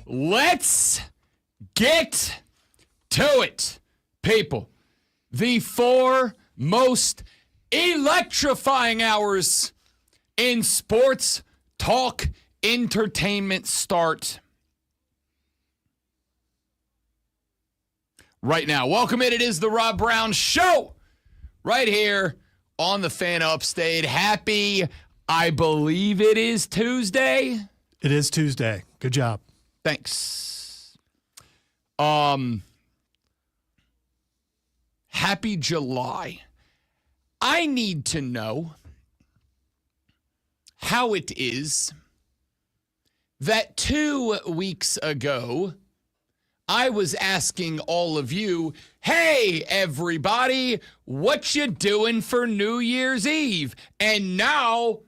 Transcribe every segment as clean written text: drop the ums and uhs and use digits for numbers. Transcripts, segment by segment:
Let's get to it, people. The 4 most electrifying hours in sports talk entertainment start right now. Welcome in. It is the Rob Brown Show right here on the Fan Upstate. Happy, I believe it is Tuesday. It is Tuesday. Good job. Thanks. Happy July. I need to know how it is that 2 weeks ago, I was asking all of you, hey, everybody, what you doing for New Year's Eve? And now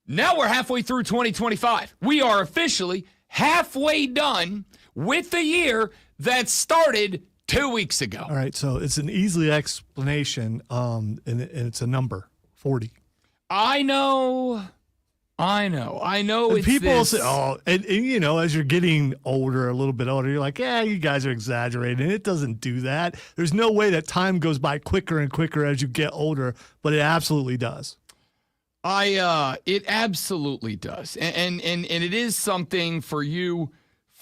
we're halfway through 2025. We are officially halfway done with the year that started 2 weeks ago. All right, so it's an easy explanation, and it's a number, 40. I know. And It's people this. say, and you know, as you're getting older, a little bit older, you're like, yeah, you guys are exaggerating. It doesn't do that. There's no way that time goes by quicker and quicker as you get older, but it absolutely does. It absolutely does. And it is something for you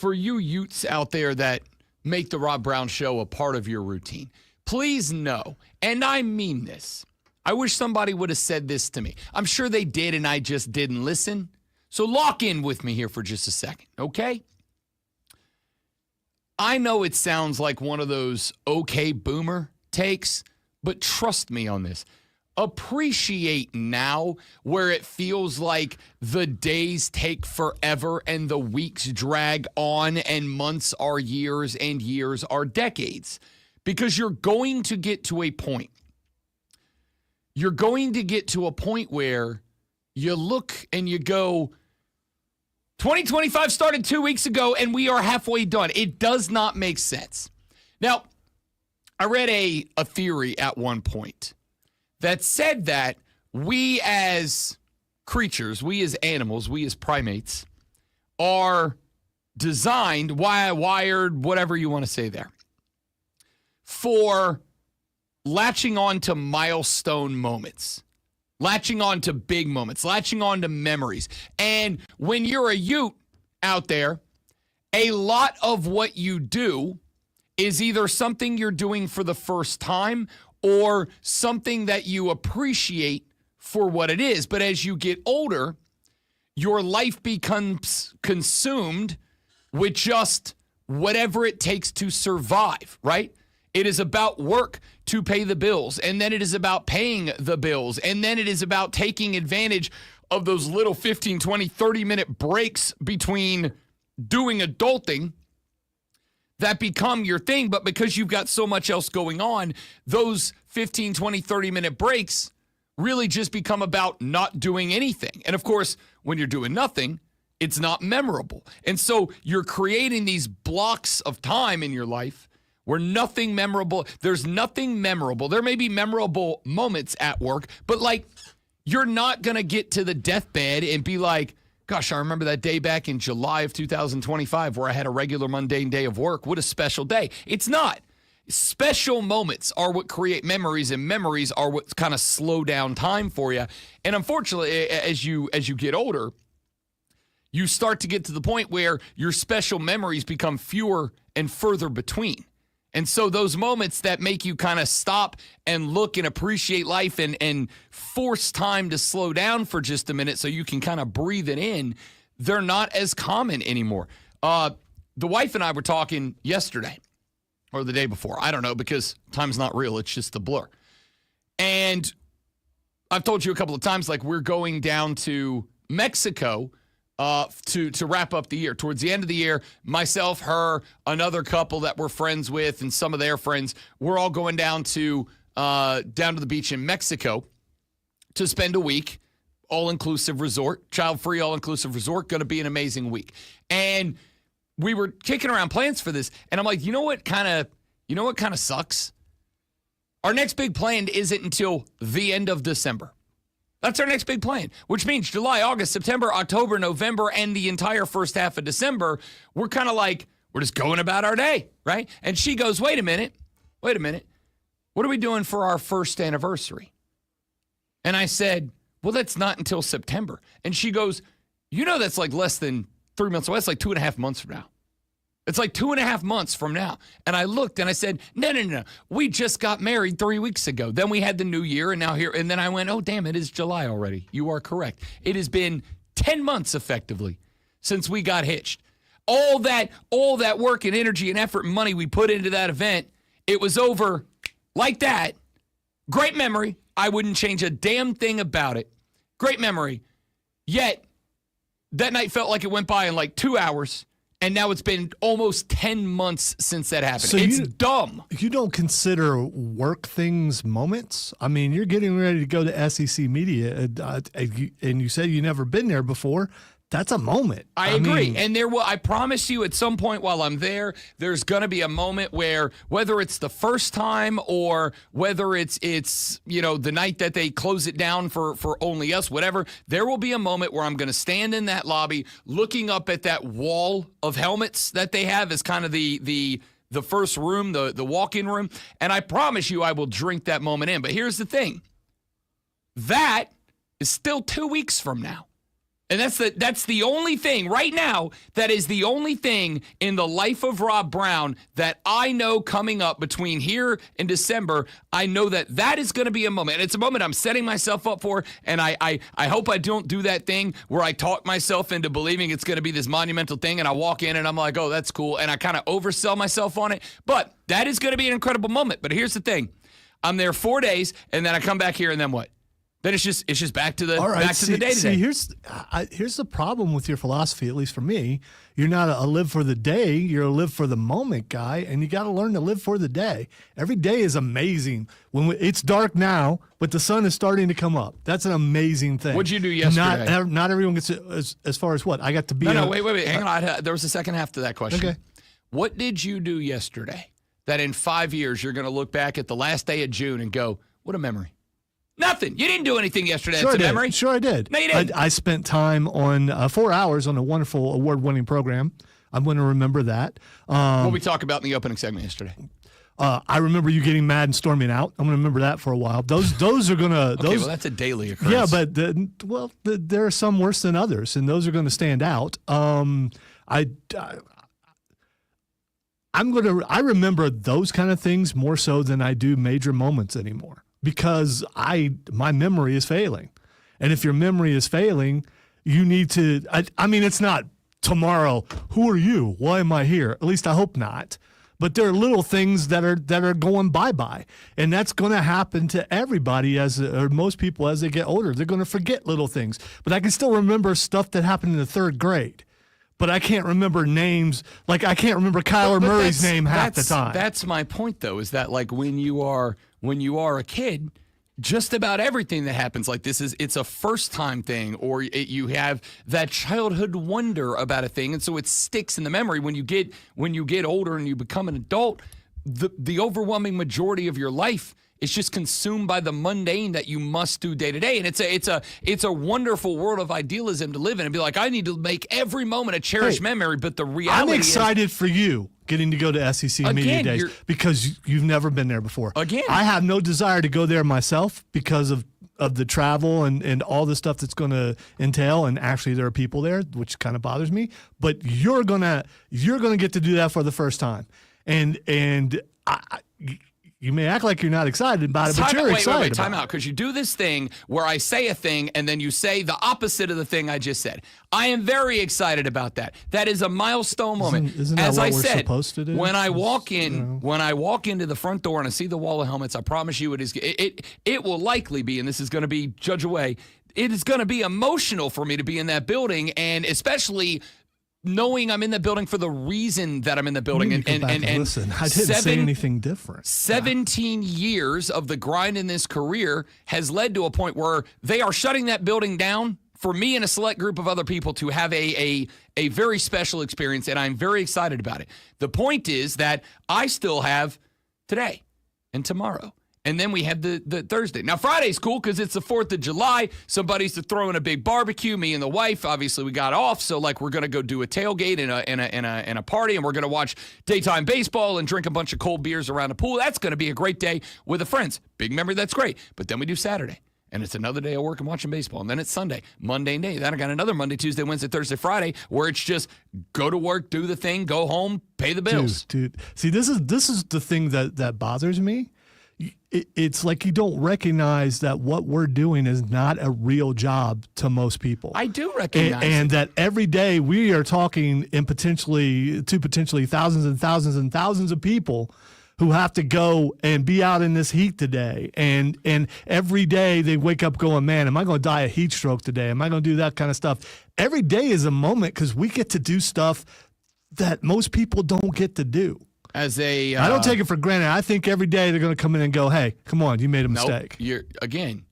Utes out there that make the Rob Brown Show a part of your routine. Please know, and I mean this. I wish somebody would have said this to me. I'm sure they did, and I just didn't listen. So lock in with me here for just a second, okay? I know it sounds like one of those okay boomer takes, but trust me on this. Appreciate now where it feels like the days take forever and the weeks drag on and months are years and years are decades. Because you're going to get to a point. You're going to get to a point where you look and you go, 2025 started 2 weeks ago and we are halfway done. It does not make sense. Now, I read a theory at one point that said that we as creatures, we as animals, we as primates are designed, wired, whatever you want to say there, for latching on to milestone moments, latching on to big moments, latching on to memories. And when you're a Ute out there, a lot of what you do is either something you're doing for the first time or something that you appreciate for what it is. But as you get older, your life becomes consumed with just whatever it takes to survive, right? It is about work to pay the bills, and then it is about paying the bills, and then it is about taking advantage of those little 15, 20, 30-minute breaks between doing adulting that become your thing. But because you've got so much else going on, those 15, 20, 30-minute breaks really just become about not doing anything. And, of course, when you're doing nothing, it's not memorable. And so you're creating these blocks of time in your life where nothing memorable, there's nothing memorable. There may be memorable moments at work, but like you're not going to get to the deathbed and be like, gosh, I remember that day back in July of 2025 where I had a regular mundane day of work. What a special day. It's not. Special moments are what create memories, and memories are what kind of slow down time for you. And unfortunately, as you get older, you start to get to the point where your special memories become fewer and further between. And so those moments that make you kind of stop and look and appreciate life and force time to slow down for just a minute so you can kind of breathe it in, they're not as common anymore. The wife and I were talking yesterday or the day before. I don't know, because time's not real. It's just a blur. And I've told you a couple of times, like, we're going down to Mexico to wrap up the year. Towards the end of the year, myself, her, another couple that we're friends with, and some of their friends, we're all going down to the beach in Mexico to spend a week, all-inclusive resort, child-free all-inclusive resort. Going to be an amazing week. And we were kicking around plans for this, and I'm like, you know what kind of sucks? Our next big plan isn't until the end of December. That's our next big plan, which means July, August, September, October, November, and the entire first half of December, we're kind of like, we're just going about our day, right? And she goes, wait a minute. What are we doing for our first anniversary? And I said, well, that's not until September. And she goes, that's like less than 3 months away. It's like 2.5 months from now. It's like 2.5 months from now. And I looked and I said, no. We just got married 3 weeks ago. Then we had the new year and now here. And then I went, oh, damn, it is July already. You are correct. It has been 10 months effectively since we got hitched. All that work and energy and effort and money we put into that event, it was over like that. Great memory. I wouldn't change a damn thing about it. Great memory. Yet that night felt like it went by in like 2 hours. And now it's been almost 10 months since that happened. So it's dumb. You don't consider work things moments? I mean, you're getting ready to go to SEC Media, and you said you've never been there before. That's a moment. I agree. And I promise you at some point while I'm there's going to be a moment where whether it's the first time or whether it's the night that they close it down for only us, whatever, there will be a moment where I'm going to stand in that lobby looking up at that wall of helmets that they have as kind of the first room, the walk-in room. And I promise you I will drink that moment in. But here's the thing. That is still 2 weeks from now. And that's the only thing right now, that is the only thing in the life of Rob Brown that I know coming up between here and December. I know that is going to be a moment. And it's a moment I'm setting myself up for, and I hope I don't do that thing where I talk myself into believing it's going to be this monumental thing, and I walk in and I'm like, oh, that's cool, and I kind of oversell myself on it. But that is going to be an incredible moment. But here's the thing. I'm there 4 days, and then I come back here, and then what? Then it's just back to the the day-to-day. See, here's the problem with your philosophy, at least for me. You're not a live for the day. You're a live for the moment guy, and you got to learn to live for the day. Every day is amazing. It's dark now, but the sun is starting to come up. That's an amazing thing. What'd you do yesterday? Not everyone gets it as far as what? I got to be. No, wait. Hang on. There was a second half to that question. Okay. What did you do yesterday that in 5 years you're going to look back at the last day of June and go, what a memory? Nothing. You didn't do anything yesterday. That's a memory. Sure I did. No, you didn't. I spent time on 4 hours on a wonderful award-winning program. I'm going to remember that. What we talked about in the opening segment yesterday. I remember you getting mad and storming out. I'm going to remember that for a while. Those are going to. Okay, well, that's a daily occurrence. Yeah, but there are some worse than others, and those are going to stand out. I remember those kind of things more so than I do major moments anymore. Because my memory is failing. And if your memory is failing, you need to, I mean, it's not tomorrow, who are you? Why am I here? At least I hope not. But there are little things that are going bye-bye. And that's going to happen to everybody or most people as they get older. They're going to forget little things. But I can still remember stuff that happened in the third grade. But I can't remember names. Like I can't remember Kyler Murray's name half the time. That's my point, though, is that like when you are a kid, just about everything that happens like this it's a first time thing, or you have that childhood wonder about a thing, and so it sticks in the memory. When you get older and you become an adult, the overwhelming majority of your life is just consumed by the mundane that you must do day to day. And it's a wonderful world of idealism to live in and be like, I need to make every moment a cherished memory. But the reality I'm excited for you getting to go to SEC Media Days because you've never been there before. Again, I have no desire to go there myself because of the travel and all the stuff that's going to entail. And actually there are people there, which kind of bothers me, but you're going to get to do that for the first time. And you may act like you're not excited about it, but you're excited. Wait, time out, because you do this thing where I say a thing and then you say the opposite of the thing I just said. I am very excited about that. That is a milestone moment. Isn't that As what I we're said, supposed to do? when I walk into the front door and I see the wall of helmets, I promise you it will likely be, and this is going to be judge away, it is going to be emotional for me to be in that building, and especially knowing I'm in the building for the reason that I'm in the building. And listen, I didn't say anything different. 17 years of the grind in this career has led to a point where they are shutting that building down for me and a select group of other people to have a very special experience, and I'm very excited about it. The point is that I still have today and tomorrow And then we have the Thursday. Now, Friday's cool because it's the 4th of July. Somebody's throwing a big barbecue. Me and the wife, obviously, we got off. So, like, we're going to go do a tailgate and a party, and we're going to watch daytime baseball and drink a bunch of cold beers around the pool. That's going to be a great day with the friends. Big memory, that's great. But then we do Saturday, and it's another day of work and watching baseball. And then it's Sunday, mundane day. Then I got another Monday, Tuesday, Wednesday, Thursday, Friday, where it's just go to work, do the thing, go home, pay the bills. Dude. See, this is the thing that bothers me. It's like you don't recognize that what we're doing is not a real job to most people. I do recognize and that every day we are talking potentially thousands and thousands and thousands of people who have to go and be out in this heat today. And every day they wake up going, man, am I going to die of heat stroke today? Am I going to do that kind of stuff? Every day is a moment because we get to do stuff that most people don't get to do. I don't take it for granted. I think every day they're going to come in and go, hey, come on, you made a mistake. Again,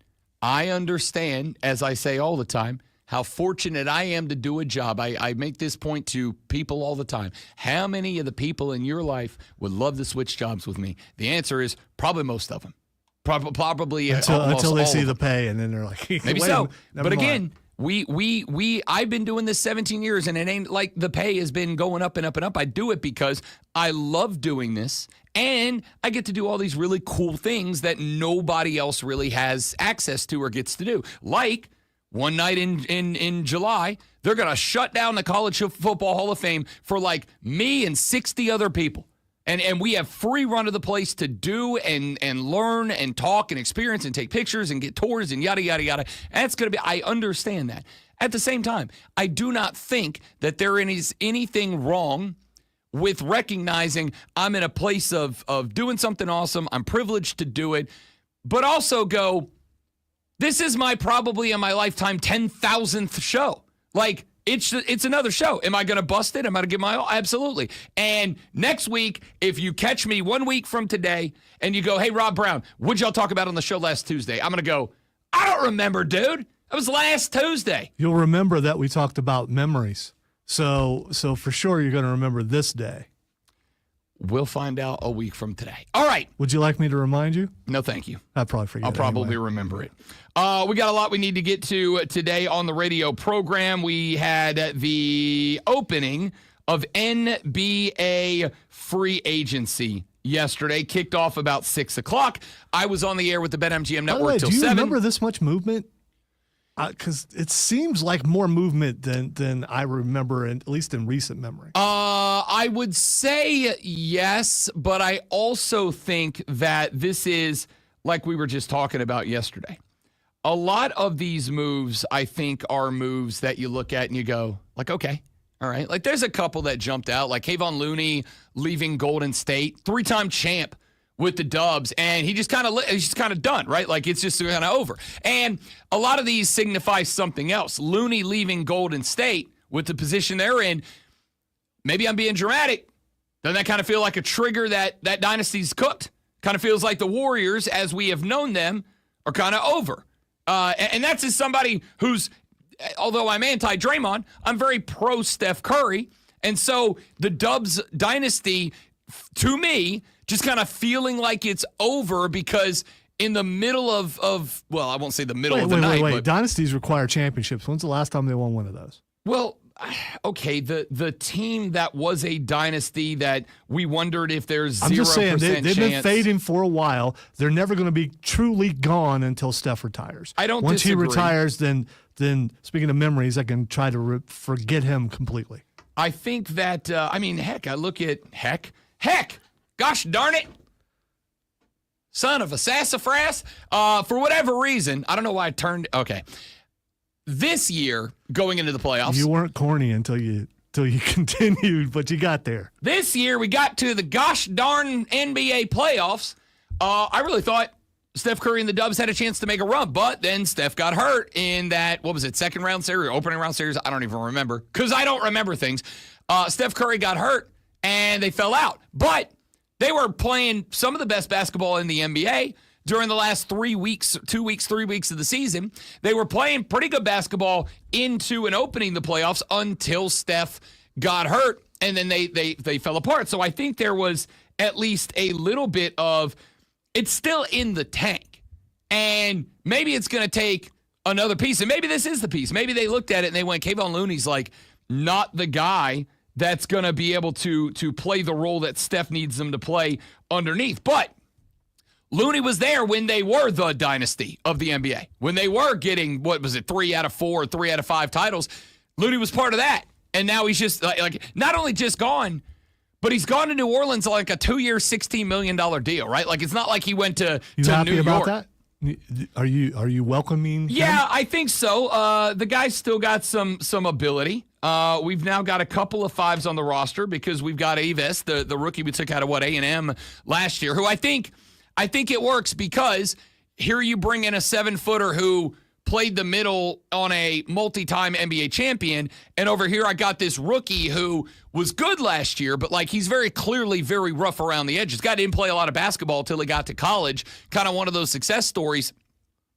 I understand, as I say all the time, how fortunate I am to do a job. I make this point to people all the time. How many of the people in your life would love to switch jobs with me? The answer is probably most of them. Probably until they see the pay, and then they're like, maybe so. But again, I've been doing this 17 years, and it ain't like the pay has been going up and up and up. I do it because I love doing this, and I get to do all these really cool things that nobody else really has access to or gets to do. Like one night in July, they're going to shut down the College Football Hall of Fame for like me and 60 other people. And we have free run of the place to do and learn and talk and experience and take pictures and get tours and yada, yada, yada. And it's going to be, I understand that. At the same time, I do not think that there is anything wrong with recognizing I'm in a place of doing something awesome. I'm privileged to do it, but also go, this is probably in my lifetime 10,000th show. Like, it's another show. Am I going to bust it? Am I going to give my all? Absolutely. And next week, if you catch me 1 week from today and you go, hey, Rob Brown, what'd y'all talk about on the show last Tuesday? I'm going to go, I don't remember, dude. That was last Tuesday. You'll remember that we talked about memories. So for sure you're going to remember this day. We'll find out a week from today. All right. Would you like me to remind you? No, thank you. I'll probably forget. I'll probably remember it. We got a lot we need to get to today on the radio program. We had the opening of NBA free agency yesterday. Kicked off about 6 o'clock. I was on the air with the BetMGM Network till 7. Do you remember this much movement? Because it seems like more movement than I remember, at least in recent memory. I would say yes, but I also think that this is, like we were just talking about yesterday, a lot of these moves, I think, are moves that you look at and you go, like, okay, all right. Like, there's a couple that jumped out, like Kayvon Looney leaving Golden State, 3-time champ with the Dubs, and he's just kind of done, right? Like, it's just kind of over. And a lot of these signify something else. Looney leaving Golden State with the position they're in, maybe I'm being dramatic. Doesn't that kind of feel like a trigger that dynasty's cooked? Kind of feels like the Warriors, as we have known them, are kind of over. And that's as somebody who's, although I'm anti-Draymond, I'm very pro-Steph Curry. And so the Dubs dynasty, to me, just kind of feeling like it's over because in the middle of well, I won't say the middle of the night. Wait. Dynasties require championships. When's the last time they won one of those? Well, okay, the team that was a dynasty that we wondered if there's 0% I'm just saying, they've chance. been fading for a while. They're never going to be truly gone until Steph retires. I don't Once disagree. he retires, then speaking of memories, I can try to forget him completely. I think that, heck, gosh darn it, son of a sassafras. For whatever reason, I don't know why I turned, okay. This year, going into the playoffs. You weren't corny until you continued, but you got there. This year, we got to the gosh darn NBA playoffs. I really thought Steph Curry and the Dubs had a chance to make a run, but then Steph got hurt in that, second round series, or opening round series? I don't even remember, because I don't remember things. Steph Curry got hurt, and they fell out. But they were playing some of the best basketball in the NBA during the last 3 weeks of the season. They were playing pretty good basketball into and opening the playoffs until Steph got hurt, and then they fell apart. So I think there was at least a little bit of it's still in the tank. And maybe it's going to take another piece. And maybe this is the piece. Maybe they looked at it and they went, Kayvon Looney's like not the guy that's going to be able to play the role that Steph needs him to play underneath. But Looney was there when they were the dynasty of the NBA. When they were getting, 3 out of 4, 3 out of 5 titles. Looney was part of that. And now he's just like not only just gone, but he's gone to New Orleans like a 2-year, $16 million deal, right? Like it's not like he went to happy New about York. That? Are you welcoming him? Yeah, I think so. The guy's still got some ability. We've now got a couple of 5s on the roster because we've got Avis, the rookie we took out of A&M last year, who I think it works because here you bring in a 7-footer who played the middle on a multi-time NBA champion, and over here I got this rookie who was good last year, but like he's very clearly very rough around the edges. Guy didn't play a lot of basketball until he got to college. Kind of one of those success stories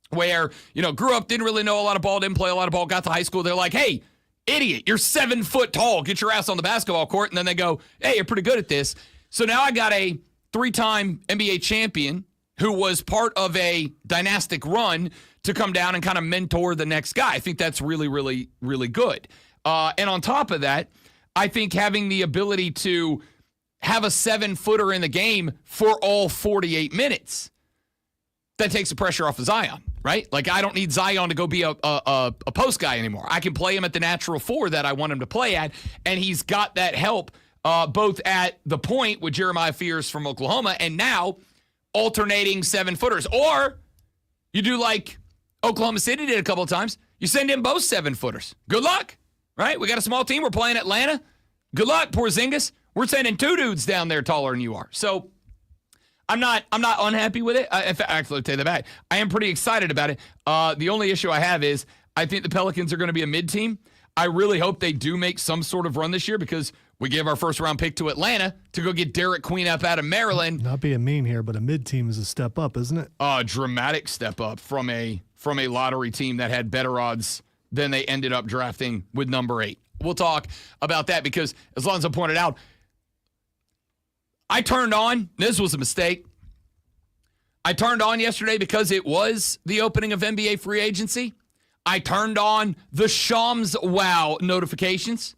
where, grew up, didn't really know a lot of ball, didn't play a lot of ball, got to high school. They're like, hey, idiot, you're 7 foot tall. Get your ass on the basketball court. And then they go, hey, you're pretty good at this. So now I got a 3-time NBA champion who was part of a dynastic run to come down and kind of mentor the next guy. I think that's really, really, really good. And on top of that, I think having the ability to have a 7-footer in the game for all 48 minutes, that takes the pressure off of Zion, right? Like I don't need Zion to go be a post guy anymore. I can play him at the natural 4 that I want him to play at, and he's got that help both at the point with Jeremiah Fears from Oklahoma and now alternating 7-footers. Or you do like Oklahoma City did a couple of times. You send in both 7-footers. Good luck, right? We got a small team. We're playing Atlanta. Good luck, Porzingis. We're sending 2 dudes down there taller than you are. So I'm not unhappy with it. In fact, actually, I'll take that back. I am pretty excited about it. The only issue I have is I think the Pelicans are going to be a mid-team. I really hope they do make some sort of run this year because we gave our first-round pick to Atlanta to go get Derek Queen up out of Maryland. Not being mean here, but a mid-team is a step up, isn't it? A dramatic step up from a lottery team that had better odds than they ended up drafting with number 8. We'll talk about that because, as long as I pointed out, I turned on. This was a mistake. I turned on yesterday because it was the opening of NBA free agency. I turned on the Shams Wow notifications.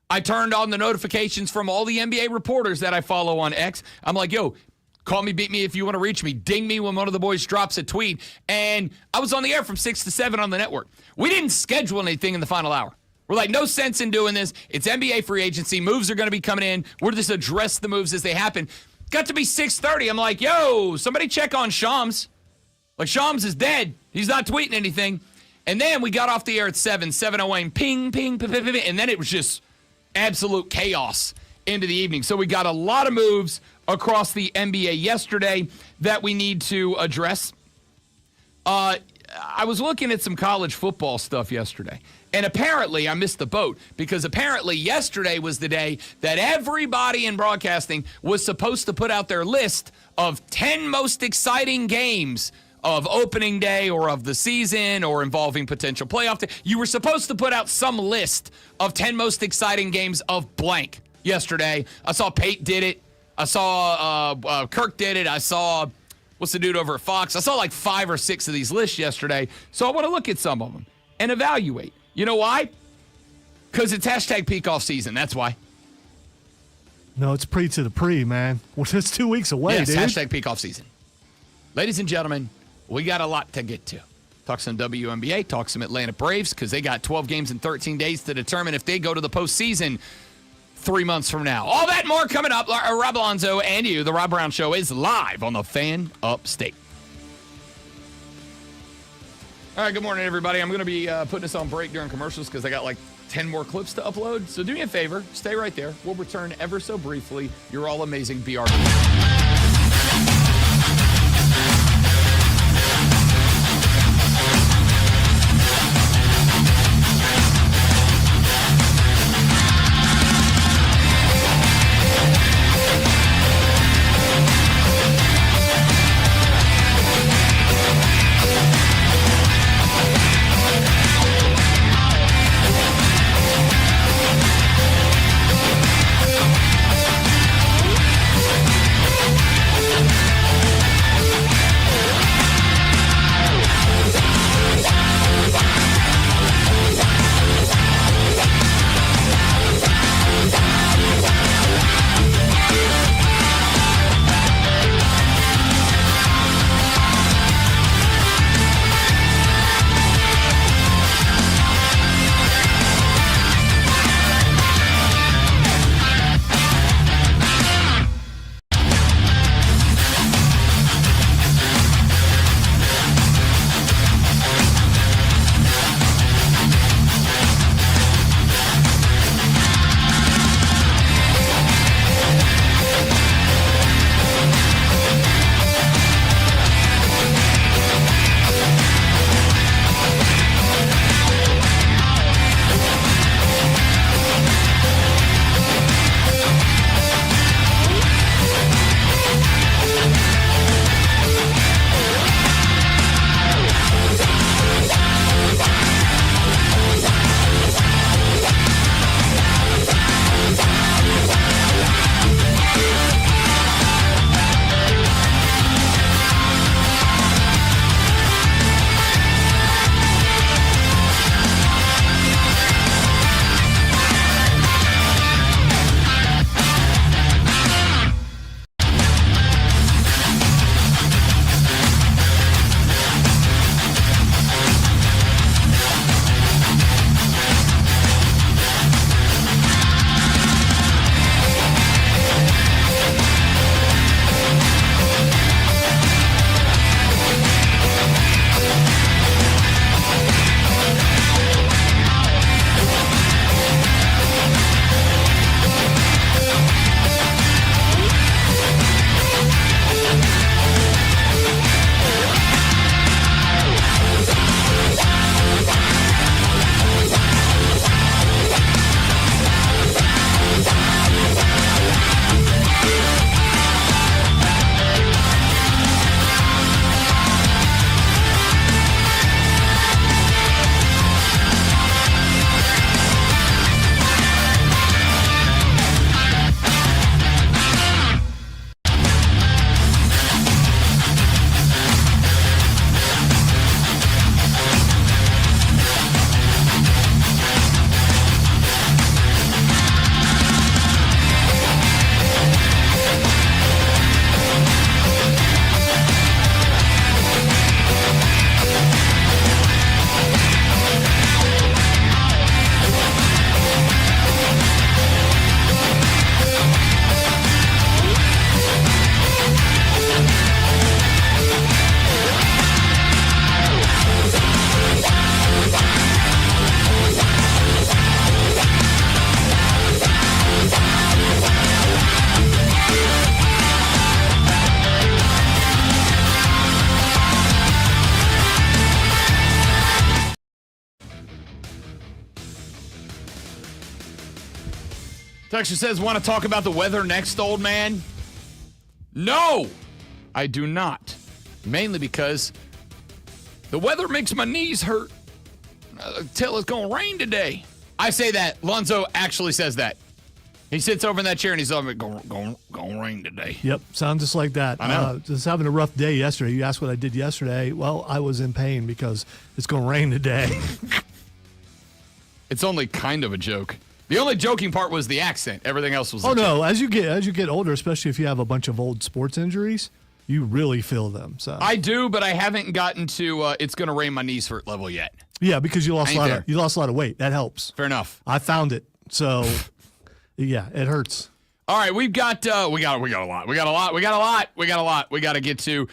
I turned on the notifications from all the NBA reporters that I follow on X. I'm like, yo, call me, beat me if you want to reach me. Ding me when one of the boys drops a tweet. And I was on the air from 6 to 7 on the network. We didn't schedule anything in the final hour. We're like, no sense in doing this. It's NBA free agency. Moves are going to be coming in. We'll just address the moves as they happen. Got to be 6:30. I'm like, yo, somebody check on Shams. Like, Shams is dead. He's not tweeting anything. And then we got off the air at 7:08, ping, ping, ping, ping, ping, and then it was just absolute chaos into the evening. So we got a lot of moves across the NBA yesterday that we need to address. I was looking at some college football stuff yesterday, and apparently I missed the boat because apparently yesterday was the day that everybody in broadcasting was supposed to put out their list of 10 most exciting games of opening day or of the season or involving potential playoff day. You were supposed to put out some list of 10 most exciting games of blank yesterday. I saw Pate did it. I saw Kirk did it. I saw, what's the dude over at Fox? I saw like 5 or 6 of these lists yesterday. So I want to look at some of them and evaluate. You know why? Because it's hashtag peak off season. That's why. No, it's pre to the pre, man. Well, it's 2 weeks away, yes, dude. Hashtag peak off season. Ladies and gentlemen, we got a lot to get to. Talk some WNBA, talk some Atlanta Braves, because they got 12 games in 13 days to determine if they go to the postseason 3 months from now. All that more coming up. Rob Alonzo and you. The Rob Brown Show is live on the Fan Upstate. All right, good morning, everybody. I'm going to be putting this on break during commercials because I got like 10 more clips to upload. So do me a favor. Stay right there. We'll return ever so briefly. You're all amazing. BRB. Texture says, want to talk about the weather next, old man? No, I do not. Mainly because the weather makes my knees hurt. Till it's going to rain today. I say that. Lonzo actually says that. He sits over in that chair and he's like, going to rain today. Yep, sounds just like that. I know. Just having a rough day yesterday. You asked what I did yesterday. Well, I was in pain because it's going to rain today. It's only kind of a joke. The only joking part was the accent. Everything else was. Oh no! As you get older, especially if you have a bunch of old sports injuries, you really feel them. So I do, but I haven't gotten to it's going to rain my knees hurt level yet. Yeah, because you lost Ain't there. you lost a lot of weight. That helps. Fair enough. I found it. So yeah, it hurts. All right, we got a lot. We got to get to.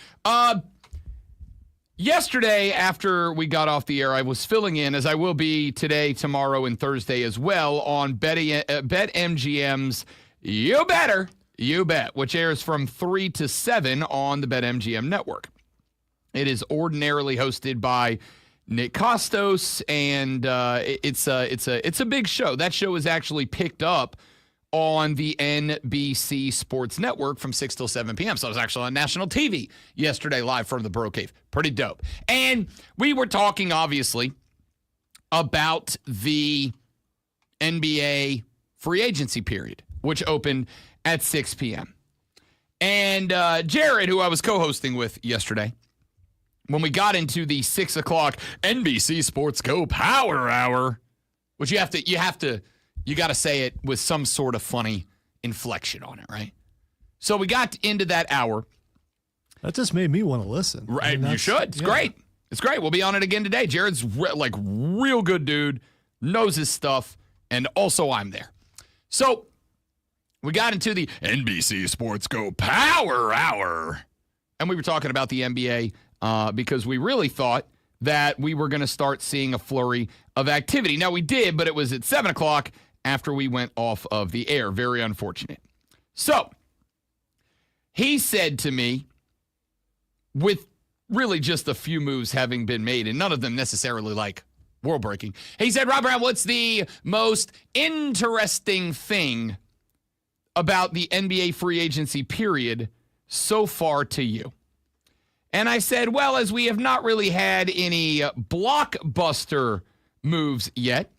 Yesterday, after we got off the air, I was filling in, as I will be today, tomorrow, and Thursday as well, on BetMGM's You Better, You Bet, which airs from 3 to 7 on the BetMGM network. It is ordinarily hosted by Nick Costos, and it's a big show. That show is actually picked up on the NBC Sports Network from 6 till 7 p.m. So I was actually on national TV yesterday live from the Bro Cave. Pretty dope. And we were talking, obviously, about the NBA free agency period, which opened at 6 p.m. And Jared, who I was co-hosting with yesterday, when we got into the 6 o'clock NBC Sports Go Power Hour, which you got to say it with some sort of funny inflection on it, right? So we got into that hour. That just made me want to listen. Right, I mean, you should. It's great. It's great. We'll be on it again today. Jared's real good dude, knows his stuff, and also I'm there. So we got into the NBC Sports Go Power Hour, and we were talking about the NBA because we really thought that we were going to start seeing a flurry of activity. Now, we did, but it was at 7 o'clock after we went off of the air. Very unfortunate. So, he said to me, with really just a few moves having been made, and none of them necessarily like world-breaking, he said, Rob Brown, what's the most interesting thing about the NBA free agency period so far to you? And I said, well, as we have not really had any blockbuster moves yet,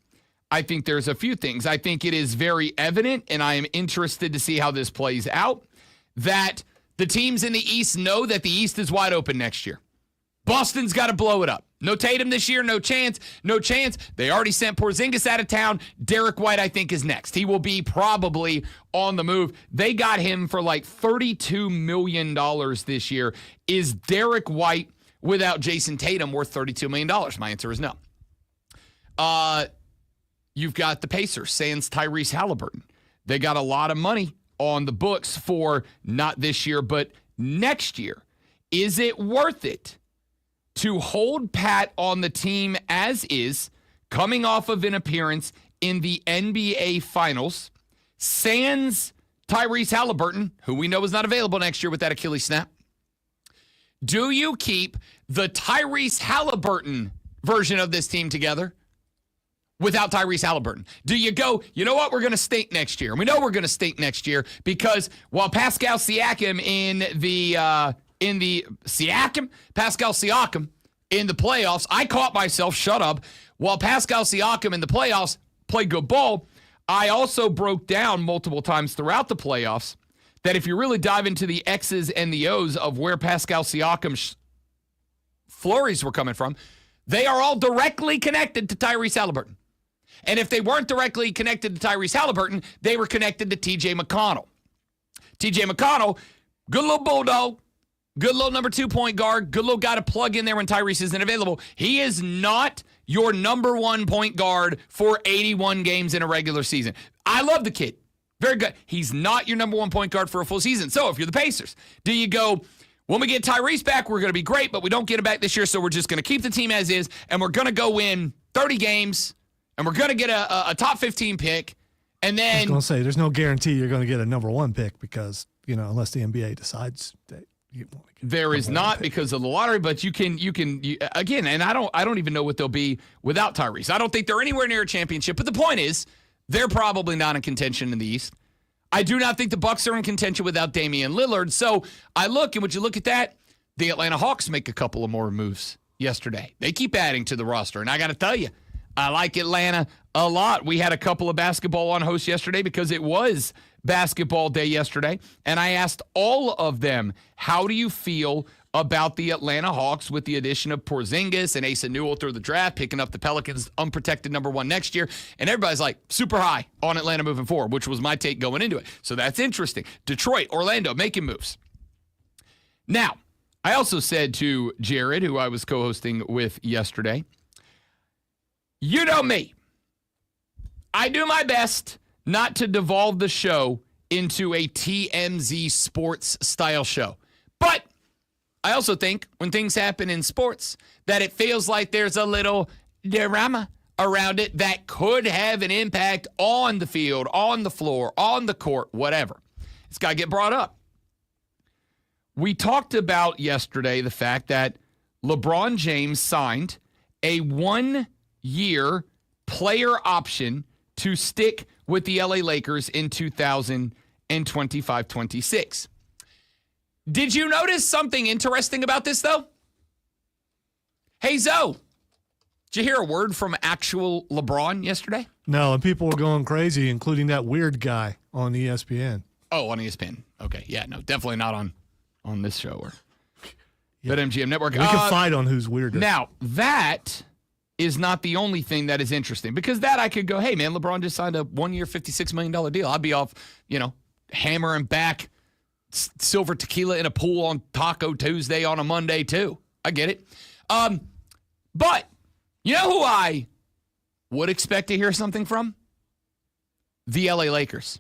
I think there's a few things. I think it is very evident, and I am interested to see how this plays out, that the teams in the East know that the East is wide open next year. Boston's got to blow it up. No Tatum this year, no chance. No chance. They already sent Porzingis out of town. Derek White, I think, is next. He will be probably on the move. They got him for like $32 million this year. Is Derek White without Jason Tatum worth $32 million? My answer is no. You've got the Pacers, sans Tyrese Halliburton. They got a lot of money on the books for not this year, but next year. Is it worth it to hold pat on the team as is, coming off of an appearance in the NBA Finals, sans Tyrese Halliburton, who we know is not available next year with that Achilles snap? Do you keep the Tyrese Halliburton version of this team together without Tyrese Halliburton? Do you go, you know what, we're going to stink next year? And we know we're going to stink next year because while Pascal Siakam Pascal Siakam in the playoffs, I caught myself, shut up, while Pascal Siakam in the playoffs played good ball, I also broke down multiple times throughout the playoffs that if you really dive into the X's and the O's of where Pascal Siakam's flurries were coming from, they are all directly connected to Tyrese Halliburton. And if they weren't directly connected to Tyrese Halliburton, they were connected to T.J. McConnell. T.J. McConnell, good little bulldog, good little number 2 point guard, good little guy to plug in there when Tyrese isn't available. He is not your number 1 point guard for 81 games in a regular season. I love the kid. Very good. He's not your number 1 point guard for a full season. So if you're the Pacers, do you go, when we get Tyrese back, we're going to be great, but we don't get him back this year, so we're just going to keep the team as is, and we're going to go win 30 games, and we're going to get a top 15 pick, and then... I was going to say, there's no guarantee you're going to get a number 1 pick because, unless the NBA decides that you want to get there is not because of the lottery, but you can again, and I don't even know what they'll be without Tyrese. I don't think they're anywhere near a championship, but the point is, They're probably not in contention in the East. I do not think the Bucks are in contention without Damian Lillard. So I look, and would you look at that? The Atlanta Hawks make a couple of more moves yesterday. They keep adding to the roster. And I got to tell you, I like Atlanta a lot. We had a couple of basketball on hosts yesterday because it was basketball day yesterday. And I asked all of them, how do you feel about the Atlanta Hawks with the addition of Porzingis and Asa Newell through the draft, picking up the Pelicans unprotected number 1 next year? And everybody's like super high on Atlanta moving forward, which was my take going into it. So that's interesting. Detroit, Orlando, making moves. Now, I also said to Jared, who I was co-hosting with yesterday, you know me. I do my best not to devolve the show into a TMZ sports style show. But I also think when things happen in sports that it feels like there's a little drama around it that could have an impact on the field, on the floor, on the court, whatever. It's got to get brought up. We talked about yesterday the fact that LeBron James signed a 1-year player option to stick with the LA Lakers in 2025-26. Did you notice something interesting about this, though? Hey, Zoe, did you hear a word from actual LeBron yesterday? No, and people were going crazy, including that weird guy on ESPN. Oh, on ESPN. Okay, yeah, no, definitely not on this show or BetMGM Network. We can fight on who's weirder. Now, that is not the only thing that is interesting, because that I could go, hey, man, LeBron just signed a 1-year, $56 million deal. I'd be off, hammering back silver tequila in a pool on Taco Tuesday on a Monday, too. I get it. But you know who I would expect to hear something from? The LA Lakers.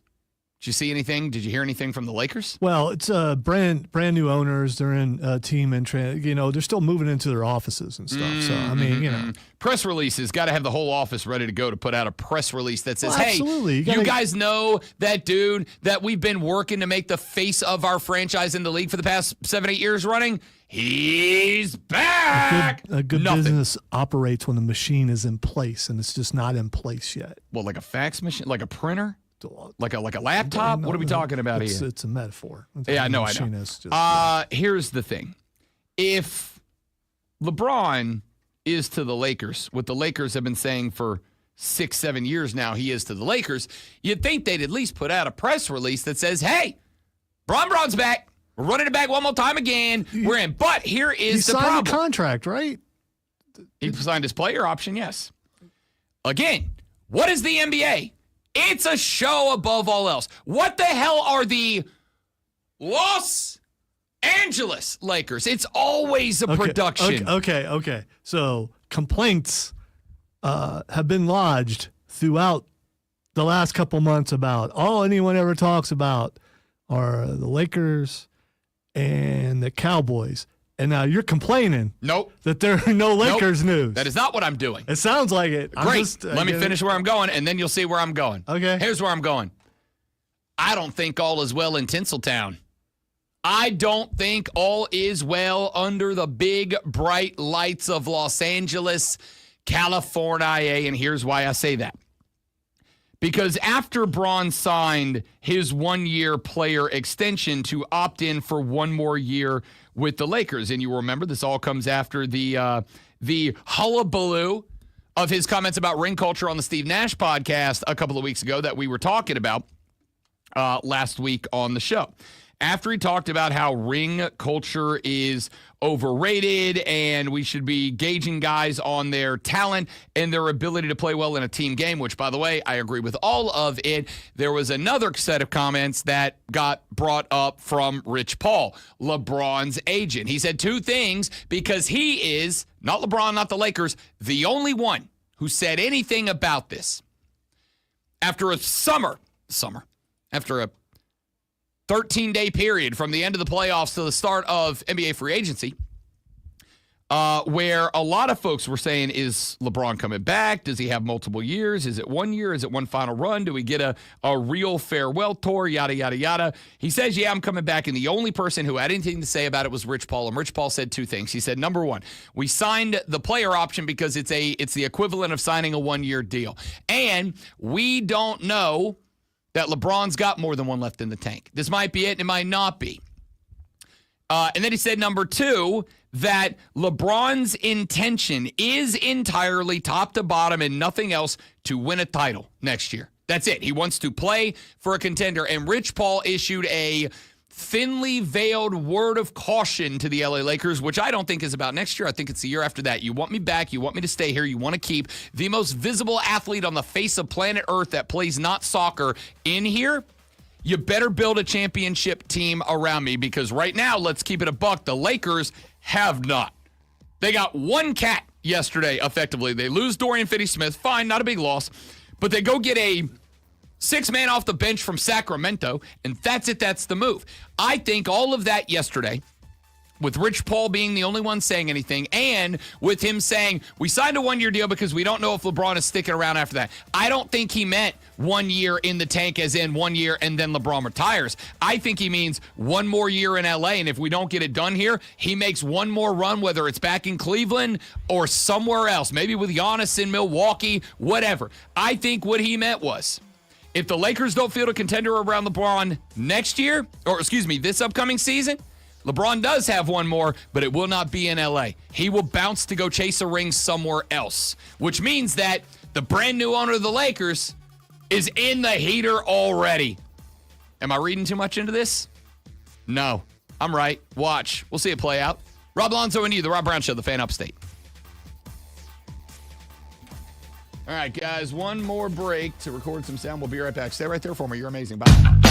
Did you see anything? Did you hear anything from the Lakers? Well, it's brand new owners. They're in team and they're still moving into their offices and stuff. So I mean, press releases, got to have the whole office ready to go to put out a press release that says, "Hey, absolutely. You guys know that dude that we've been working to make the face of our franchise in the league for the past 7-8 years running. He's back." A good business operates when the machine is in place, and it's just not in place yet. Well, like a fax machine, like a printer. Like a laptop? What are we talking about here? It's a metaphor. I know. Here's the thing. If LeBron is to the Lakers, what the Lakers have been saying for 6-7 years now he is to the Lakers, you'd think they'd at least put out a press release that says, hey, Bron's back. We're running it back one more time again. We're in. But here is the problem. He signed a contract, right? He signed his player option, yes. Again, what is the NBA? It's a show above all else. What the hell are the Los Angeles Lakers? It's always a production. Okay. So complaints have been lodged throughout the last couple months about all anyone ever talks about are the Lakers and the Cowboys. And now you're complaining that there are no Lakers news. That is not what I'm doing. It sounds like it. Great. Let me finish where I'm going, and then you'll see where I'm going. Okay. Here's where I'm going. I don't think all is well in Tinseltown. I don't think all is well under the big, bright lights of Los Angeles, California. And here's why I say that. Because after Bron signed his 1-year player extension to opt in for 1 more year with the Lakers, and you remember this all comes after the hullabaloo of his comments about ring culture on the Steve Nash podcast a couple of weeks ago that we were talking about last week on the show. After he talked about how ring culture is overrated and we should be gauging guys on their talent and their ability to play well in a team game, which, by the way, I agree with all of it, there was another set of comments that got brought up from Rich Paul, LeBron's agent. He said 2 things because he is, not LeBron, not the Lakers, the only one who said anything about this. After a after a 13-day period from the end of the playoffs to the start of NBA free agency, where a lot of folks were saying, is LeBron coming back? Does he have multiple years? Is it 1 year? Is it one final run? Do we get a real farewell tour? Yada, yada, yada. He says, yeah, I'm coming back. And the only person who had anything to say about it was Rich Paul. And Rich Paul said two things. He said, number one, we signed the player option because it's the equivalent of signing a 1 year deal. And we don't know that LeBron's got more than one left in the tank. This might be it, and it might not be. And then he said, number two, that LeBron's intention is entirely top to bottom and nothing else to win a title next year. That's it. He wants to play for a contender. And Rich Paul issued a thinly veiled word of caution to the LA Lakers, which I don't think is about next year. I think it's the year after that. You want me back. You want me to stay here. You want to keep the most visible athlete on the face of planet Earth that plays not soccer in here. You better build a championship team around me, because right now, let's keep it a buck, the Lakers have not. They got one cat yesterday, effectively. They lose Dorian Finney-Smith. Fine, not a big loss. But they go get a six-man off the bench from Sacramento, and that's it. That's the move. I think all of that yesterday, with Rich Paul being the only one saying anything, and with him saying, we signed a 1 year deal because we don't know if LeBron is sticking around after that. I don't think he meant 1 year in the tank as in 1 year and then LeBron retires. I think he means one more year in LA, and if we don't get it done here, he makes one more run, whether it's back in Cleveland or somewhere else, maybe with Giannis in Milwaukee, whatever. I think what he meant was, if the Lakers don't field a contender around LeBron next year, or excuse me, this upcoming season, LeBron does have one more, but it will not be in LA. He will bounce to go chase a ring somewhere else, which means that the brand new owner of the Lakers is in the heater already. Am I reading too much into this? No, I'm right. Watch. We'll see it play out. Rob Lonzo and you, The Rob Brown Show, the Fan Upstate. All right, guys, one more break to record some sound. We'll be right back. Stay right there for me. You're amazing. Bye.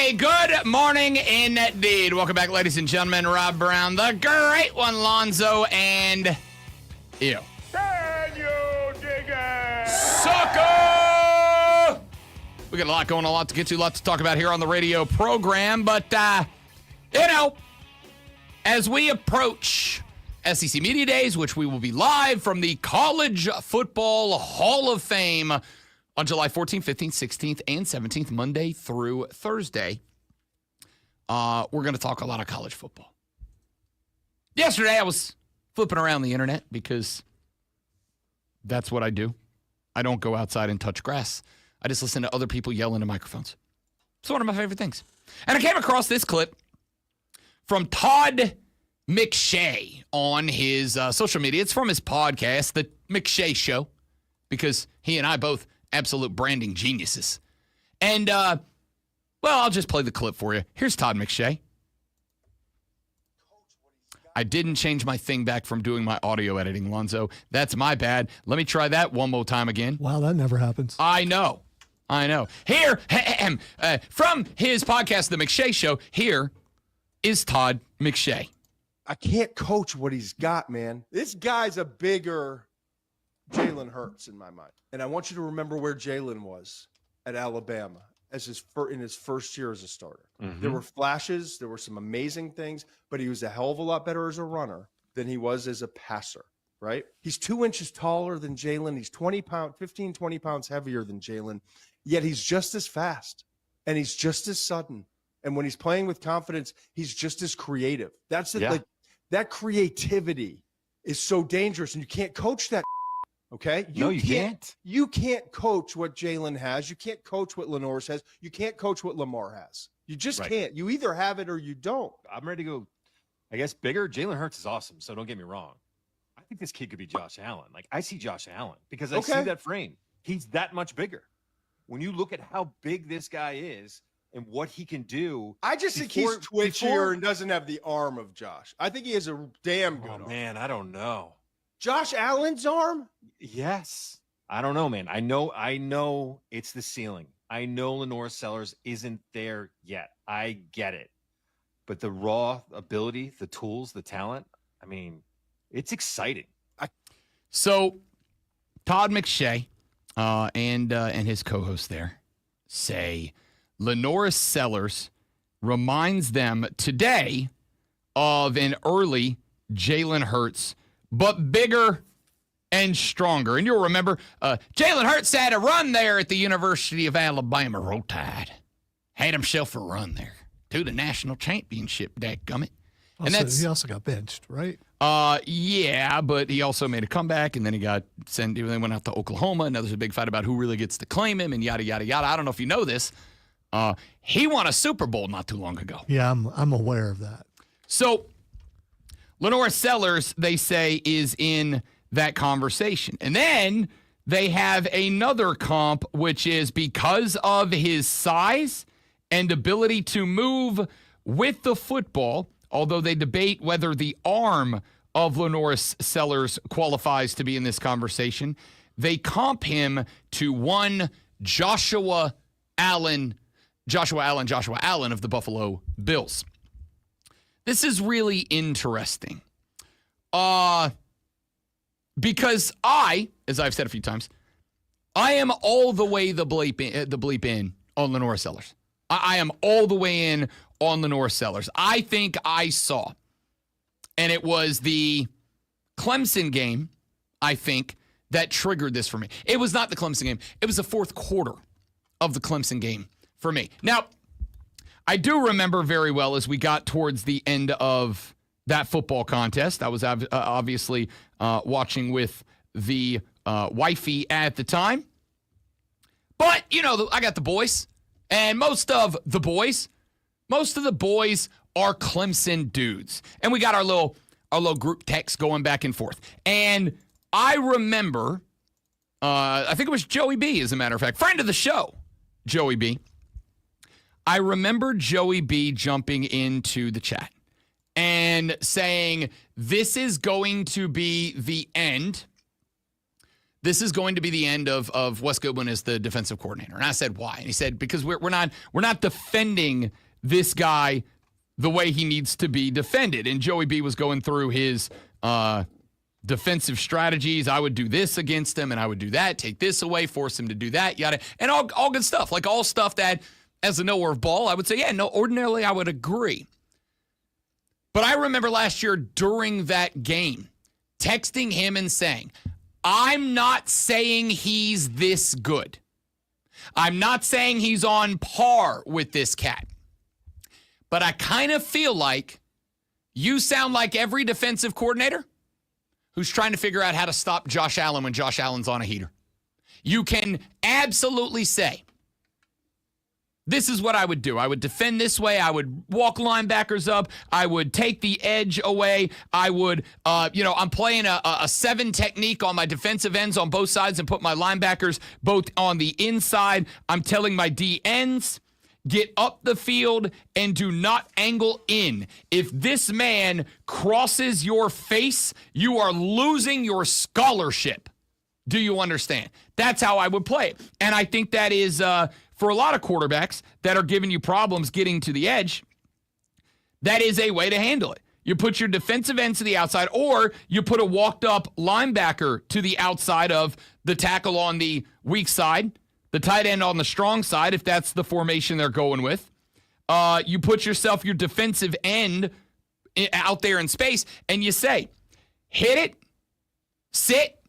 Hey, good morning indeed. Welcome back, ladies and gentlemen. Rob Brown, the great one, Lonzo, and you. Daniel Diggins! Sucker! We got a lot going on, a lot to get to, a lot to talk about here on the radio program. But, as we approach SEC Media Days, which we will be live from the College Football Hall of Fame on July 14th, 15th, 16th, and 17th, Monday through Thursday, we're going to talk a lot of college football. Yesterday, I was flipping around the internet because that's what I do. I don't go outside and touch grass. I just listen to other people yell into microphones. It's one of my favorite things. And I came across this clip from Todd McShay on his social media. It's from his podcast, The McShay Show, because he and I both absolute branding geniuses. And, I'll just play the clip for you. Here's Todd McShay. I didn't change my thing back from doing my audio editing, Lonzo. That's my bad. Let me try that one more time again. Wow, that never happens. I know. Here, from his podcast, The McShay Show, here is Todd McShay. I can't coach what he's got, man. This guy's a bigger Jalen Hurts in my mind. And I want you to remember where Jalen was at Alabama as in his first year as a starter. Mm-hmm. There were flashes. There were some amazing things, but he was a hell of a lot better as a runner than he was as a passer, right? He's 2 inches taller than Jalen. He's 20 pounds heavier than Jalen, yet he's just as fast and he's just as sudden. And when he's playing with confidence, he's just as creative. That's it. Yeah. Like, that creativity is so dangerous, and you can't coach that. Okay? You can't. You can't coach what Jalen has. You can't coach what Lenoris has. You can't coach what Lamar has. You just can't. You either have it or you don't. I'm ready to go, I guess, bigger. Jalen Hurts is awesome, so don't get me wrong. I think this kid could be Josh Allen. Like, I see Josh Allen because I see that frame. He's that much bigger. When you look at how big this guy is and what he can do. I just think he's twitchier and doesn't have the arm of Josh. I think he has a damn good arm. Man, I don't know. Josh Allen's arm? Yes. I don't know, man. I know it's the ceiling. I know Lenore Sellers isn't there yet. I get it. But the raw ability, the tools, the talent, I mean, it's exciting. So Todd McShay and his co-host there say Lenoris Sellers reminds them today of an early Jalen Hurts, but bigger and stronger. And you'll remember Jalen Hurts had a run there at the University of Alabama. Roll Tide. Had himself a run there to the national championship, dadgummit. And he also got benched, right? Yeah, but he also made a comeback, and then he got sent. They went out to Oklahoma, and now there's a big fight about who really gets to claim him, and yada, yada, yada. I don't know if you know this. He won a Super Bowl not too long ago. Yeah, I'm aware of that. So, Lenore Sellers, they say, is in that conversation. And then they have another comp, which is because of his size and ability to move with the football, although they debate whether the arm of Lenore Sellers qualifies to be in this conversation, they comp him to one Joshua Allen of the Buffalo Bills. This is really interesting. Because as I've said a few times, I am all the way the bleep in on Lenore Sellers. I am all the way in on Lenore Sellers. I think I saw, and it was the Clemson game, I think, that triggered this for me. It was not the Clemson game. It was the fourth quarter of the Clemson game for me. Now, I do remember very well as we got towards the end of that football contest. I was obviously watching with the wifey at the time. But, I got the boys. And most of the boys are Clemson dudes. And we got our little group text going back and forth. And I remember, I think it was Joey B, as a matter of fact, friend of the show, Joey B. I remember Joey B jumping into the chat and saying, this is going to be the end. this is going to be the end of Wes Goodwin as the defensive coordinator. And I said, why? And he said, because we're not defending this guy the way he needs to be defended. And Joey B was going through his defensive strategies. I would do this against him, and I would do that, take this away, force him to do that, yada, and all good stuff. Like all stuff that, as a knower of ball, I would say, yeah, no, ordinarily I would agree. But I remember last year during that game, texting him and saying, I'm not saying he's this good. I'm not saying he's on par with this cat. But I kind of feel like you sound like every defensive coordinator who's trying to figure out how to stop Josh Allen when Josh Allen's on a heater. You can absolutely say, this is what I would do. I would defend this way. I would walk linebackers up. I would take the edge away. I would, I'm playing a 7 technique on my defensive ends on both sides and put my linebackers both on the inside. I'm telling my D ends, get up the field and do not angle in. If this man crosses your face, you are losing your scholarship. Do you understand? That's how I would play it. And I think that is, for a lot of quarterbacks that are giving you problems getting to the edge, that is a way to handle it. You put your defensive end to the outside, or you put a walked-up linebacker to the outside of the tackle on the weak side, the tight end on the strong side, if that's the formation they're going with. You put your defensive end out there in space, and you say, hit it, sit,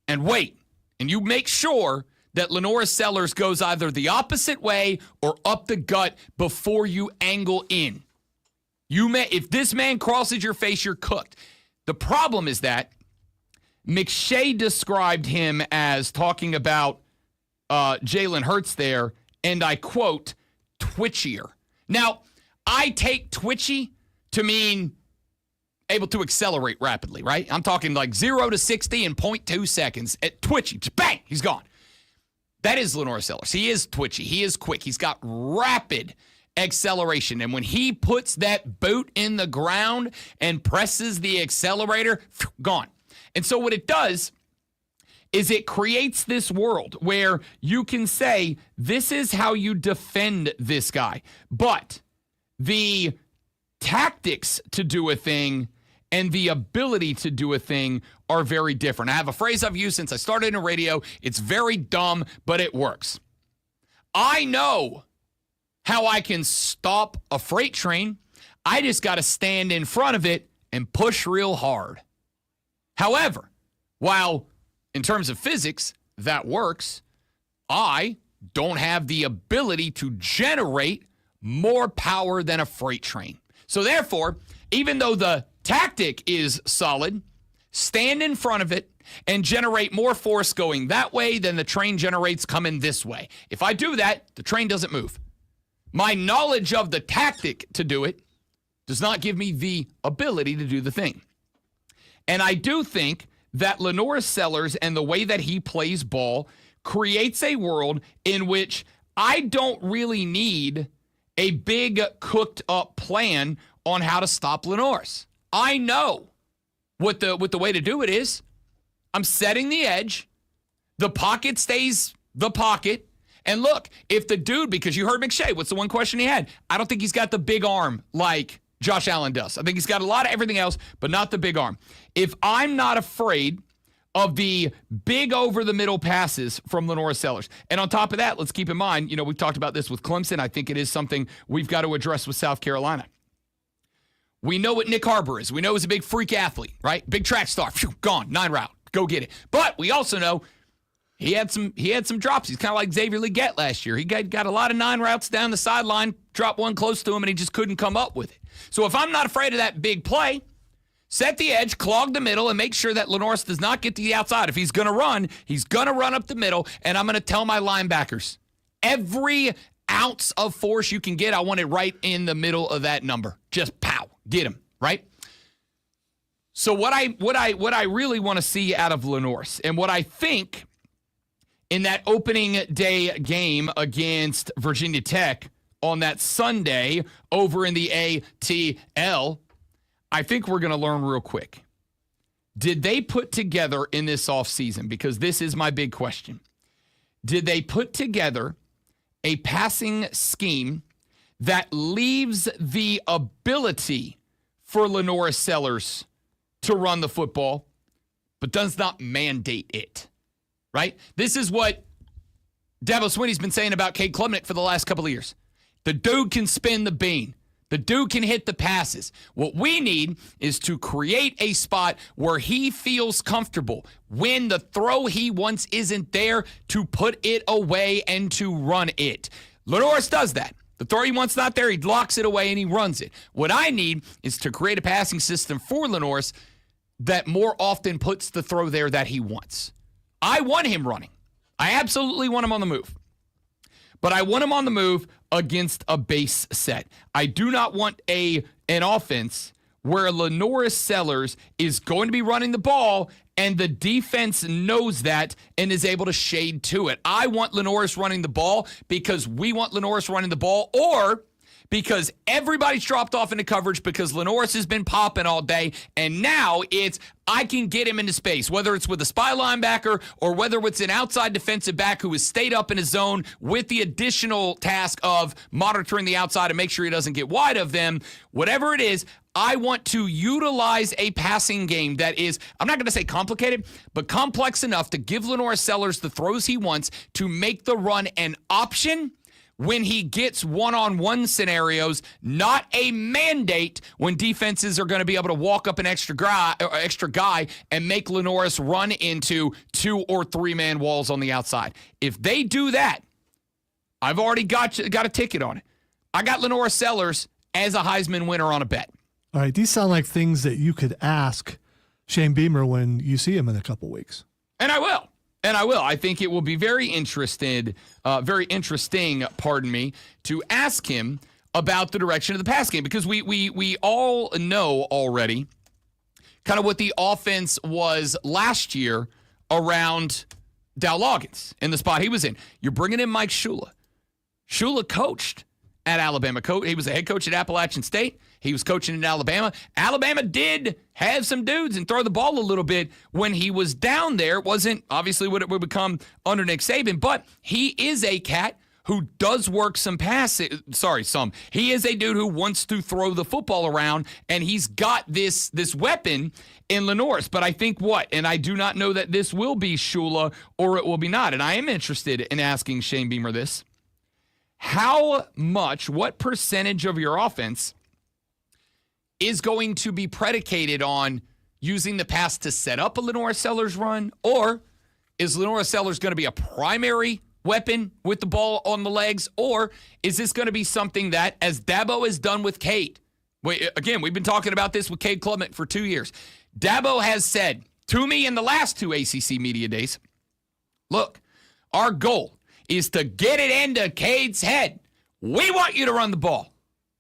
and wait. And you make sure that Lenoris Sellers goes either the opposite way or up the gut before you angle in. If this man crosses your face, you're cooked. The problem is that McShay described him as talking about Jalen Hurts there, and I quote, twitchier. Now, I take twitchy to mean able to accelerate rapidly, right? I'm talking like 0 to 60 in 0.2 seconds. At twitchy, just bang, he's gone. That is Lenoris Sellers. He is twitchy. He is quick. He's got rapid acceleration. And when he puts that boot in the ground and presses the accelerator, gone. And so what it does is it creates this world where you can say, this is how you defend this guy. But the tactics to do a thing and the ability to do a thing are very different. I have a phrase I've used since I started in radio. It's very dumb, but it works. I know how I can stop a freight train. I just got to stand in front of it and push real hard. However, while in terms of physics, that works, I don't have the ability to generate more power than a freight train. So therefore, even though the tactic is solid, stand in front of it and generate more force going that way than the train generates coming this way. If I do that, the train doesn't move. My knowledge of the tactic to do it does not give me the ability to do the thing. And I do think that Lenoris Sellers and the way that he plays ball creates a world in which I don't really need a big cooked up plan on how to stop Lenoris. I know what the way to do it is. I'm setting the edge. The pocket stays the pocket. And look, if the dude, because you heard McShay, what's the one question he had? I don't think he's got the big arm like Josh Allen does. I think he's got a lot of everything else, but not the big arm. If I'm not afraid of the big over-the-middle passes from Lenoris Sellers, and on top of that, let's keep in mind, we've talked about this with Clemson. I think it is something we've got to address with South Carolina. We know what Nick Harbor is. We know he's a big freak athlete, right? Big track star. Phew, gone, 9 route. Go get it. But we also know he had some drops. He's kind of like Xavier Legette last year. He got a lot of 9 routes down the sideline, dropped one close to him, and he just couldn't come up with it. So if I'm not afraid of that big play, set the edge, clog the middle, and make sure that Lenoris does not get to the outside. If he's going to run, he's going to run up the middle, and I'm going to tell my linebackers, every ounce of force you can get, I want it right in the middle of that number. Just pow, get him, right? So what I really want to see out of Lenoris, and what I think in that opening day game against Virginia Tech on that Sunday over in the ATL, I think we're going to learn real quick. Did they put together in this offseason, because this is my big question, did they put together a passing scheme that leaves the ability for Lenora Sellers to run the football, but does not mandate it, right? This is what Dabo Swinney's been saying about Cade Klubnik for the last couple of years. The dude can spin the bean. The dude can hit the passes. What we need is to create a spot where he feels comfortable when the throw he wants isn't there, to put it away and to run it. Lenoris does that. The throw he wants not there, he locks it away and he runs it. What I need is to create a passing system for Lenoris that more often puts the throw there that he wants. I want him running. I absolutely want him on the move. But I want him on the move against a base set. I do not want an offense where Lenoris Sellers is going to be running the ball and the defense knows that and is able to shade to it. I want Lenoris running the ball because we want Lenoris running the ball, or because everybody's dropped off into coverage because Lenoris has been popping all day, and now it's I can get him into space, whether it's with a spy linebacker or whether it's an outside defensive back who has stayed up in his zone with the additional task of monitoring the outside and make sure he doesn't get wide of them. Whatever it is, I want to utilize a passing game that is, I'm not going to say complicated, but complex enough to give Lenoris Sellers the throws he wants to make the run an option when he gets one-on-one scenarios, not a mandate when defenses are going to be able to walk up an extra guy and make Lenoris run into 2 or 3 man walls on the outside. If they do that, I've already got a ticket on it. I got Lenoris Sellers as a Heisman winner on a bet. All right, these sound like things that you could ask Shane Beamer when you see him in a couple weeks. And I will. I think it will be very interesting, to ask him about the direction of the pass game, because we all know already kind of what the offense was last year around Dow Loggins in the spot he was in. You're bringing in Mike Shula. Shula coached at Alabama. He was a head coach at Appalachian State. He was coaching in Alabama. Alabama did have some dudes and throw the ball a little bit when he was down there. It wasn't obviously what it would become under Nick Saban, but he is a cat who does work some passing. He is a dude who wants to throw the football around, and he's got this weapon in Lenoris. But I think and I do not know that this will be Shula or it will be not, and I am interested in asking Shane Beamer this. What percentage of your offense is going to be predicated on using the pass to set up a Lenoris Sellers run, or is Lenoris Sellers going to be a primary weapon with the ball on the legs, or is this going to be something that, as Dabo has done with Cade, again, we've been talking about this with Cade Klubnik for 2 years. Dabo has said to me in the last 2 ACC media days, look, our goal is to get it into Cade's head. We want you to run the ball.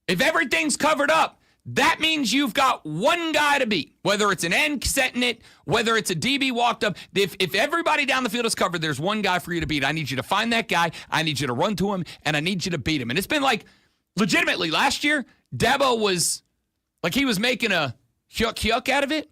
If everything's covered up, that means you've got one guy to beat, whether it's an end setting it, whether it's a DB walked up. If everybody down the field is covered, there's one guy for you to beat. I need you to find that guy. I need you to run to him, and I need you to beat him. And it's been like, legitimately, last year, Dabo was like he was making a yuck out of it,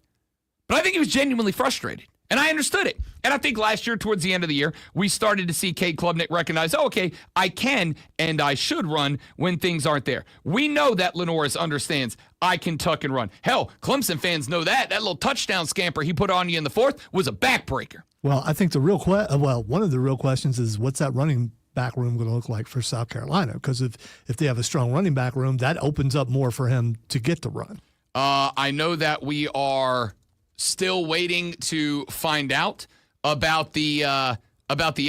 but I think he was genuinely frustrated. And I understood it. And I think last year, towards the end of the year, we started to see Cade Klubnik recognize, okay, I can and I should run when things aren't there. We know that Lenoris understands I can tuck and run. Hell, Clemson fans know that. That little touchdown scamper he put on you in the fourth was a backbreaker. Well, I think one of the real questions is what's that running back room going to look like for South Carolina? Because if they have a strong running back room, that opens up more for him to get to run. I know that we are still waiting to find out about the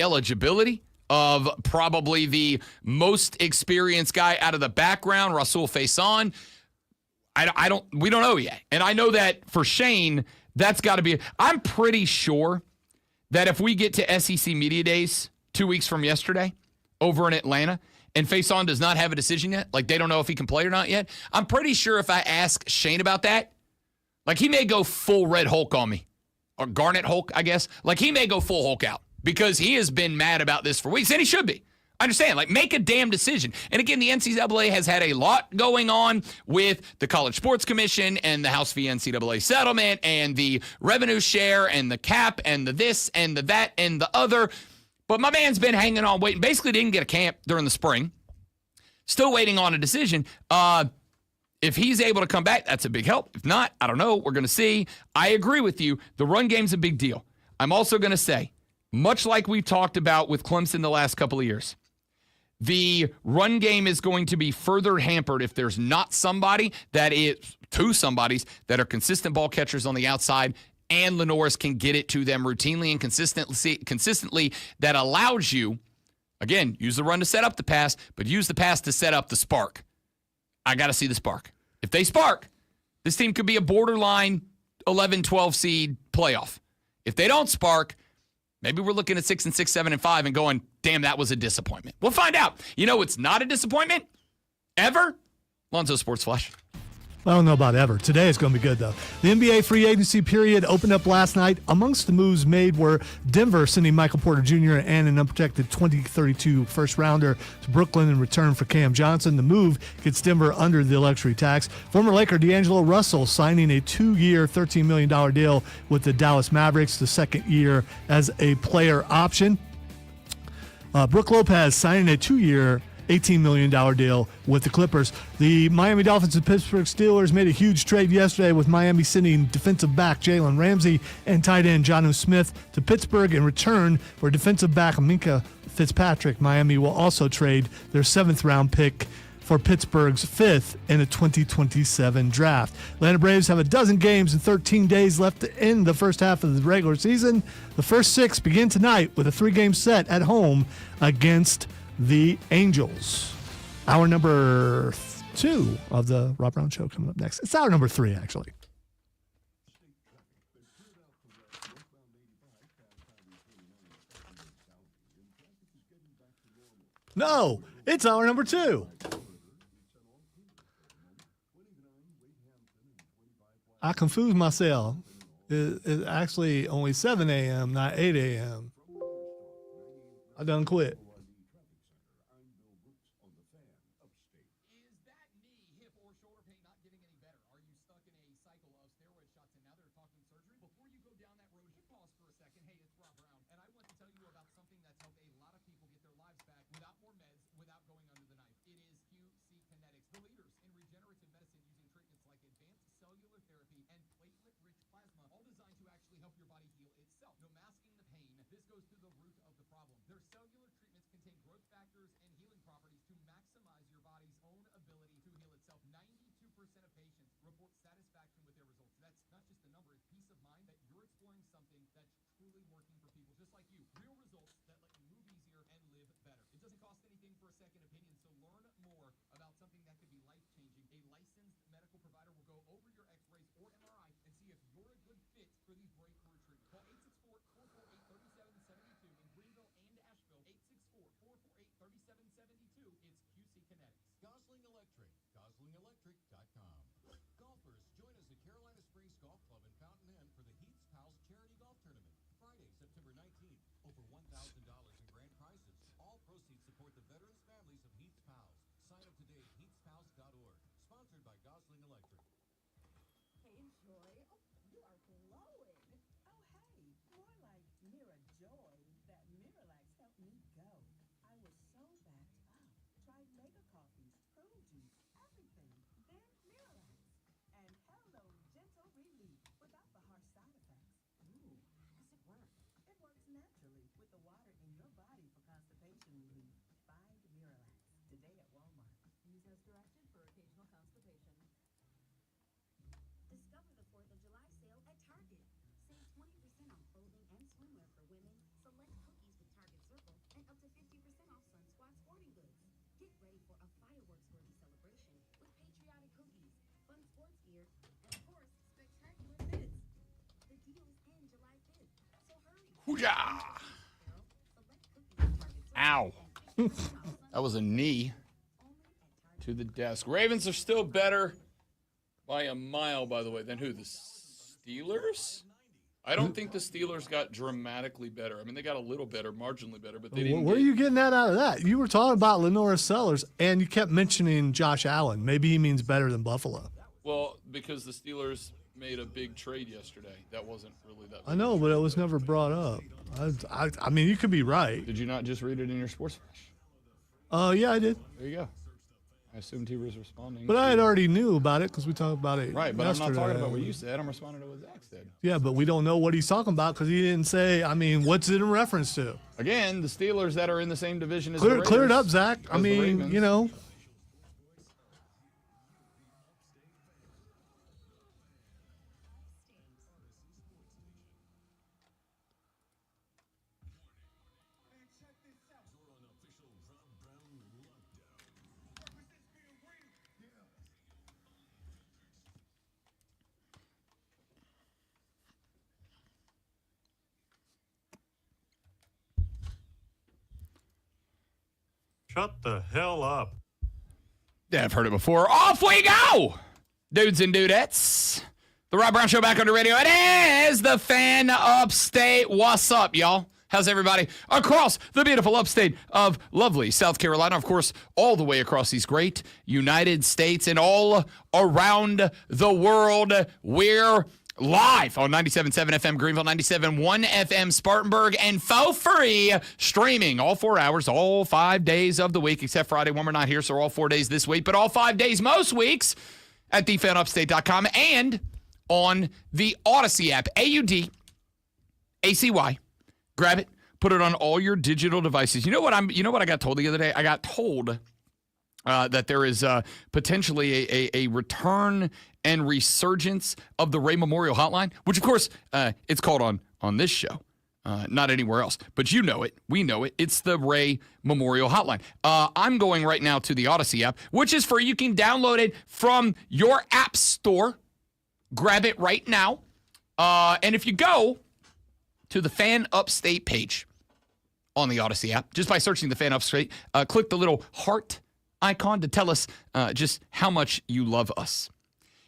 eligibility of probably the most experienced guy out of the background, Rasul Faison. We don't know yet. And I know that for Shane, that's got to be, I'm pretty sure that if we get to SEC Media Days 2 weeks from yesterday over in Atlanta, and Faison does not have a decision yet, like they don't know if he can play or not yet, I'm pretty sure if I ask Shane about that, like he may go full Red Hulk on me. Or Garnet Hulk, I guess. Like he may go full Hulk out because he has been mad about this for weeks, and he should be. I understand. Like, make a damn decision. And again, the NCAA has had a lot going on with the College Sports Commission and the House v. NCAA settlement and the revenue share and the cap and the this and the that and the other. But my man's been hanging on, waiting. Basically didn't get a camp during the spring. Still waiting on a decision. If he's able to come back, that's a big help. If not, I don't know. We're going to see. I agree with you. The run game's a big deal. I'm also going to say, much like we've talked about with Clemson the last couple of years, the run game is going to be further hampered if there's not somebody that is, two somebodies that are consistent ball catchers on the outside, and Lenoris can get it to them routinely and consistently that allows you, again, use the run to set up the pass, but use the pass to set up the spark. I got to see the spark. If they spark, this team could be a borderline 11-12 seed playoff. If they don't spark, maybe we're looking at 6-6, 7-5 and going, damn, that was a disappointment. We'll find out. You know it's not a disappointment? Ever? Lonzo Sports Flash. I don't know about ever. Today is going to be good, though. The NBA free agency period opened up last night. Amongst the moves made were Denver sending Michael Porter Jr. and an unprotected 2032 first-rounder to Brooklyn in return for Cam Johnson. The move gets Denver under the luxury tax. Former Laker D'Angelo Russell signing a 2-year, $13 million deal with the Dallas Mavericks, the second year as a player option. Brook Lopez signing a 2-year, $18 million deal with the Clippers. The Miami Dolphins and Pittsburgh Steelers made a huge trade yesterday with Miami sending defensive back Jalen Ramsey and tight end Jonnu Smith to Pittsburgh in return for defensive back Minkah Fitzpatrick. Miami will also trade their 7th-round pick for Pittsburgh's 5th in a 2027 draft. Atlanta Braves have a dozen games and 13 days left to end the first half of the regular season. The first 6 begin tonight with a 3-game set at home against the Angels. Hour number 2 of the Rob Brown Show coming up next. It's hour number 3, actually. No, it's hour number 2. I confused myself. It's actually only 7 a.m., not 8 a.m. I done quit. Discover the 4th of July sale at Target. Save 20% on clothing and swimwear for women, select cookies with Target Circle, and up to 50% off Sun Squad sporting goods. Get ready for a fireworks-worthy celebration with patriotic cookies, fun sports gear, and of course, spectacular bids. The deals end July 5th, so hurry. Hoo-yah! Ow. That was a knee to the desk. Ravens are still better by a mile, by the way, than who? The Steelers? I don't think the Steelers got dramatically better. I mean, they got a little better, marginally better, but they didn't. Where are you getting that out of that? You were talking about Lenora Sellers, and you kept mentioning Josh Allen. Maybe he means better than Buffalo. Well, because the Steelers made a big trade yesterday. That wasn't really that big. I know, but it was never brought up. I mean, you could be right. Did you not just read it in your Sports Fresh? Yeah, I did. There you go. I assumed he was responding. But I had already knew about it because we talked about it Right, but yesterday. I'm not talking about what you said. I'm responding to what Zach said. Yeah, but we don't know what he's talking about because he didn't say, I mean, what's it in reference to? Again, the Steelers that are in the same division as the Raiders. Clear it up, Zach. I as the mean, Ravens. you know. Shut the hell up. Yeah, I've heard it before. Off we go, dudes and dudettes. The Rob Brown Show back on the radio. It is the Fan Upstate. What's up, y'all? How's everybody across the beautiful upstate of lovely South Carolina? Of course, all the way across these great United States and all around the world. We're live on 97.7 FM Greenville, 97.1 FM Spartanburg, and for free streaming all 4 hours, all 5 days of the week, except Friday when we're not here, so all 4 days this week, but all 5 days most weeks at thefanupstate.com and on the Odyssey app, AUDACY. Grab it, put it on all your digital devices. You know what I got told the other day? I got told that there is potentially a return and resurgence of the Ray Memorial Hotline, which, of course, it's called on this show, not anywhere else. But you know it. We know it. It's the Ray Memorial Hotline. I'm going right now to the Odyssey app, which is free. You can download it from your app store. Grab it right now. And if you go to the Fan Upstate page on the Odyssey app, just by searching the Fan Upstate, click the little heart icon to tell us just how much you love us.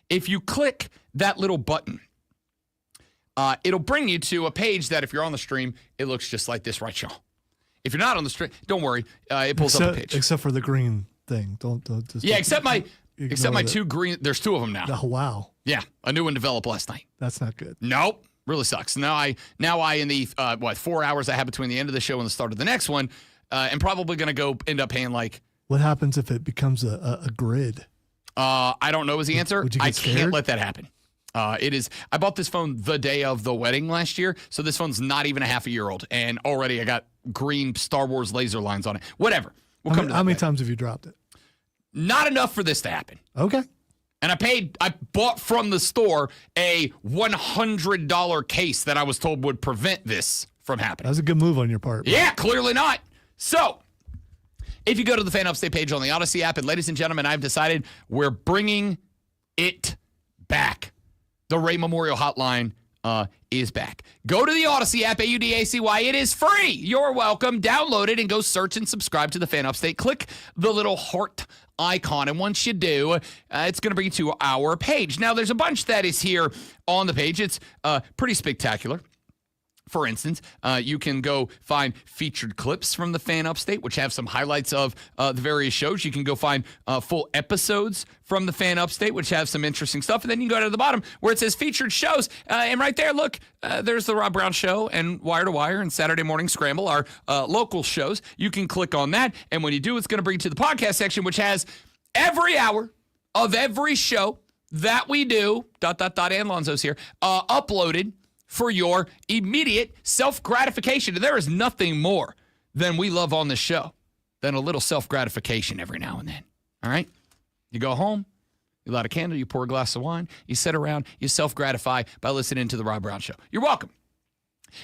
If you click that little button, it'll bring you to a page that if you're on the stream, it looks just like this, right, y'all? If you're not on the stream, don't worry. It pulls up a page. Except for the green thing. Don't just. Yeah, except my it. two green. There's two of them now. Oh, wow. Yeah, a new one developed last night. That's not good. Nope, really sucks. Now I in the 4 hours I have between the end of the show and the start of the next one, am probably going to go end up paying like. What happens if it becomes a grid? I don't know is the answer. Would you get I scared? can't let that happen. It is. I bought this phone the day of the wedding last year, so this phone's not even a half a year old, and already I got green Star Wars laser lines on it. Whatever. We'll come to that How many later. times have you dropped it? Not enough for this to happen. Okay. And I bought from the store a $100 case that I was told would prevent this from happening. That was a good move on your part. Yeah, clearly not. So, if you go to the Fan Upstate page on the Odyssey app, and ladies and gentlemen, I've decided we're bringing it back. The Ray Memorial Hotline is back. Go to the Odyssey app, AUDACY. It is free. You're welcome. Download it and go search and subscribe to the Fan Upstate. Click the little heart icon, and once you do, it's going to bring you to our page. Now, there's a bunch that is here on the page. It's pretty spectacular. For instance, you can go find featured clips from the Fan Upstate, which have some highlights of the various shows. You can go find full episodes from the Fan Upstate, which have some interesting stuff. And then you can go to the bottom where it says featured shows. And right there, look, there's the Rob Brown Show and Wire to Wire and Saturday Morning Scramble, our local shows. You can click on that. And when you do, it's going to bring you to the podcast section, which has every hour of every show that we do, and Lonzo's here, uploaded for your immediate self-gratification. And there is nothing more than we love on this show than a little self-gratification every now and then. All right? You go home, you light a candle, you pour a glass of wine, you sit around, you self-gratify by listening to the Rob Brown Show. You're welcome.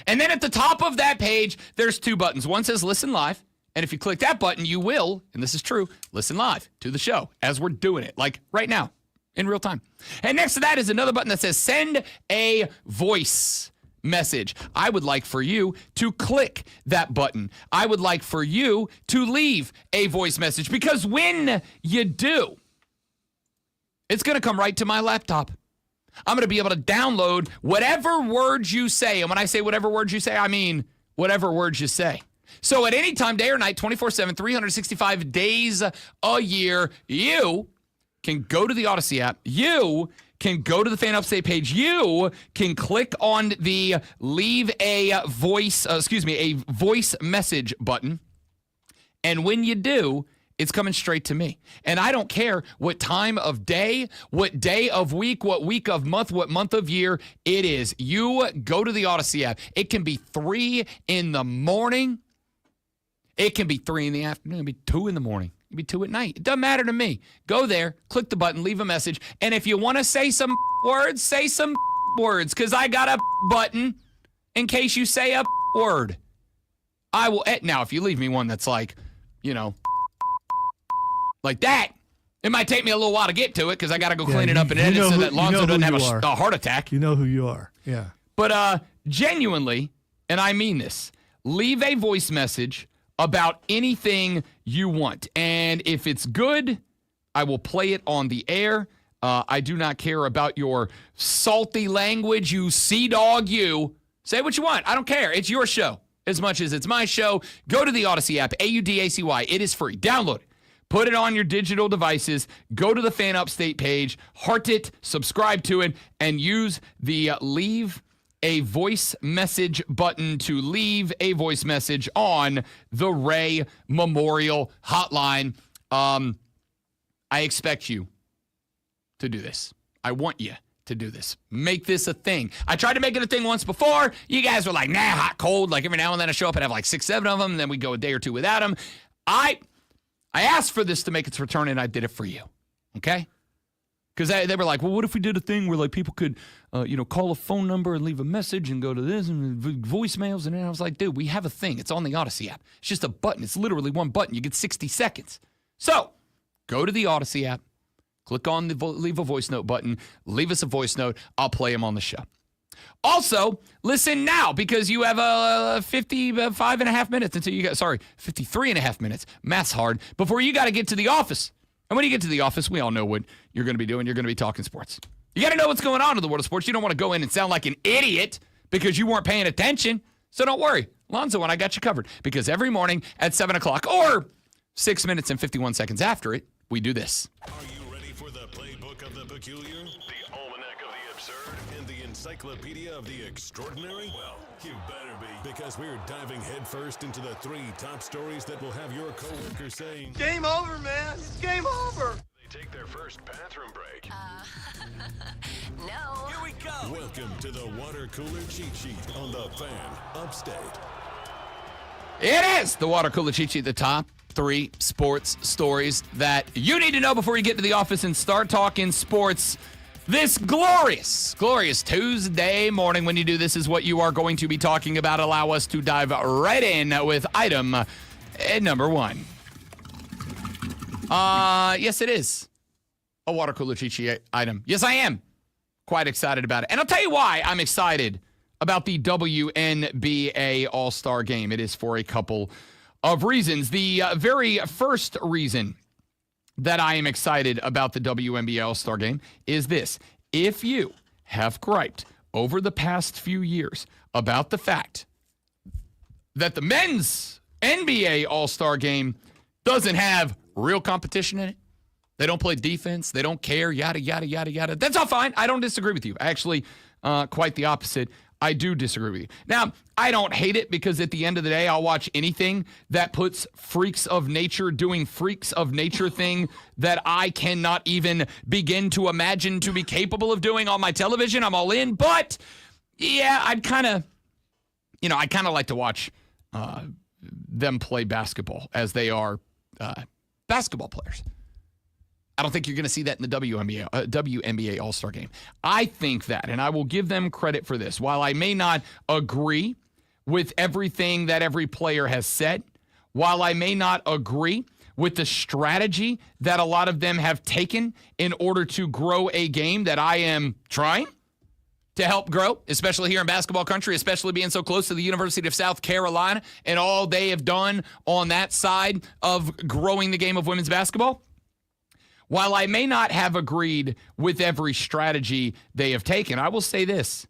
And then at the top of that page, there's two buttons. One says Listen Live, and if you click that button, you will, and this is true, listen live to the show as we're doing it, like right now. In real time. And next to that is another button that says send a voice message. I would like for you to click that button. I would like for you to leave a voice message because when you do, it's going to come right to my laptop. I'm going to be able to download whatever words you say. And when I say whatever words you say, I mean whatever words you say. So at any time, day or night, 24/7, 365 days a year, you can go to the Odyssey app. You can go to the Fan Upstate page. You can click on the leave a voice message button. And when you do, it's coming straight to me. And I don't care what time of day, what day of week, what week of month, what month of year it is. You go to the Odyssey app. It can be 3 in the morning. It can be 3 in the afternoon. It can be 2 in the morning. It can be 2 at night. It doesn't matter to me. Go there, click the button, leave a message. And if you want to say some words, say some words, because I got a button in case you say a word. I will. Now, if you leave me one that's like, like that, it might take me a little while to get to it because I got to go clean it up and edit so that Lonzo doesn't have a heart attack. You know who you are. Yeah. But genuinely, and I mean this, leave a voice message about anything you want. And if it's good, I will play it on the air. I do not care about your salty language, you sea dog, you. Say what you want. I don't care. It's your show as much as it's my show. Go to the Odyssey app, AUDACY. It is free. Download it. Put it on your digital devices. Go to the Fan Upstate page, heart it, subscribe to it, and use the leave a voice message button to leave a voice message on the Ray Memorial Hotline. I expect you to do this. I want you to do this. Make this a thing. I tried to make it a thing once before. You guys were like, nah, hot, cold. Like every now and then I show up and have like 6, 7 of them, and then we go a day or two without them. I asked for this to make its return, and I did it for you. Okay? Because they were like, well, what if we did a thing where like people could, call a phone number and leave a message and go to this and voicemails? And then I was like, dude, we have a thing. It's on the Odyssey app. It's just a button. It's literally one button. You get 60 seconds. So go to the Odyssey app, click on the leave a voice note button, leave us a voice note. I'll play them on the show. Also, listen now because you have 55 and a half minutes until you 53 and a half minutes. Math's hard. Before you got to get to the office. And when you get to the office, we all know what you're going to be doing. You're going to be talking sports. You got to know what's going on in the world of sports. You don't want to go in and sound like an idiot because you weren't paying attention. So don't worry. Lonzo and I got you covered because every morning at 7 o'clock or 6 minutes and 51 seconds after it, we do this. Are you ready for the playbook of the peculiar, the almanac of the absurd, and the encyclopedia of the extraordinary? Well, you better be, because we're diving headfirst into the 3 top stories that will have your coworkers saying, Game over, man. It's game over. they take their first bathroom break. No. Here we go. Welcome to the water cooler cheat sheet on the Fan Upstate. It is the water cooler cheat sheet, the top 3 sports stories that you need to know before you get to the office and start talking sports. This glorious Tuesday morning. When you do this is what you are going to be talking about. Allow us to dive right in with item number 1. Yes, it is a water cooler cheat sheet item. Yes, I am quite excited about it. And I'll tell you why I'm excited about the WNBA All-Star Game. It is for a couple of reasons. The very first reason that I am excited about the WNBA All-Star Game is this. If you have griped over the past few years about the fact that the men's NBA All-Star Game doesn't have real competition in it, they don't play defense, they don't care, yada, yada, yada, yada, that's all fine. I don't disagree with you. Actually, quite the opposite. I do disagree with you. Now, I don't hate it because at the end of the day, I'll watch anything that puts freaks of nature doing freaks of nature thing that I cannot even begin to imagine to be capable of doing on my television. I'm all in. But, yeah, I kind of like to watch them play basketball as they are basketball players. I don't think you're going to see that in the WNBA All-Star Game. I think that, and I will give them credit for this, while I may not agree with everything that every player has said, while I may not agree with the strategy that a lot of them have taken in order to grow a game that I am trying to help grow, especially here in basketball country, especially being so close to the University of South Carolina and all they have done on that side of growing the game of women's basketball. While I may not have agreed with every strategy they have taken, I will say this.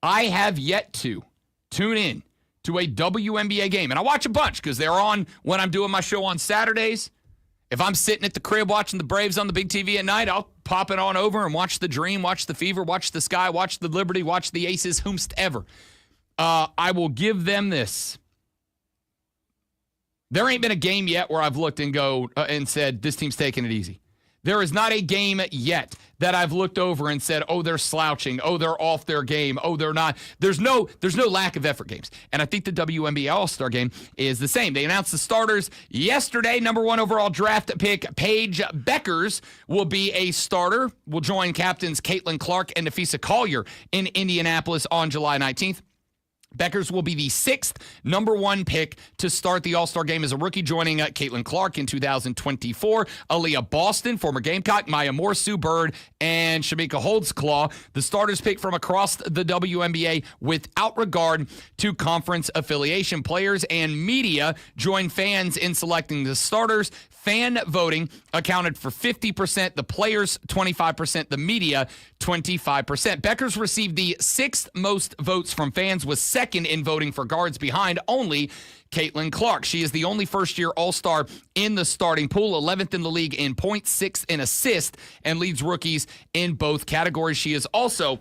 I have yet to tune in to a WNBA game. And I watch a bunch because they're on when I'm doing my show on Saturdays. If I'm sitting at the crib watching the Braves on the big TV at night, I'll pop it on over and watch the Dream, watch the Fever, watch the Sky, watch the Liberty, watch the Aces, whomstever. I will give them this. There ain't been a game yet where I've looked and go and said, this team's taking it easy. There is not a game yet that I've looked over and said, oh, they're slouching. Oh, they're off their game. Oh, they're not. There's no lack of effort games. And I think the WNBA All-Star game is the same. They announced the starters yesterday. Number 1 overall draft pick, Paige Beckers, will be a starter. Will join captains Caitlin Clark and Nafisa Collier in Indianapolis on July 19th. Beckers will be the 6th number 1 pick to start the All-Star game as a rookie, joining Caitlin Clark in 2024. Aaliyah Boston, former Gamecock, Maya Moore, Sue Bird, and Shamika Holdsclaw, the starters picked from across the WNBA without regard to conference affiliation. Players and media join fans in selecting the starters. Fan voting accounted for 50%, the players 25%, the media 25%. Beckers received the 6th most votes from fans, was second in voting for guards behind only Caitlin Clark. She is the only first-year All-Star in the starting pool, 11th in the league in points, 6th in assists, and leads rookies in both categories. She is also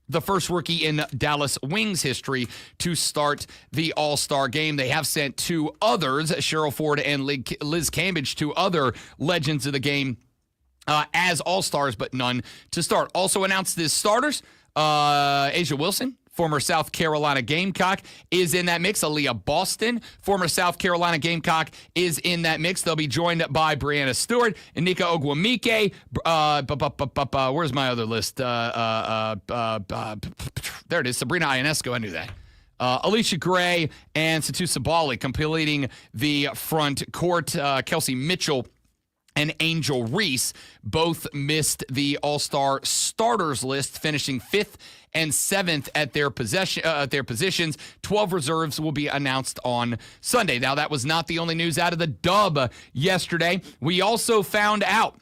the first rookie in Dallas Wings history to start the All-Star game. They have sent 2 others, Cheryl Ford and Liz Cambage, 2 other legends of the game as All-Stars, but none to start. Also announced as starters, Asia Wilson, former South Carolina Gamecock, is in that mix. Aaliyah Boston, former South Carolina Gamecock, is in that mix. They'll be joined by Brianna Stewart and Nika Ogwumike. Where's my other list? There it is. Sabrina Ionesco. I knew that. Alicia Gray and Satu Sabali completing the front court. Kelsey Mitchell and Angel Reese both missed the All-Star starters list, finishing 5th and 7th at their positions. 12 reserves will be announced on Sunday. Now, that was not the only news out of the dub yesterday. We also found out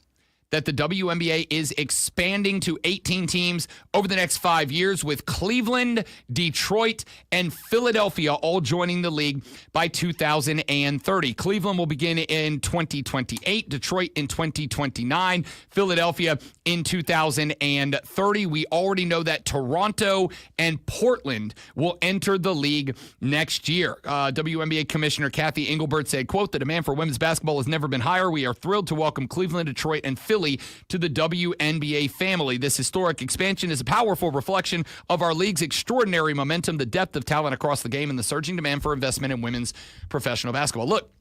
that the WNBA is expanding to 18 teams over the next 5 years, with Cleveland, Detroit, and Philadelphia all joining the league by 2030. Cleveland will begin in 2028, Detroit in 2029, Philadelphia in 2030. We already know that Toronto and Portland will enter the league next year. WNBA Commissioner Kathy Engelbert said, quote, "The demand for women's basketball has never been higher. We are thrilled to welcome Cleveland, Detroit, and Philly to the WNBA family. This historic expansion is a powerful reflection of our league's extraordinary momentum, the depth of talent across the game, and the surging demand for investment in women's professional basketball." Look,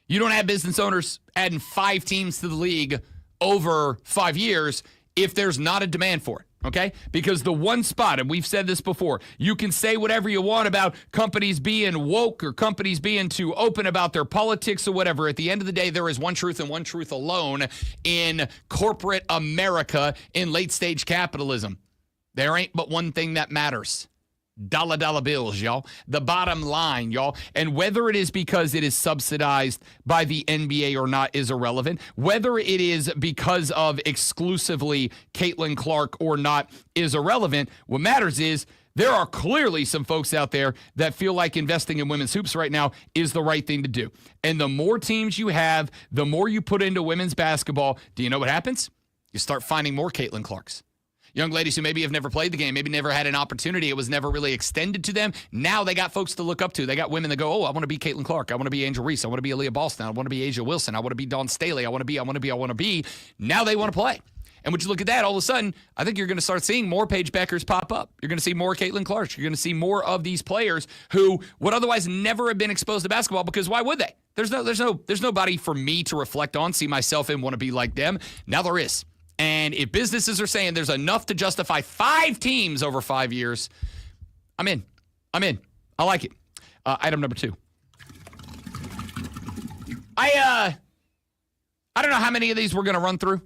you don't have business owners adding 5 teams to the league over 5 years if there's not a demand for it. Okay? Because the one spot, and we've said this before, you can say whatever you want about companies being woke or companies being too open about their politics or whatever. At the end of the day, there is one truth and one truth alone in corporate America, in late-stage capitalism. There ain't but one thing that matters. Dollar bills, y'all. The bottom line, y'all. And whether it is because it is subsidized by the NBA or not is irrelevant. Whether it is because of exclusively Caitlin Clark or not is irrelevant. What matters is there are clearly some folks out there that feel like investing in women's hoops right now is the right thing to do. And the more teams you have, the more you put into women's basketball, do you know what happens? You start finding more Caitlin Clarks. Young ladies who maybe have never played the game, maybe never had an opportunity. It was never really extended to them. Now they got folks to look up to. They got women that go, oh, I want to be Caitlin Clark. I want to be Angel Reese. I want to be Aaliyah Boston. I want to be Asia Wilson. I want to be Dawn Staley. I want to be. Now they want to play. And when you look at that, all of a sudden, I think you're going to start seeing more Paige Beckers pop up. You're going to see more Caitlin Clark. You're going to see more of these players who would otherwise never have been exposed to basketball, because why would they? There's nobody for me to reflect on, see myself in, want to be like them. Now there is. And if businesses are saying there's enough to justify 5 teams over 5 years, I'm in. I like it. Item number 2. I don't know how many of these we're going to run through.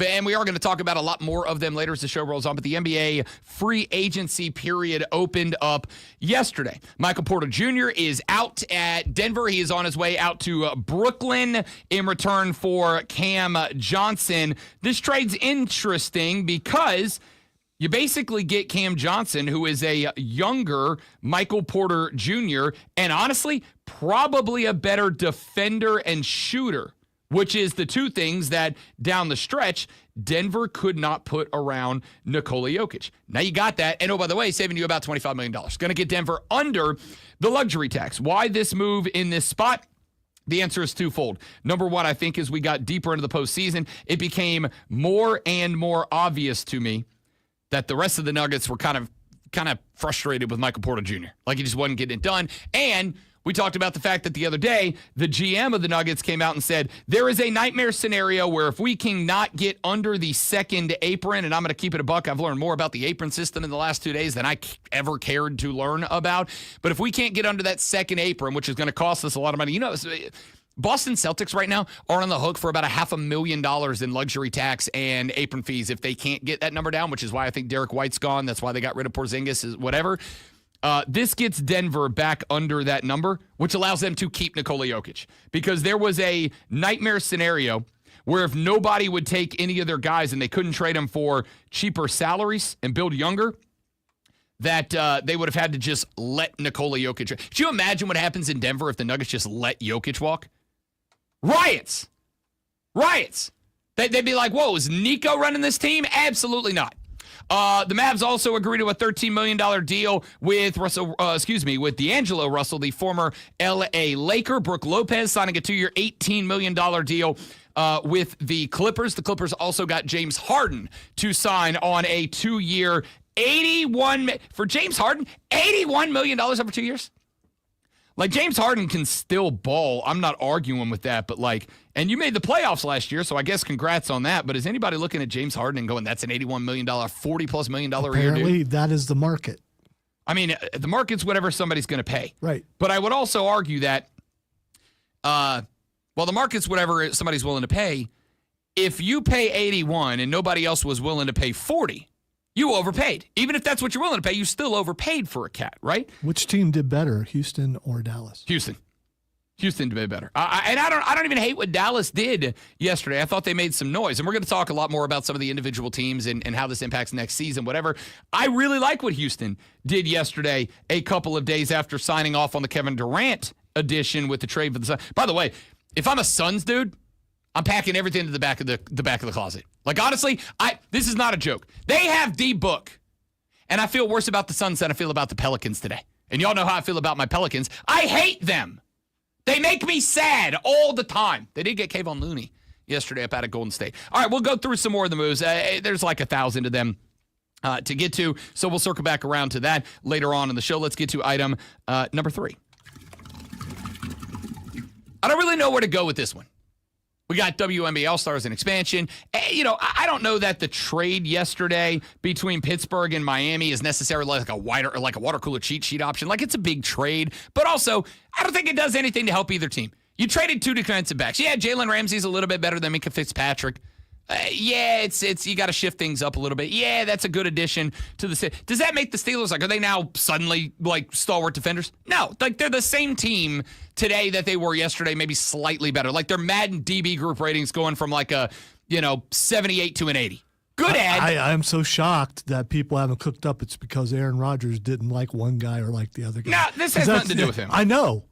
And we are going to talk about a lot more of them later as the show rolls on. But the NBA free agency period opened up yesterday. Michael Porter Jr. is out at Denver. He is on his way out to Brooklyn in return for Cam Johnson. This trade's interesting because you basically get Cam Johnson, who is a younger Michael Porter Jr., and honestly, probably a better defender and shooter, which is the two things that down the stretch, Denver could not put around Nikola Jokic. Now you got that. And oh, by the way, saving you about $25 million. Going to get Denver under the luxury tax. Why this move in this spot? The answer is twofold. Number one, I think as we got deeper into the postseason, it became more and more obvious to me that the rest of the Nuggets were kind of frustrated with Michael Porter Jr. Like he just wasn't getting it done. And we talked about the fact that the other day, the GM of the Nuggets came out and said, there is a nightmare scenario where if we cannot get under the second apron, and I'm going to keep it a buck, I've learned more about the apron system in the last 2 days than I ever cared to learn about. But if we can't get under that second apron, which is going to cost us a lot of money, Boston Celtics right now are on the hook for about $500,000 in luxury tax and apron fees if they can't get that number down, which is why I think Derek White's gone. That's why they got rid of Porzingis, whatever. This gets Denver back under that number, which allows them to keep Nikola Jokic. Because there was a nightmare scenario where if nobody would take any of their guys and they couldn't trade them for cheaper salaries and build younger, that they would have had to just let Nikola Jokic. Could you imagine what happens in Denver if the Nuggets just let Jokic walk? Riots. They'd be like, whoa, is Nico running this team? Absolutely not. The Mavs also agreed to a $13 million deal with with D'Angelo Russell, the former LA Laker. Brooke Lopez signing a 2-year, $18 million deal with the Clippers. The Clippers also got James Harden to sign on a 2-year, for James Harden, $81 million over 2 years. Like, James Harden can still ball. I'm not arguing with that, but and you made the playoffs last year, so I guess congrats on that. But is anybody looking at James Harden and going, that's an $81 million, $40+ million a year dude? Apparently, that is the market. I mean, the market's whatever somebody's going to pay. Right. But I would also argue that, the market's whatever somebody's willing to pay. If you pay 81 and nobody else was willing to pay 40, you overpaid. Even if that's what you're willing to pay, you still overpaid for a cat, right? Which team did better, Houston or Dallas? Houston did better. And I don't even hate what Dallas did yesterday. I thought they made some noise. And we're going to talk a lot more about some of the individual teams and how this impacts next season, whatever. I really like what Houston did yesterday, a couple of days after signing off on the Kevin Durant edition with the trade for the Suns. By the way, if I'm a Suns dude, I'm packing everything to the back of the closet. Like, honestly, this is not a joke. They have D Book. And I feel worse about the Suns than I feel about the Pelicans today. And y'all know how I feel about my Pelicans. I hate them. They make me sad all the time. They did get Kayvon Looney yesterday up out of Golden State. All right, we'll go through some more of the moves. There's like 1,000 of them to get to. So we'll circle back around to that later on in the show. Let's get to item number 3. I don't really know where to go with this one. We got WNBA All-Stars in expansion. I don't know that the trade yesterday between Pittsburgh and Miami is necessarily like a water cooler cheat sheet option. Like, it's a big trade, but also I don't think it does anything to help either team. You traded 2 defensive backs. Yeah, Jalen Ramsey's a little bit better than Minka Fitzpatrick. It's you got to shift things up a little bit. Yeah, that's a good addition to the city. Does that make the Steelers are they now suddenly stalwart defenders? No, they're the same team today that they were yesterday, maybe slightly better. Their Madden DB group ratings going from a 78 to an 80. Good ad. I'm so shocked that people haven't cooked up. It's because Aaron Rodgers didn't like one guy or like the other guy. No, this has nothing to do with him. I know,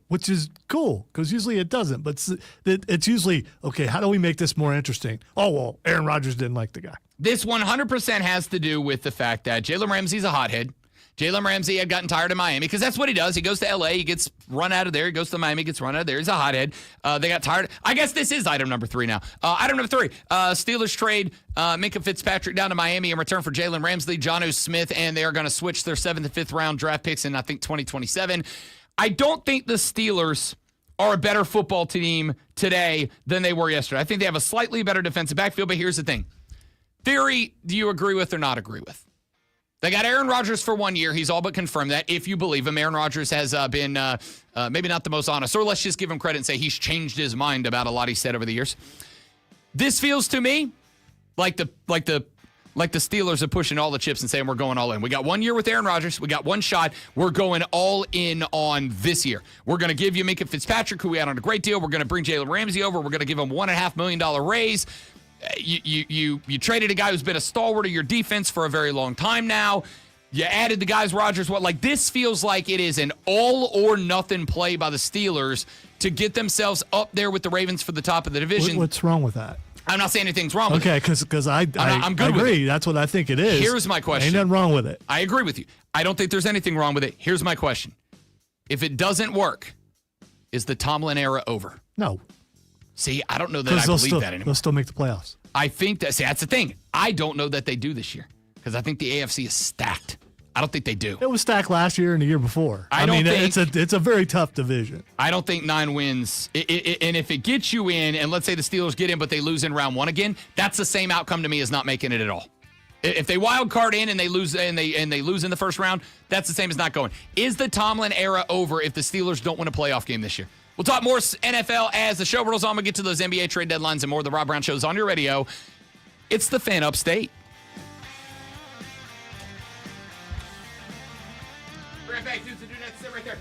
which is cool because usually it doesn't. But it's usually, okay, how do we make this more interesting? Oh, well, Aaron Rodgers didn't like the guy. This 100% has to do with the fact that Jalen Ramsey's a hothead. Jalen Ramsey had gotten tired of Miami because that's what he does. He goes to L.A., he gets run out of there. He goes to Miami, gets run out of there. He's a hothead. They got tired. I guess this is item number 3 now. Item number 3, Steelers trade Minka Fitzpatrick down to Miami in return for Jalen Ramsey, Jonnu Smith, and they are going to switch their 7th and 5th round draft picks in, I think, 2027. I don't think the Steelers are a better football team today than they were yesterday. I think they have a slightly better defensive backfield, but here's the thing. Theory, do you agree with or not agree with? They got Aaron Rodgers for 1 year. He's all but confirmed that. If you believe him, Aaron Rodgers has been maybe not the most honest, or let's just give him credit and say he's changed his mind about a lot he said over the years. This feels to me Like the Steelers are pushing all the chips and saying we're going all in. We got 1 year with Aaron Rodgers. We got one shot. We're going all in on this year. We're going to give you Minka Fitzpatrick, who we had on a great deal. We're going to bring Jalen Ramsey over. We're going to give him $1.5 million raise. You traded a guy who's been a stalwart of your defense for a very long time now. You added the guys Rodgers. This feels like it is an all or nothing play by the Steelers to get themselves up there with the Ravens for the top of the division. What's wrong with that? I'm not saying anything's wrong with it. Okay, because I I'm good with agree. That's what I think it is. Here's my question. Ain't nothing wrong with it. I agree with you. I don't think there's anything wrong with it. Here's my question. If it doesn't work, is the Tomlin era over? No. See, I don't know that I believe that anymore. They'll still make the playoffs. I think that's the thing. I don't know that they do this year because I think the AFC is stacked. I don't think they do. It was stacked last year and the year before. I mean, it's a very tough division. I don't think 9 wins. And if it gets you in, and let's say the Steelers get in, but they lose in round 1 again, that's the same outcome to me as not making it at all. If they wild card in and they lose and they lose in the first round, that's the same as not going. Is the Tomlin era over if the Steelers don't win a playoff game this year? We'll talk more NFL as the show rolls on. We'll get to those NBA trade deadlines and more. The Rob Brown Show's on your radio. It's the Fan Upstate. Right back, dudes, and do that. Sit right there.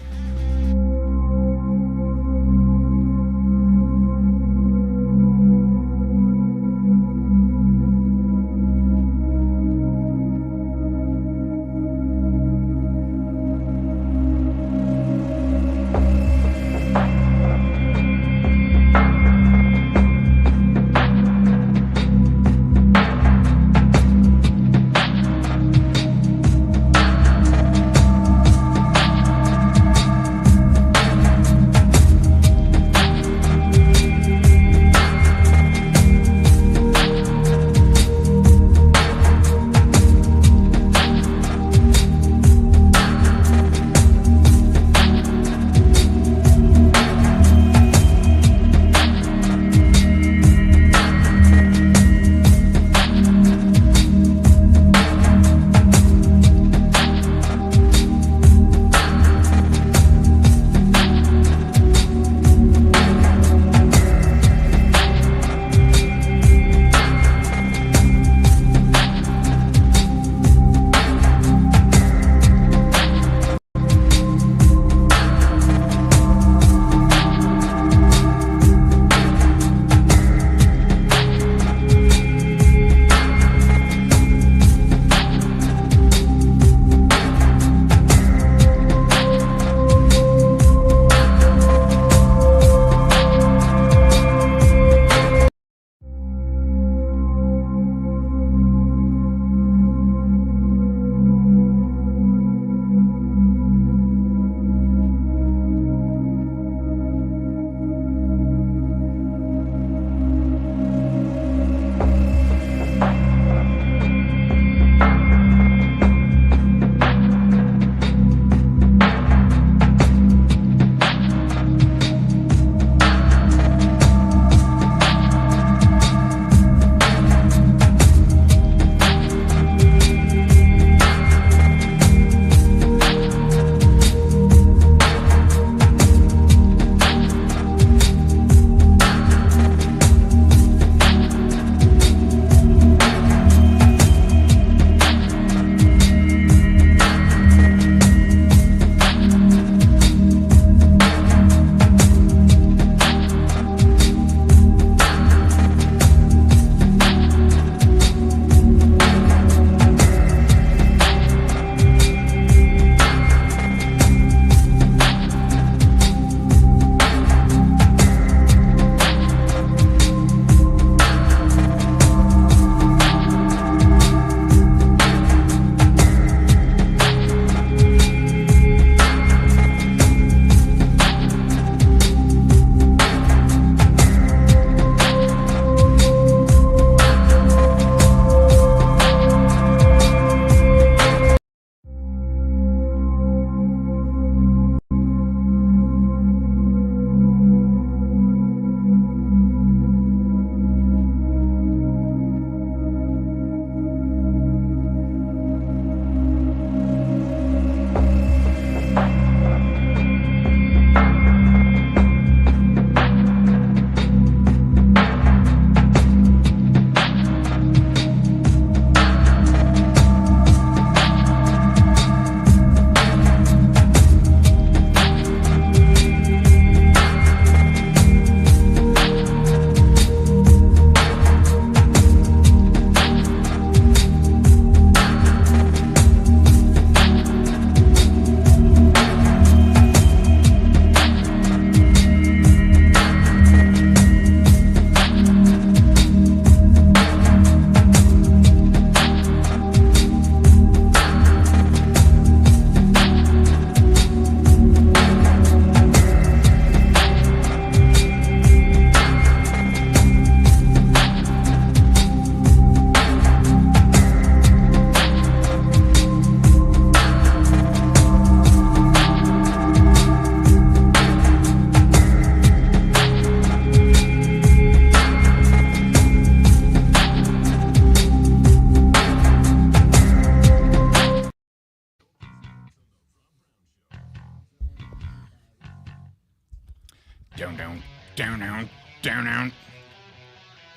Down, down, down, down, down, down,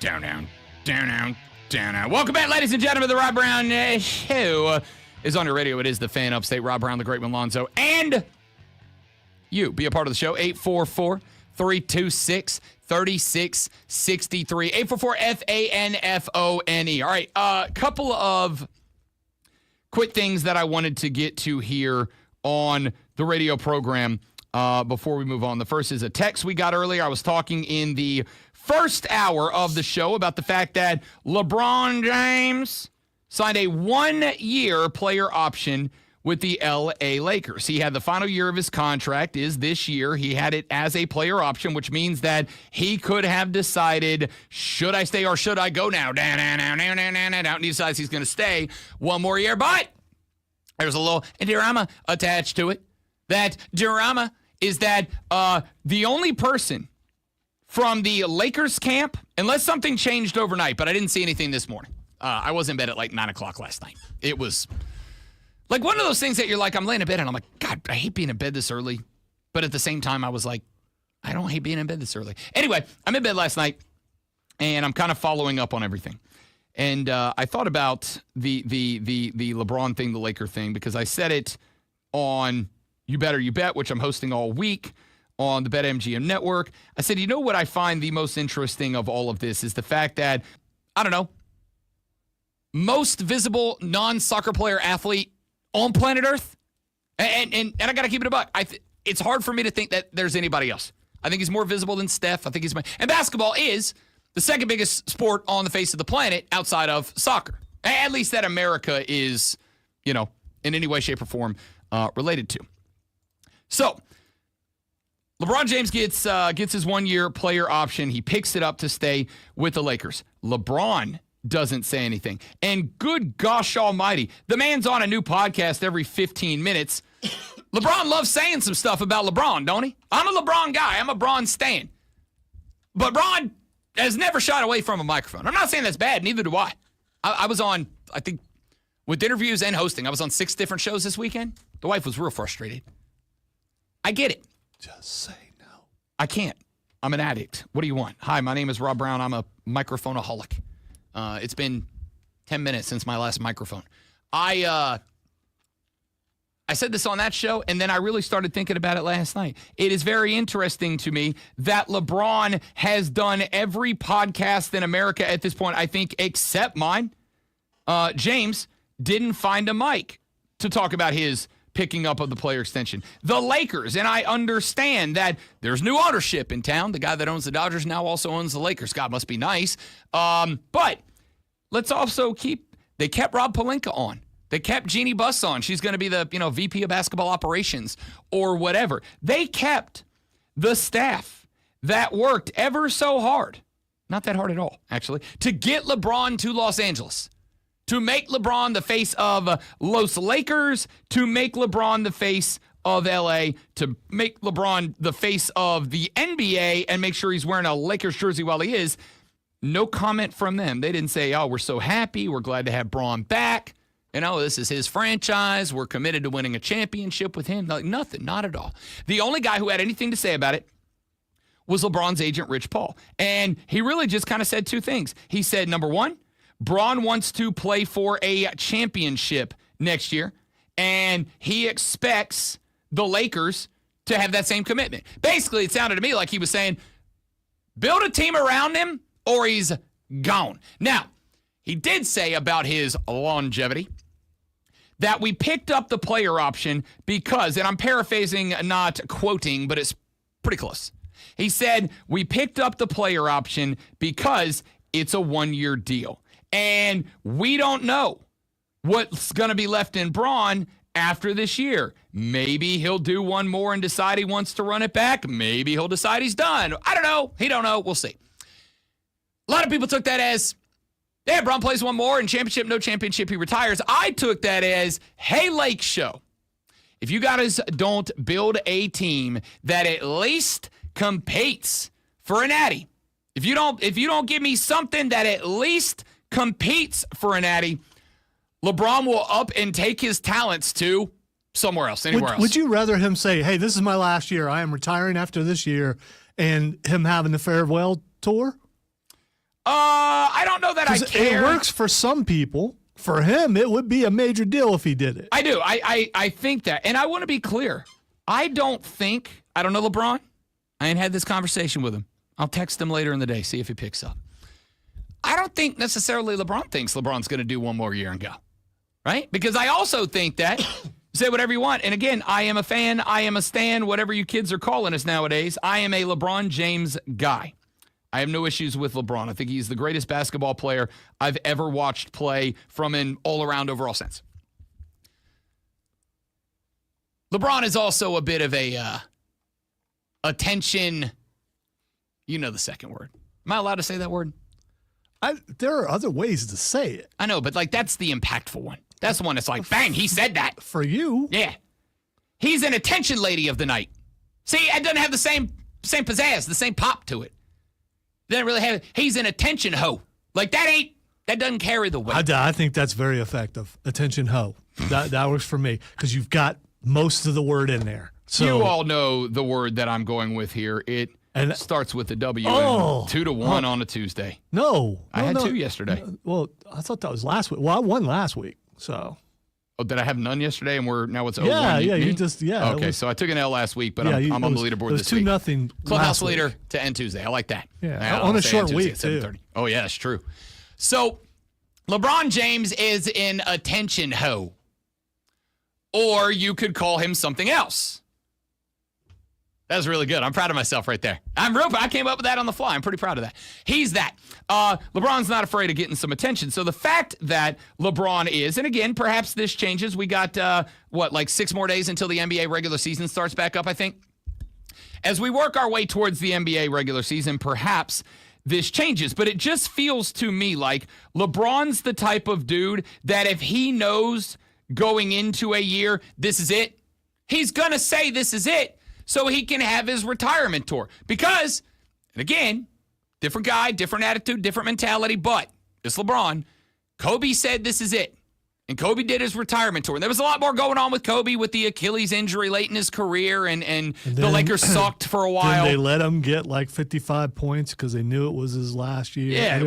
down, down, down, down, down, down. Welcome back, ladies and gentlemen. The Rob Brown Show is on your radio. It is the Fan Upstate. Rob Brown, the Great Malonzo, and you. Be a part of the show. 844-326-3663. 844-FANFONE. All right, a couple of quick things that I wanted to get to here on the radio program before we move on. The first is a text we got earlier. I was talking in the first hour of the show about the fact that LeBron James signed a 1-year player option with the LA Lakers. He had the final year of his contract is this year. He had it as a player option, which means that he could have decided, should I stay or should I go now? And he decides he's going to stay one more year. But there's a little drama attached to it. That drama is that the only person from the Lakers camp, unless something changed overnight, but I didn't see anything this morning. I was in bed at like 9 o'clock last night. It was like one of those things that you're like, I'm laying in bed and I'm like, God, I hate being in bed this early. But at the same time, I was like, I don't hate being in bed this early. Anyway, I'm in bed last night and I'm kind of following up on everything. And I thought about the LeBron thing, the Laker thing, because I said it on You Better You Bet, which I'm hosting all week on the BetMGM network. I said, you know what I find the most interesting of all of this is the fact that, I don't know, most visible non-soccer player athlete on planet Earth, and I got to keep it a buck. It's hard for me to think that there's anybody else. I think he's more visible than Steph. I think and basketball is the second biggest sport on the face of the planet outside of soccer. At least that America is, in any way, shape, or form related to. So, LeBron James gets his 1-year player option. He picks it up to stay with the Lakers. LeBron doesn't say anything. And good gosh almighty, the man's on a new podcast every 15 minutes. LeBron loves saying some stuff about LeBron, don't he? I'm a LeBron guy. I'm a Bron stan. But Bron has never shied away from a microphone. I'm not saying that's bad. Neither do I. I was on, I think, with interviews and hosting, I was on 6 different shows this weekend. The wife was real frustrated. I get it. Just say no. I can't. I'm an addict. What do you want? Hi, my name is Rob Brown. I'm a microphoneaholic. It's been 10 minutes since my last microphone. I said this on that show, and then I really started thinking about it last night. It is very interesting to me that LeBron has done every podcast in America at this point, I think, except mine. James didn't find a mic to talk about his picking up of the player extension. The Lakers, and I understand that there's new ownership in town. The guy that owns the Dodgers now also owns the Lakers. God, must be nice. But let's also they kept Rob Pelinka on. They kept Jeannie Buss on. She's going to be the, VP of basketball operations or whatever. They kept the staff that worked ever so hard, not that hard at all, actually, to get LeBron to Los Angeles, to make LeBron the face of Los Lakers, to make LeBron the face of LA, to make LeBron the face of the NBA and make sure he's wearing a Lakers jersey while he is. No comment from them. They didn't say, oh, we're so happy. We're glad to have Braun back. This is his franchise. We're committed to winning a championship with him. Nothing, not at all. The only guy who had anything to say about it was LeBron's agent, Rich Paul. And he really just kind of said 2 things. He said, number one, Braun wants to play for a championship next year, and he expects the Lakers to have that same commitment. Basically, it sounded to me like he was saying, build a team around him or he's gone. Now, he did say about his longevity that we picked up the player option because, and I'm paraphrasing, not quoting, but it's pretty close. He said, we picked up the player option because it's a 1-year deal. And we don't know what's going to be left in Braun after this year. Maybe he'll do one more and decide he wants to run it back. Maybe he'll decide he's done. I don't know. He don't know. We'll see. A lot of people took that as, yeah, Braun plays one more and championship, no championship, he retires. I took that as, hey, Lake Show, if you guys don't build a team that at least competes for an Natty, if you don't give me something that at least competes for an Natty, LeBron will up and take his talents to somewhere else, anywhere else. Would you rather him say, hey, this is my last year, I am retiring after this year, and him having the farewell tour? I don't know that I 'Cause care. it works for some people. For him, it would be a major deal if he did it. I do. I think that. And I want to be clear. I don't know LeBron. I ain't had this conversation with him. I'll text him later in the day, see if he picks up. I don't think necessarily LeBron thinks LeBron's going to do one more year and go. Right? Because I also think that, say whatever you want. And again, I am a fan. I am a stan, whatever you kids are calling us nowadays. I am a LeBron James guy. I have no issues with LeBron. I think he's the greatest basketball player I've ever watched play from an all-around overall sense. LeBron is also a bit of a attention, you know the second word. Am I allowed to say that word? There are other ways to say it. I know, but like that's the impactful one. That's the one that's like, bang, he said that. For you. Yeah. He's an attention lady of the night. See, it doesn't have the same pizzazz, the same pop to it. Doesn't really have. He's an attention hoe. Like that doesn't carry the weight. I think that's very effective. Attention ho. That works for me because you've got most of the word in there. So you all know the word that I'm going with here. It starts with a W. Oh. And 2-1 on a Tuesday. No. I had two yesterday. Well, I thought that was last week. Well, I won last week. So. Oh, did I have none yesterday? And now it's 0-1? Yeah, Me? you just Okay, so I took an L last week, but I'm on the leaderboard this week. It was 2-0. Clubhouse leader to end Tuesday. I like that. Yeah, on a short week too. Oh yeah, that's true. So LeBron James is an attention hoe, or you could call him something else. That was really good. I'm proud of myself right there. I came up with that on the fly. I'm pretty proud of that. He's that. LeBron's not afraid of getting some attention. So the fact that LeBron is, and again, perhaps this changes. We got, 6 more days until the NBA regular season starts back up, I think. As we work our way towards the NBA regular season, perhaps this changes. But it just feels to me like LeBron's the type of dude that if he knows going into a year, this is it, he's going to say this is it. So he can have his retirement tour. Because, and again, different guy, different attitude, different mentality, but it's LeBron. Kobe said this is it. And Kobe did his retirement tour. And there was a lot more going on with Kobe with the Achilles injury late in his career, and the Lakers sucked for a while. Did they let him get like 55 points because they knew it was his last year? Yeah,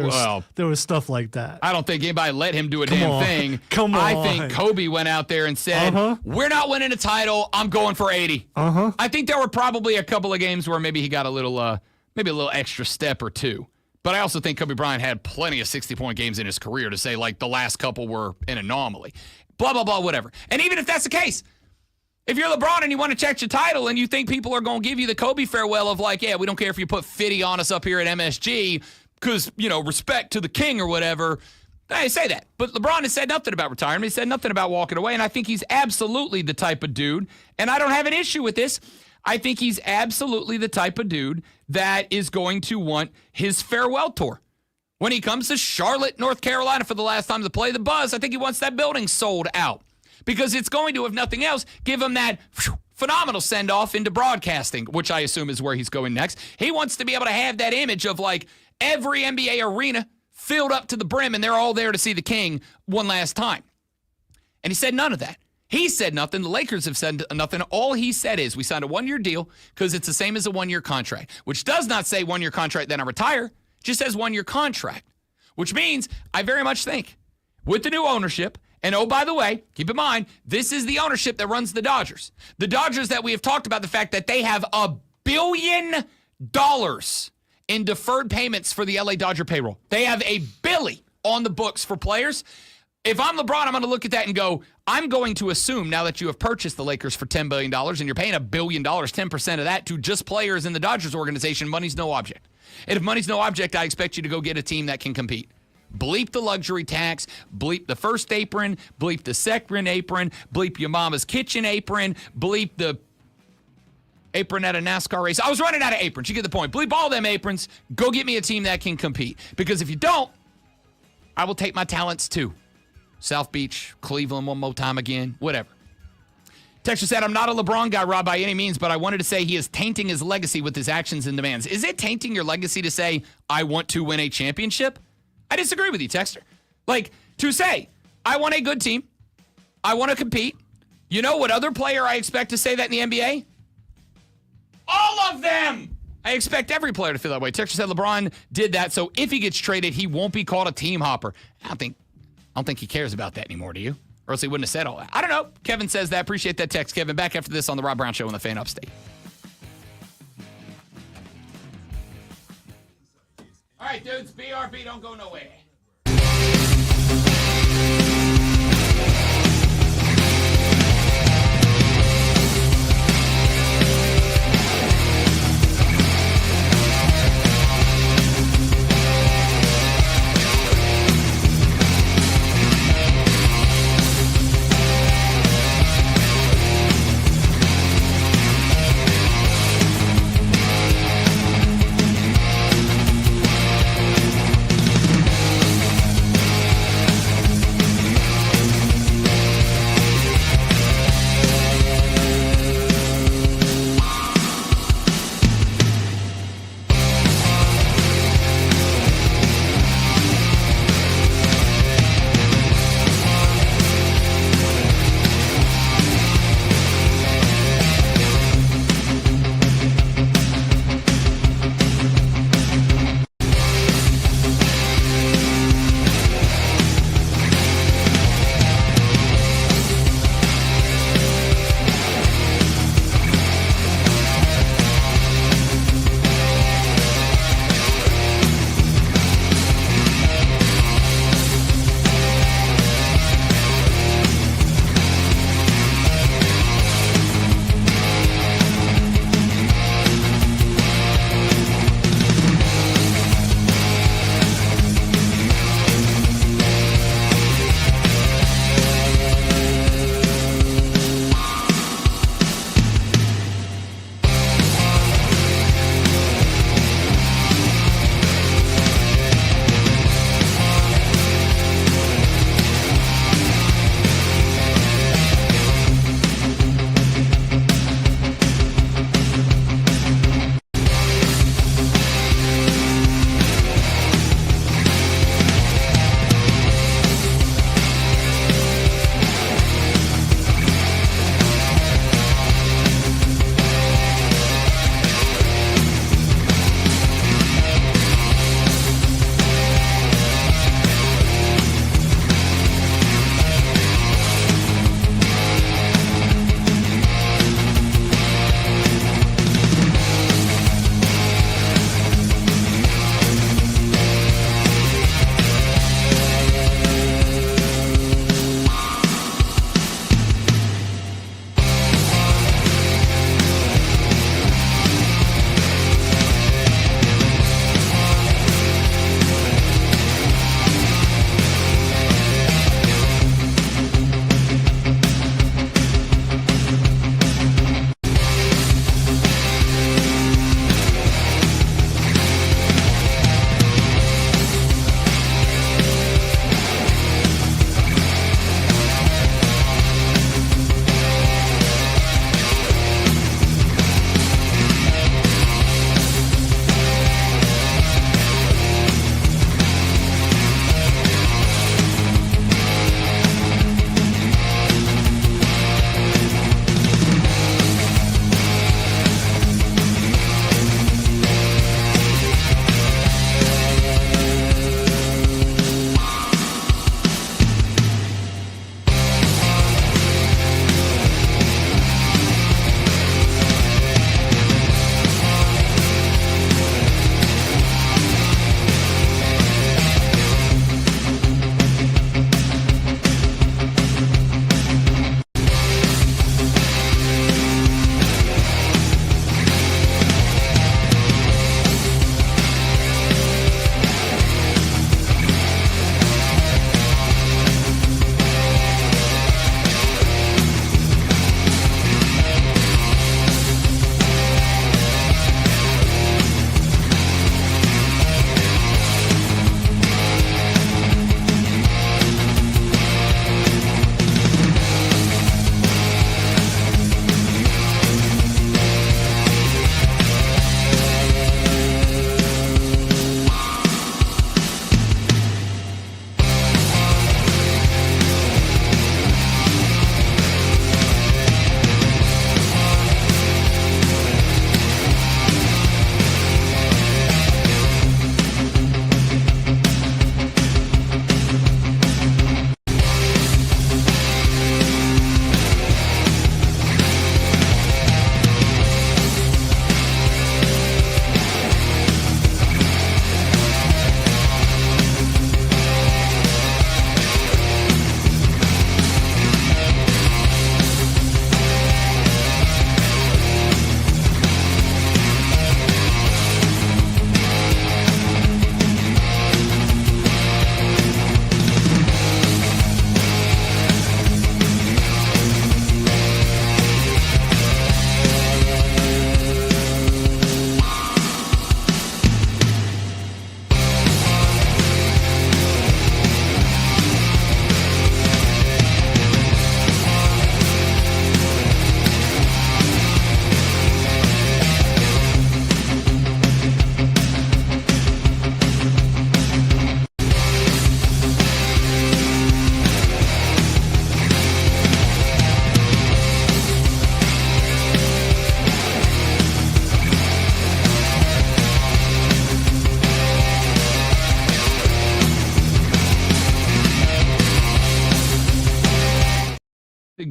there was stuff like that. I don't think anybody let him do a Come damn on. thing. Come on. I think Kobe went out there and said, we're not winning a title. I'm going for 80. I think there were probably a couple of games where maybe he got a little extra step or two. But I also think Kobe Bryant had plenty of 60-point games in his career to say, like, the last couple were an anomaly. Blah, blah, blah, whatever. And even if that's the case, if you're LeBron and you want to check your title and you think people are going to give you the Kobe farewell of like, yeah, we don't care if you put 50 on us up here at MSG because, respect to the king or whatever, hey, say that. But LeBron has said nothing about retirement. He said nothing about walking away. And I think he's absolutely the type of dude, and I don't have an issue with this, I think he's absolutely the type of dude that is going to want his farewell tour. When he comes to Charlotte, North Carolina for the last time to play the Buzz, I think he wants that building sold out because it's going to, if nothing else, give him that phenomenal send-off into broadcasting, which I assume is where he's going next. He wants to be able to have that image of like every NBA arena filled up to the brim and they're all there to see the king one last time. And he said none of that. He said nothing. The Lakers have said nothing. All he said is we signed a one-year deal because it's the same as a one-year contract, which does not say one-year contract, then I retire. It just says one-year contract, which means I very much think with the new ownership, and oh, by the way, keep in mind, this is the ownership that runs the Dodgers. The Dodgers that we have talked about the fact that they have $1 billion in deferred payments for the LA Dodger payroll. They have $1 billion on the books for players. If I'm LeBron, I'm going to look at that and go, I'm going to assume now that you have purchased the Lakers for $10 billion and you're paying $1 billion, 10% of that to just players in the Dodgers organization, money's no object. And if money's no object, I expect you to go get a team that can compete. Bleep the luxury tax, bleep the first apron, bleep the second apron, bleep your mama's kitchen apron, bleep the apron at a NASCAR race. I was running out of aprons. You get the point. Bleep all them aprons. Go get me a team that can compete. Because if you don't, I will take my talents too. South Beach, Cleveland one more time again, whatever. Texture said, I'm not a LeBron guy, Rob, by any means, but I wanted to say he is tainting his legacy with his actions and demands. Is it tainting your legacy to say, I want to win a championship? I disagree with you, Texter. Like, to say, I want a good team. I want to compete. You know what other player I expect to say that in the NBA? All of them! I expect every player to feel that way. Texture said LeBron did that, so if he gets traded, he won't be called a team hopper. I don't think he cares about that anymore, do you? Or else he wouldn't have said all that. I don't know. Kevin says that. Appreciate that text, Kevin. Back after this on the Rob Brown Show on the Fan Upstate. All right, dudes. BRB, don't go nowhere.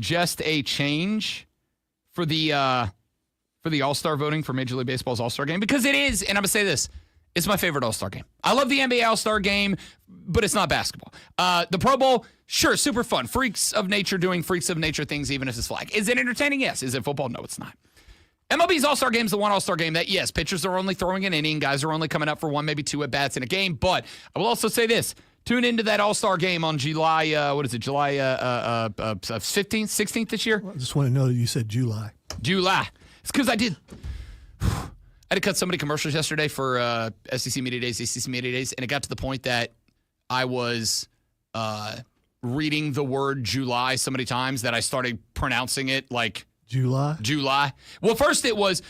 suggest a change for the All-Star voting for Major League Baseball's All-Star game? Because it is, and I'm going to say this, it's my favorite All-Star game. I love the NBA All-Star game, but it's not basketball. The Pro Bowl, sure, super fun. Freaks of nature doing freaks of nature things, even if it's flag. Is it entertaining? Yes. Is it football? No, it's not. MLB's All-Star game is the one All-Star game that, yes, pitchers are only throwing an inning, guys are only coming up for one, maybe two at-bats in a game. But I will also say this. Tune into that All-Star game on July 15th, 16th this year? I just want to know that you said July. July. It's because I had to cut so many commercials yesterday for SEC Media Days, ACC Media Days, and it got to the point that I was reading the word July so many times that I started pronouncing it like July. Well, first it was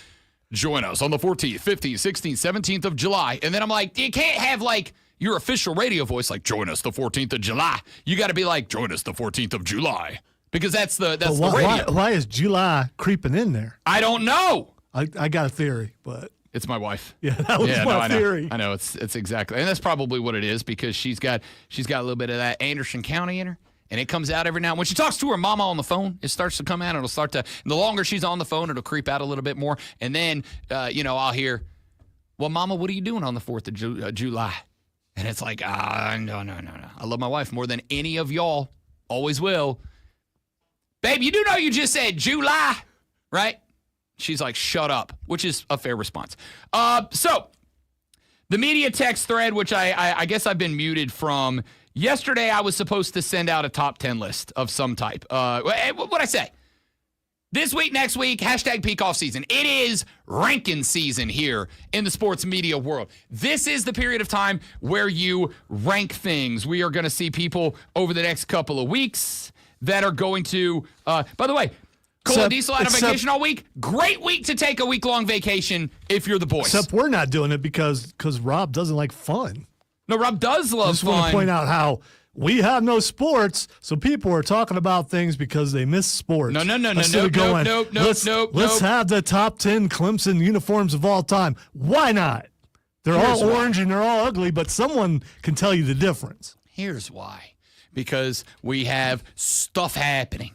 join us on the 14th, 15th, 16th, 17th of July. And then I'm like, you can't have like your official radio voice like join us the 14th of July. You got to be like join us the 14th of July because that's the radio. Why is July creeping in there? I don't know. I got a theory, but it's my wife. Yeah, that was my theory. I know it's exactly, and that's probably what it is because she's got a little bit of that Anderson County in her, and it comes out every now and when she talks to her mama on the phone. It starts to come out. It'll start to. And the longer she's on the phone, it'll creep out a little bit more, and then I'll hear, "Well, Mama, what are you doing on the 4th of July?" And it's like, no. I love my wife more than any of y'all. Always will. Babe, you do know you just said July, right? She's like, shut up, which is a fair response. So the media text thread, which I guess I've been muted from. Yesterday, I was supposed to send out a top 10 list of some type. What'd I say? This week, next week, hashtag peak off season. It is ranking season here in the sports media world. This is the period of time where you rank things. We are going to see people over the next couple of weeks that are going to, by the way, Cole and Diesel out on vacation all week. Great week to take a week-long vacation if you're the boys. Except we're not doing it because Rob doesn't like fun. No, Rob does love fun. I just want to point out how we have no sports, so people are talking about things because they miss sports. No. Let's Nope. have the top 10 Clemson uniforms of all time. Why not? They're all orange and they're all ugly, but someone can tell you the difference. Here's why. Because we have stuff happening.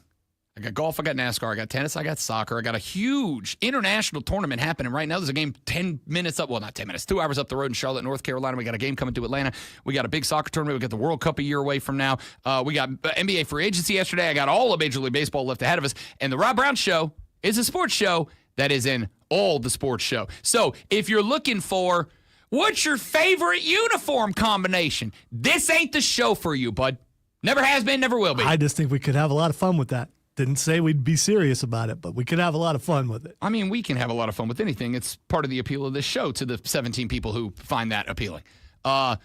I got golf, I got NASCAR, I got tennis, I got soccer. I got a huge international tournament happening right now. There's a game 10 minutes up, well, not 10 minutes, 2 hours up the road in Charlotte, North Carolina. We got a game coming to Atlanta. We got a big soccer tournament. We got the World Cup a year away from now. We got NBA free agency yesterday. I got all of Major League Baseball left ahead of us. And the Rob Brown Show is a sports show that is in all the sports show. So if you're looking for what's your favorite uniform combination, this ain't the show for you, bud. Never has been, never will be. I just think we could have a lot of fun with that. Didn't say we'd be serious about it, but we could have a lot of fun with it. I mean, we can have a lot of fun with anything. It's part of the appeal of this show to the 17 people who find that appealing. But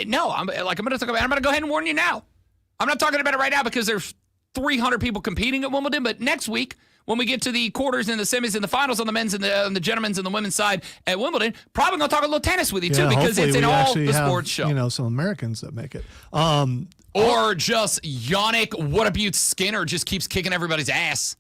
no, I'm going to talk about it. I'm going to go ahead and warn you now. I'm not talking about it right now because there's 300 people competing at Wimbledon, but next week, when we get to the quarters and the semis and the finals on the men's and the gentlemen's and the women's side at Wimbledon, probably going to talk a little tennis with you too because it's in all the sports show. Some Americans that make it. Or just Yannick Skinner just keeps kicking everybody's ass.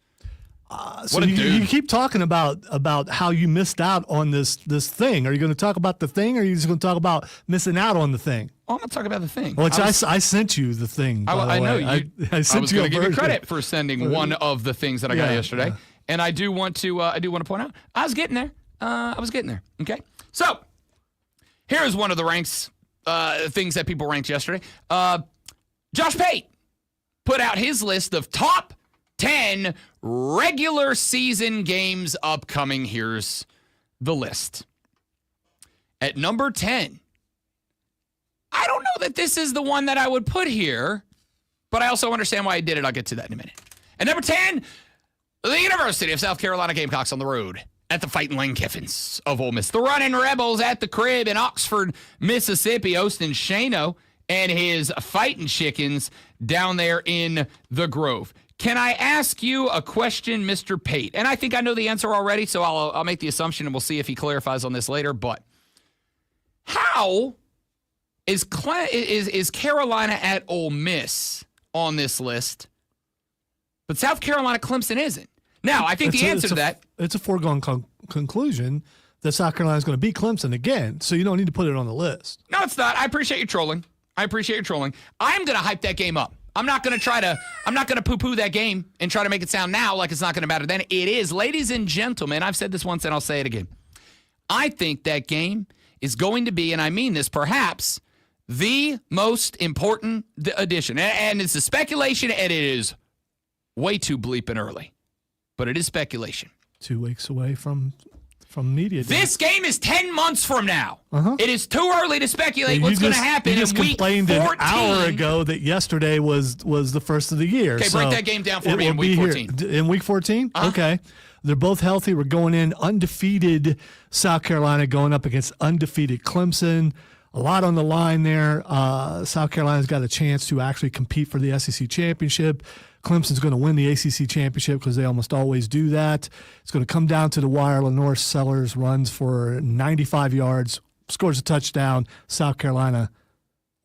So you keep talking about how you missed out on this thing. Are you going to talk about the thing, or are you just going to talk about missing out on the thing? Oh, I'm going to talk about the thing. Well, I sent you the thing. I know. I was going to give you credit for sending one of the things that I got yesterday. Yeah. And I do want to point out, I was getting there. Okay. So here's one of the ranks, things that people ranked yesterday. Josh Pate put out his list of top 10 regular season games upcoming. Here's the list. At number 10, I don't know that this is the one that I would put here, but I also understand why I did it. I'll get to that in a minute. At number 10, the University of South Carolina Gamecocks on the road at the Fighting Lane Kiffins of Ole Miss. The Running Rebels at the crib in Oxford, Mississippi, hosting Shano and his Fighting Chickens down there in the Grove. Can I ask you a question, Mr. Pate? And I think I know the answer already, so I'll make the assumption and we'll see if he clarifies on this later. But how is Carolina at Ole Miss on this list, but South Carolina Clemson isn't? Now, I think the answer to that... It's a foregone conclusion that South Carolina is going to beat Clemson again, so you don't need to put it on the list. No, it's not. I appreciate you trolling. I'm going to hype that game up. I'm not going to poo-poo that game and try to make it sound now like it's not going to matter then. It is. Ladies and gentlemen, I've said this once and I'll say it again. I think that game is going to be, and I mean this, perhaps the most important addition. And it's a speculation, and it is way too bleeping early. But it is speculation. 2 weeks away from media day. This game is 10 months from now. Uh-huh. It is too early to speculate what's going to happen You just in week complained 14. an hour ago that yesterday was the first of the year. Okay, break that game down for me in will week be 14. here. In week 14? Uh-huh. Okay. They're both healthy. We're going in undefeated South Carolina going up against undefeated Clemson. A lot on the line there. South Carolina's got a chance to actually compete for the SEC championship. Clemson's going to win the ACC championship because they almost always do that. It's going to come down to the wire. Lenore Sellers runs for 95 yards, scores a touchdown. South Carolina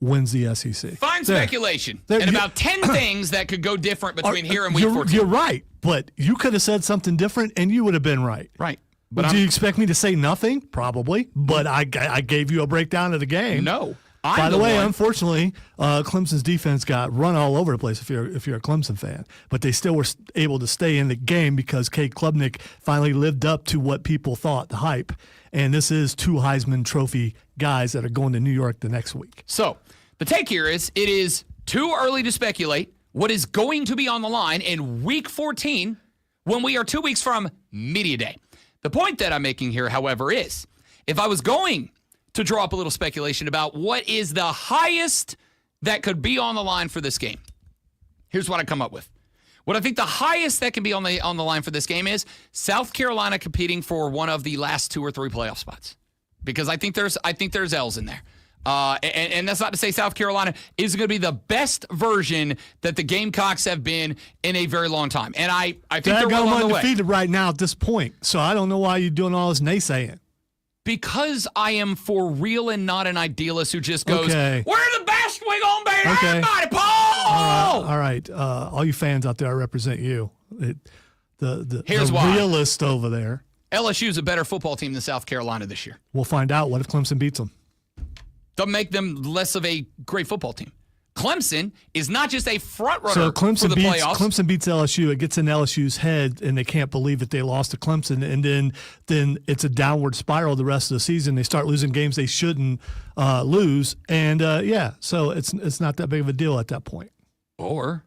wins the SEC. Fine speculation. And about 10 things that could go different between here and week 14. You're right, but you could have said something different and you would have been right. Right. But do you expect me to say nothing? Probably. But I gave you a breakdown of the game. No. By the way, unfortunately, Clemson's defense got run all over the place if you're a Clemson fan. But they still were able to stay in the game because Kate Klubnik finally lived up to what people thought, the hype. And this is 2 Heisman Trophy guys that are going to New York the next week. So the take here is it is too early to speculate what is going to be on the line in week 14 when we are 2 weeks from Media Day. The point that I'm making here, however, is if I was going to draw up a little speculation about what is the highest that could be on the line for this game, here's what I come up with. What I think the highest that can be on the line for this game is South Carolina competing for one of the last 2 or 3 playoff spots, because I think there's L's in there. And that's not to say South Carolina is going to be the best version that the Gamecocks have been in a very long time. And I think they're well on the way. Undefeated right now at this point, so I don't know why you're doing all this naysaying. Because I am for real and not an idealist who just goes, Okay. we're the best, we're going to beat Okay. everybody, Paul! All right. All you fans out there, I represent you. Here's the why. realist over there. LSU is a better football team than South Carolina this year. We'll find out. What if Clemson beats them? Doesn't make them less of a great football team. Clemson is not just a front runner So for the playoffs. Clemson beats LSU. It gets in LSU's head, and they can't believe that they lost to Clemson. And then it's a downward spiral the rest of the season. They start losing games they shouldn't lose. And, so it's not that big of a deal at that point. Or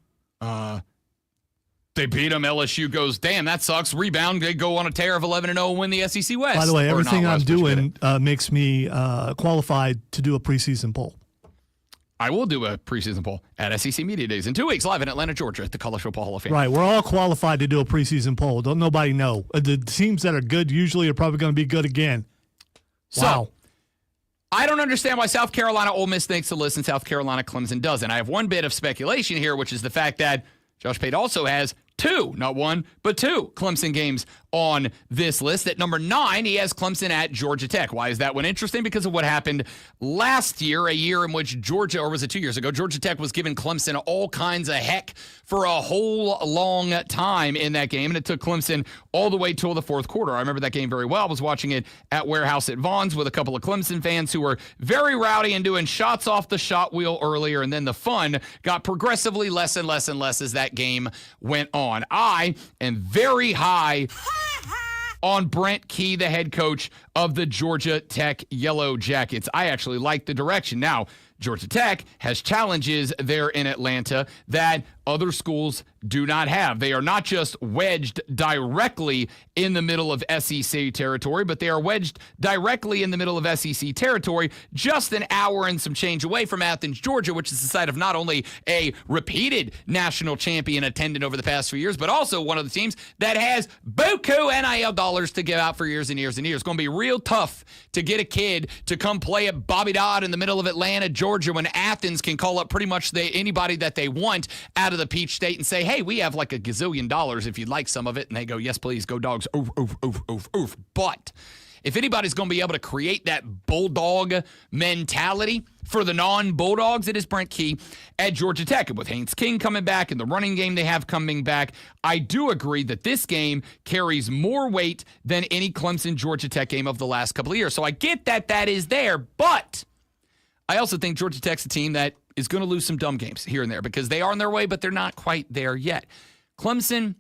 they beat them. LSU goes, damn, that sucks. Rebound. They go on a tear of 11-0 and win the SEC West. By the way, Or everything not I'm West, but you get doing it. makes me qualified to do a preseason poll. I will do a preseason poll at SEC Media Days in 2 weeks, live in Atlanta, Georgia, at the College Football Hall of Fame. Right. We're all qualified to do a preseason poll. Don't nobody know. The teams that are good usually are probably going to be good again. So, Wow. I don't understand why South Carolina Ole Miss thinks to listen, South Carolina Clemson doesn't. I have one bit of speculation here, which is the fact that Josh Pate also has 2, not 1, but 2 Clemson games on this list. At number 9, he has Clemson at Georgia Tech. Why is that one interesting? Because of what happened last year, a year in which Georgia, or was it 2 years ago, Georgia Tech was giving Clemson all kinds of heck for a whole long time in that game, and it took Clemson all the way till the fourth quarter. I remember that game very well. I was watching it at Warehouse at Vaughn's with a couple of Clemson fans who were very rowdy and doing shots off the shot wheel earlier, and then the fun got progressively less and less and less as that game went on. I am very high on Brent Key, the head coach of the Georgia Tech Yellow Jackets. I actually like the direction. Now, Georgia Tech has challenges there in Atlanta that other schools do not have. They are not just wedged directly in the middle of SEC territory, but they are wedged directly in the middle of SEC territory, just an hour and some change away from Athens, Georgia, which is the site of not only a repeated national champion attendant over the past few years, but also one of the teams that has buku NIL dollars to give out for years and years and years. It's going to be real tough to get a kid to come play at Bobby Dodd in the middle of Atlanta, Georgia, when Athens can call up pretty much anybody that they want out of the Peach State and say, hey, we have like $1 gazillion if you'd like some of it. And they go, yes, please, go Dogs. Oof, oof, oof, oof, oof. But if anybody's going to be able to create that bulldog mentality for the non-Bulldogs, it is Brent Key at Georgia Tech. And with Haynes King coming back and the running game they have coming back, I do agree that this game carries more weight than any Clemson-Georgia Tech game of the last couple of years. So I get that is there, but I also think Georgia Tech's a team that is going to lose some dumb games here and there because they are on their way, but they're not quite there yet. Clemson,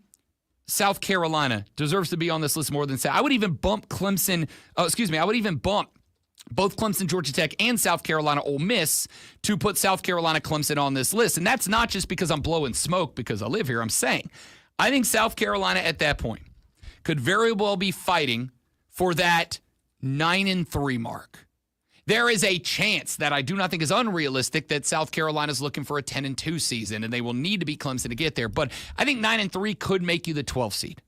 South Carolina deserves to be on this list more than I would even bump Clemson. I would even bump both Clemson, Georgia Tech, and South Carolina, Ole Miss to put South Carolina, Clemson on this list. And that's not just because I'm blowing smoke because I live here. I'm saying I think South Carolina at that point could very well be fighting for that 9-3 mark. There is a chance that I do not think is unrealistic that South Carolina is looking for a 10-2 season, and they will need to beat Clemson to get there. But I think 9-3 could make you the 12th seed.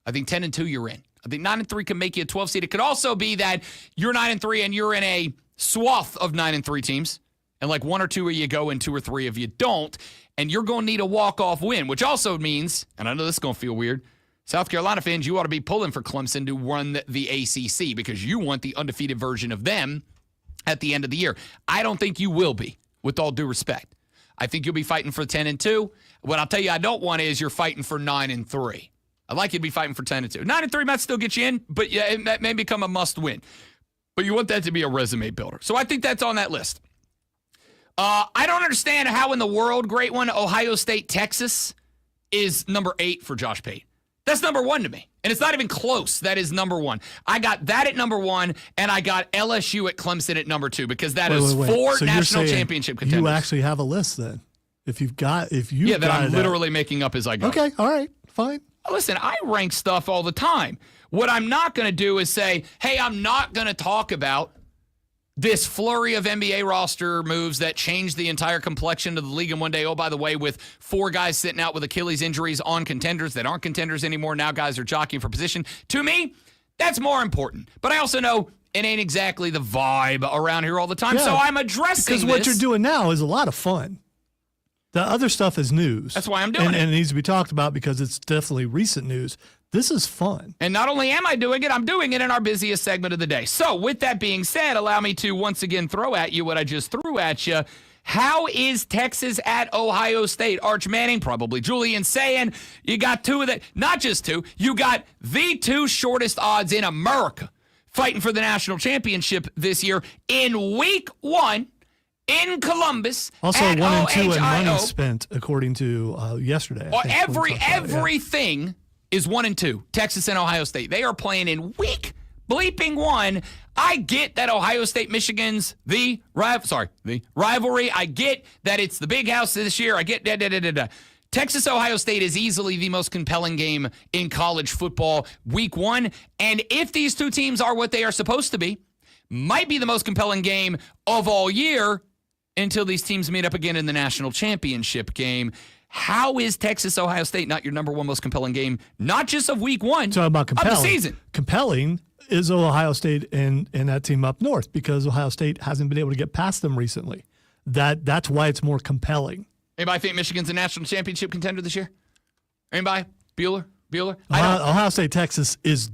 I think 10-2, you're in. I think 9-3 can make you a 12 seed. It could also be that you're 9-3 and you're in a swath of 9-3 teams, and like 1 or 2 of you go and 2 or 3 of you don't, and you're going to need a walk-off win, which also means, and I know this is going to feel weird, South Carolina fans, you ought to be pulling for Clemson to run the ACC because you want the undefeated version of them at the end of the year. I don't think you will be, with all due respect. I think you'll be fighting for 10-2. What I'll tell you I don't want is you're fighting for 9-3. I'd like you to be fighting for 10-2. 9-3 might still get you in, but yeah, it may become a must win. But you want that to be a resume builder. So I think that's on that list. I don't understand how in the world, great one, Ohio State, Texas is number 8 for Josh Pate. That's number 1 to me. And it's not even close. That is number 1. I got that at number 1, and I got LSU at Clemson at number 2 because that is 4 So national championship contenders. You actually have a list then. That I'm literally making up as I go. Okay, all right, fine. Listen, I rank stuff all the time. What I'm not going to do is say, hey, I'm not going to talk about this flurry of NBA roster moves that changed the entire complexion of the league in one day. Oh, by the way, with 4 guys sitting out with Achilles injuries on contenders that aren't contenders anymore. Now guys are jockeying for position. To me, that's more important. But I also know it ain't exactly the vibe around here all the time. Yeah, so I'm addressing because what you're doing now is a lot of fun. The other stuff is news. That's why I'm doing it. And it needs to be talked about because it's definitely recent news. This is fun. And not only am I doing it, I'm doing it in our busiest segment of the day. So with that being said, allow me to once again throw at you what I just threw at you. How is Texas at Ohio State? Arch Manning, probably Julian saying you got 2 of the, not just 2, you got the 2 shortest odds in America fighting for the national championship this year in week 1. In Columbus, also at 1 and 2 OHIO. in money spent, according to yesterday. Everything is 1 and 2. Texas and Ohio State. They are playing in week bleeping 1. I get that Ohio State Michigan's the rivalry. I get that it's the big house this year. I get Texas Ohio State is easily the most compelling game in college football week 1. And if these 2 teams are what they are supposed to be, might be the most compelling game of all year until these teams meet up again in the national championship game. How is Texas Ohio State not your number 1 most compelling game, not just of week 1, talking about compelling. Of the season? Compelling is Ohio State and that team up north because Ohio State hasn't been able to get past them recently. That's why it's more compelling. Anybody think Michigan's a national championship contender this year? Anybody? Bueller? Ohio State Texas is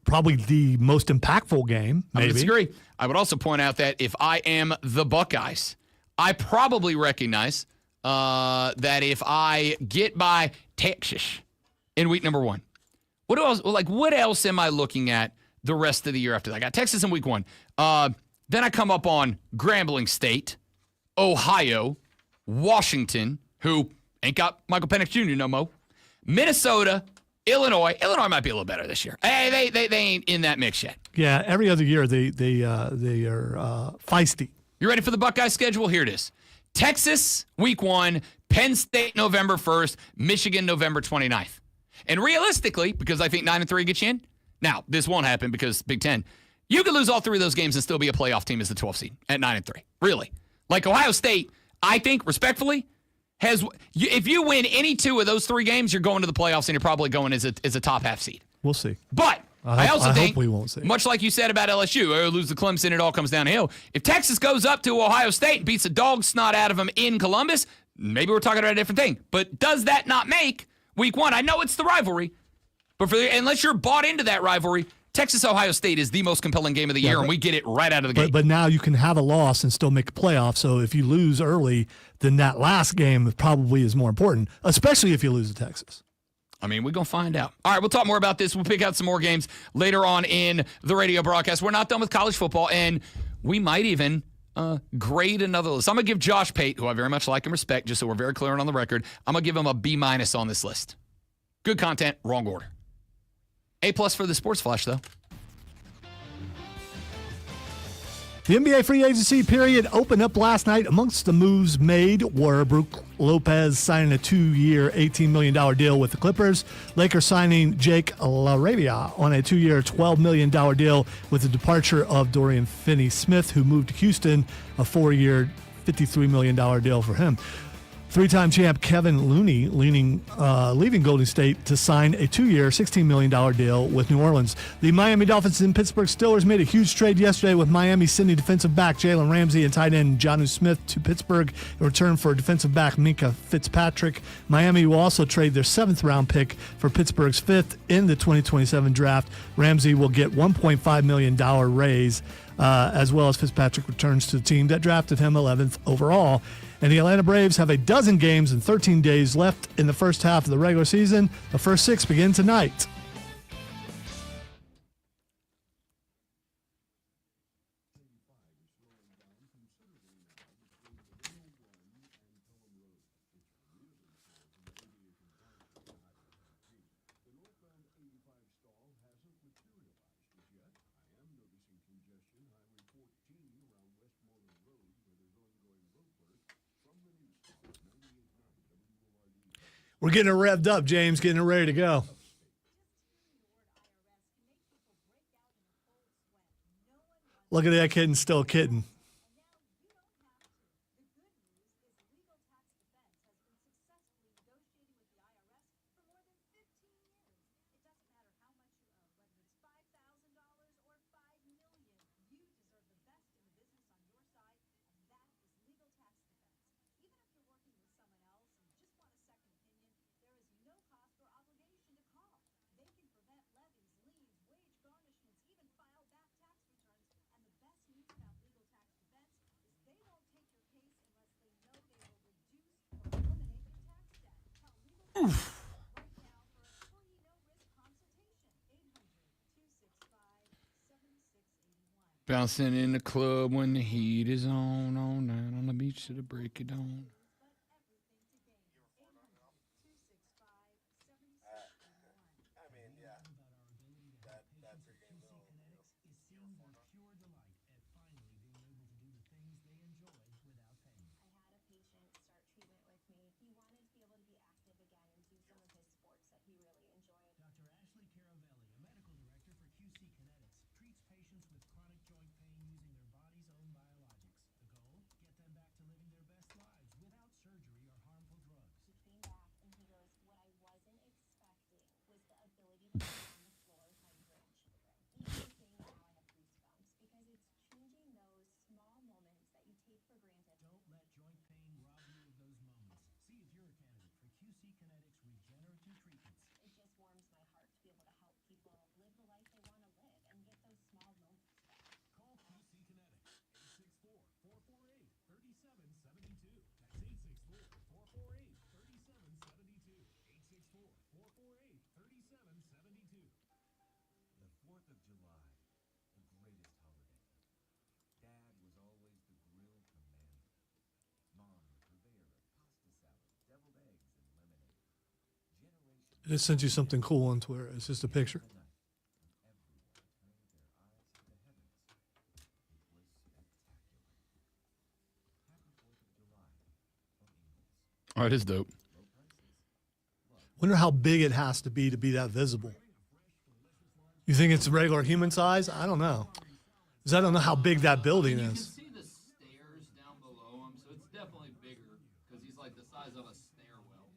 probably the most impactful game. Maybe. I disagree. I would also point out that if I am the Buckeyes, I probably recognize that if I get by Texas in week number 1, what else am I looking at the rest of the year after that? I got Texas in week 1. Then I come up on Grambling State, Ohio, Washington, who ain't got Michael Penix Jr. no more, Minnesota, Illinois. Illinois might be a little better this year. Hey, they ain't in that mix yet. Yeah, every other year they are feisty. You ready for the Buckeye schedule? Here it is. Texas, week 1, Penn State, November 1st, Michigan, November 29th. And realistically, because I think 9-3 gets you in, now, this won't happen because Big Ten, you could lose all 3 of those games and still be a playoff team as the 12th seed at 9-3. Really. Like Ohio State, I think, respectfully, if you win any 2 of those 3 games, you're going to the playoffs and you're probably going as a top half seed. We'll see. But I also think, we won't see. Much like you said about LSU, lose to Clemson, it all comes downhill. If Texas goes up to Ohio State and beats the dog snot out of them in Columbus, maybe we're talking about a different thing. But does that not make week 1? I know it's the rivalry, but unless you're bought into that rivalry, Texas-Ohio State is the most compelling game of the year, and we get it right out of the gate. But now you can have a loss and still make a playoff. So if you lose early, then that last game probably is more important, especially if you lose to Texas. I mean, we're going to find out. All right, we'll talk more about this. We'll pick out some more games later on in the radio broadcast. We're not done with college football, and we might even grade another list. I'm going to give Josh Pate, who I very much like and respect, just so we're very clear on the record, I'm going to give him a B- on this list. Good content, wrong order. A+ for the Sports Flash, though. The NBA free agency period opened up last night. Amongst the moves made were Brook Lopez signing a 2-year, $18 million deal with the Clippers. Lakers signing Jake LaRavia on a 2-year, $12 million deal with the departure of Dorian Finney-Smith, who moved to Houston, a 4-year, $53 million deal for him. Three-time champ Kevin Looney leaving Golden State to sign a 2-year, $16 million deal with New Orleans. The Miami Dolphins and Pittsburgh Steelers made a huge trade yesterday with Miami sending defensive back Jalen Ramsey and tight end Jonnu Smith to Pittsburgh in return for defensive back Minka Fitzpatrick. Miami will also trade their 7th-round pick for Pittsburgh's 5th in the 2027 draft. Ramsey will get $1.5 million raise, as well as Fitzpatrick returns to the team that drafted him 11th overall. And the Atlanta Braves have a dozen games and 13 days left in the first half of the regular season. The first 6 begin tonight. We're getting it revved up, James, getting it ready to go. Look at that kitten, still a kitten. Bouncing in the club when the heat is on, all night on the beach to the break of dawn. I just sent you something cool on Twitter. It's just a picture. Oh, it is dope. Wonder how big it has to be that visible. You think it's regular human size? I don't know. Because I don't know how big that building is. You can see the stairs down below him, so it's definitely bigger because he's like the size of a stairwell.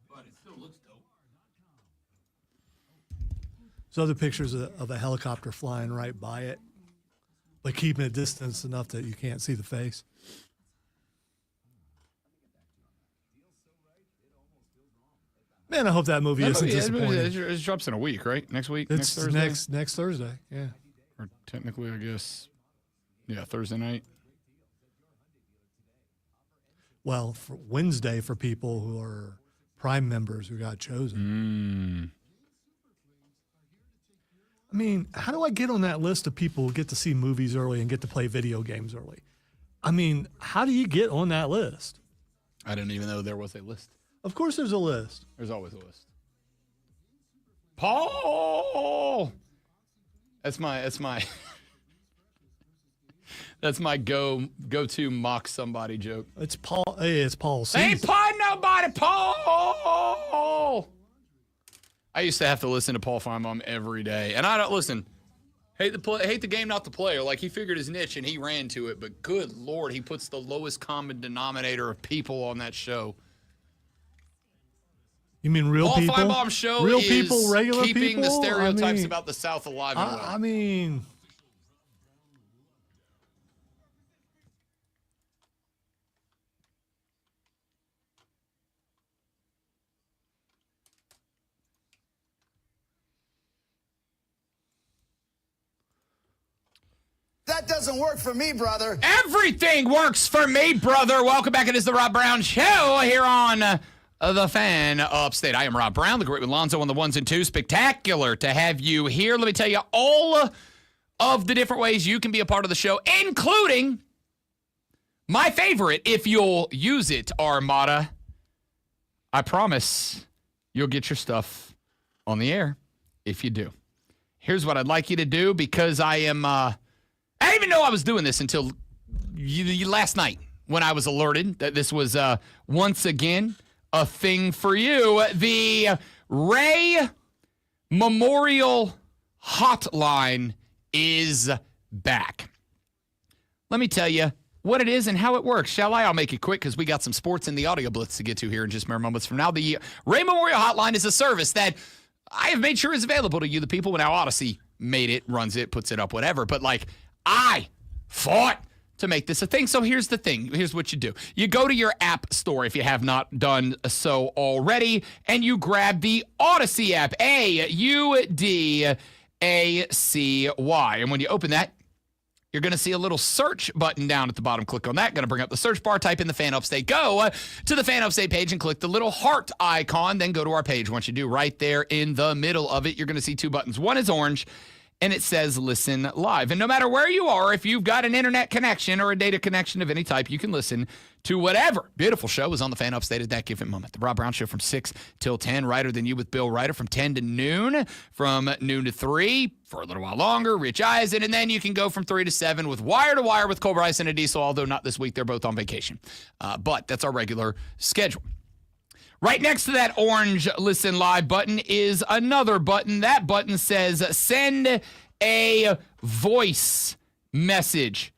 But it still looks dope. There's other pictures of a helicopter flying right by it, but keeping a distance enough that you can't see the face. Man, I hope that movie isn't disappointing. It drops in a week, right? Next week? It's next Thursday? next Thursday, yeah. Or technically, I guess, yeah, Thursday night. Well, for Wednesday for people who are Prime members who got chosen. I mean, how do I get on that list of people who get to see movies early and get to play video games early? I mean, how do you get on that list? I didn't even know there was a list. Of course there's a list. There's always a list. Paul! That's my that's my go-to mock somebody joke. It's Paul. Hey, it's Paul. Ain't pardon nobody, Paul! I used to have to listen to Paul Feinbaum every day. And I don't listen. Hate the game, not the player. Like, he figured his niche and he ran to it. But good Lord, he puts the lowest common denominator of people on that show. You mean real Paul people? Feinbaum's show real is people, regular keeping the people? stereotypes about the South alive and well. I mean, That doesn't work for me, brother. Everything works for me, brother. Welcome back. It is the Rob Brown Show here on The Fan Upstate. I am Rob Brown, the great with Lonzo on the ones and twos. Spectacular to have you here. Let me tell you all of the different ways you can be a part of the show, including my favorite, if you'll use it, Armada. I promise you'll get your stuff on the air if you do. Here's what I'd like you to do, because I am... I didn't even know I was doing this until last night when I was alerted that this was once again a thing for you. The Ray Memorial Hotline is back. Let me tell you what it is and how it works, shall I? I'll make it quick because we got some sports in the audio blitz to get to here in just mere moments from now. The Ray Memorial Hotline is a service that I have made sure is available to you, the people. Now Odyssey made it, runs it, puts it up, whatever. But like, I fought to make this a thing. So here's the thing. Here's what you do. You go to your app store if you have not done so already, and you grab the Odyssey app, Audacy. And when you open that, you're going to see a little search button down at the bottom. Click on that. Going to bring up the search bar. Type in the Fan Upstate. Go to the Fan Upstate page and click the little heart icon. Then go to our page. Once you do, right there in the middle of it, you're going to see two buttons. One is orange, and it says Listen Live. And no matter where you are, if you've got an internet connection or a data connection of any type, you can listen to whatever beautiful show is on the Fan Upstate at that given moment. The Rob Brown Show from 6 till 10, Writer Than You with Bill Ryder from 10 to noon, from noon to 3, for a little while longer, Rich Eisen, and then you can go from 3 to 7 with Wire to Wire with Cole Bryce and a Diesel, although not this week. They're both on vacation. But that's our regular schedule. Right next to that orange Listen Live button is another button. That button says Send a Voice Message.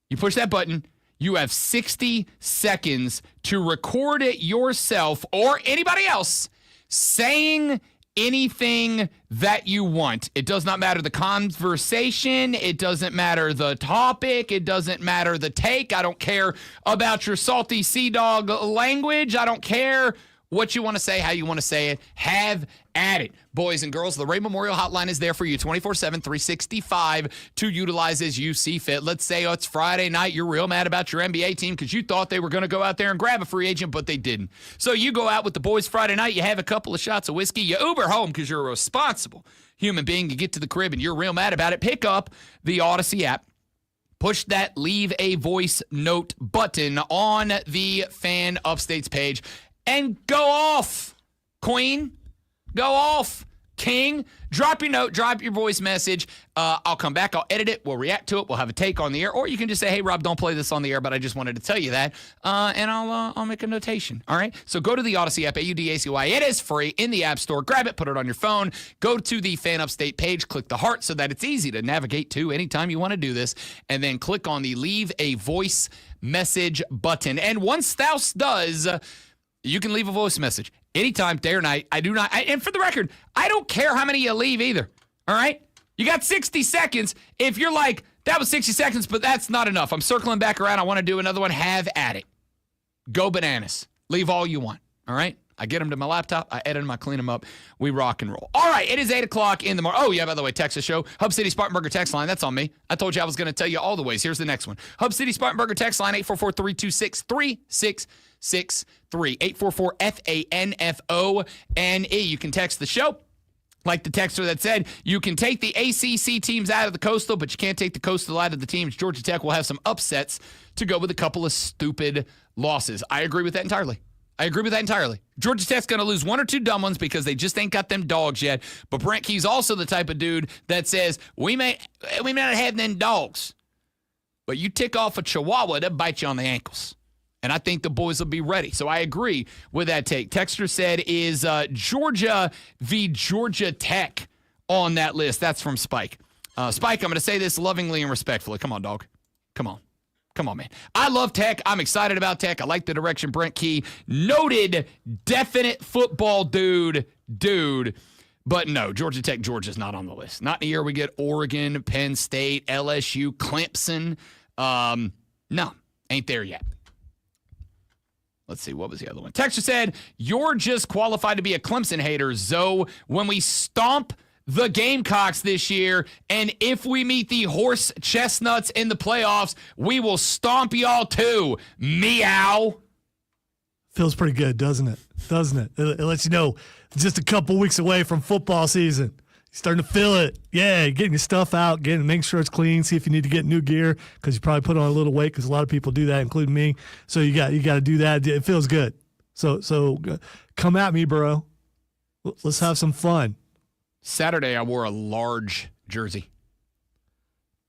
You push that button, you have 60 seconds to record it yourself or anybody else saying anything that you want. It does not matter the conversation. It doesn't matter the topic. It doesn't matter the take. I don't care about your salty sea dog language. I don't care what you want to say, how you want to say it. Have at it. Boys and girls, the Ray Memorial Hotline is there for you 24/7, 365 to utilize as you see fit. Let's say it's Friday night. You're real mad about your NBA team because you thought they were going to go out there and grab a free agent, but they didn't. So you go out with the boys Friday night. You have a couple of shots of whiskey. You Uber home because you're a responsible human being. You get to the crib and you're real mad about it. Pick up the Odyssey app. Push that leave a voice note button on the Fan Upstate's page and go off, Queen. Go off, King. Drop your note, drop your voice message. I'll come back, I'll edit it, we'll react to it, we'll have a take on the air, or you can just say, hey, Rob, don't play this on the air, but I just wanted to tell you that, and I'll make a notation, all right? So go to the Odyssey app, Audacy. It is free in the App Store. Grab it, put it on your phone. Go to the Fan Upstate page, click the heart so that it's easy to navigate to anytime you want to do this, and then click on the Leave a Voice Message button. And once thou does, you can leave a voice message anytime, day or night. And for the record, I don't care how many you leave either. All right? You got 60 seconds. If you're like, that was 60 seconds, but that's not enough. I'm circling back around. I want to do another one. Have at it. Go bananas. Leave all you want. All right? I get them to my laptop. I edit them. I clean them up. We rock and roll. All right. It is 8 o'clock in the morning. Oh, yeah, by the way, Texas show. Hub City Spartanburger text line. That's on me. I told you I was going to tell you all the ways. Here's the next one. Hub City Spartanburger text line, 844-326-3663. 844-FANFONE. You can text the show. Like the texter that said, you can take the ACC teams out of the Coastal, but you can't take the Coastal out of the teams. Georgia Tech will have some upsets to go with a couple of stupid losses. I agree with that entirely. Georgia Tech's going to lose one or two dumb ones because they just ain't got them dogs yet. But Brent Key's also the type of dude that says, we may not have them dogs, but you tick off a Chihuahua, they'll bite you on the ankles. And I think the boys will be ready. So I agree with that take. Texter said, is Georgia v. Georgia Tech on that list? That's from Spike. Spike, I'm going to say this lovingly and respectfully. Come on, dog. Come on, man. I love Tech. I'm excited about Tech. I like the direction Brent Key, noted, definite football dude. But no, Georgia Tech, Georgia's not on the list. Not in the year we get Oregon, Penn State, LSU, Clemson. No, ain't there yet. Let's see, what was the other one? Texter said, you're just qualified to be a Clemson hater, Zoe. When we stomp the Gamecocks this year, and if we meet the horse chestnuts in the playoffs, we will stomp y'all too. Meow. Feels pretty good, doesn't it? It lets you know it's just a couple weeks away from football season. You're starting to feel it. Yeah, getting your stuff out, making sure it's clean, see if you need to get new gear because you probably put on a little weight because a lot of people do that, including me. So you got to do that. It feels good. So come at me, bro. Let's have some fun. Saturday, I wore a large jersey.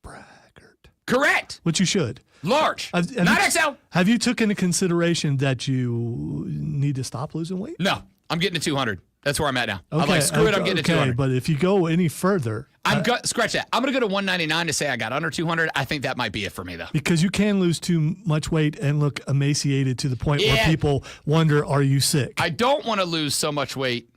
Braggart. Correct. Which you should. Large. Have Not XL. Have you took into consideration that you need to stop losing weight? No, I'm getting to 200. That's where I'm at now. Okay. I'm like, screw it, I'm getting to 200. But if you go any further. Scratch that. I'm going to go to 199 to say I got under 200. I think that might be it for me, though. Because you can lose too much weight and look emaciated to the point where people wonder, are you sick? I don't want to lose so much weight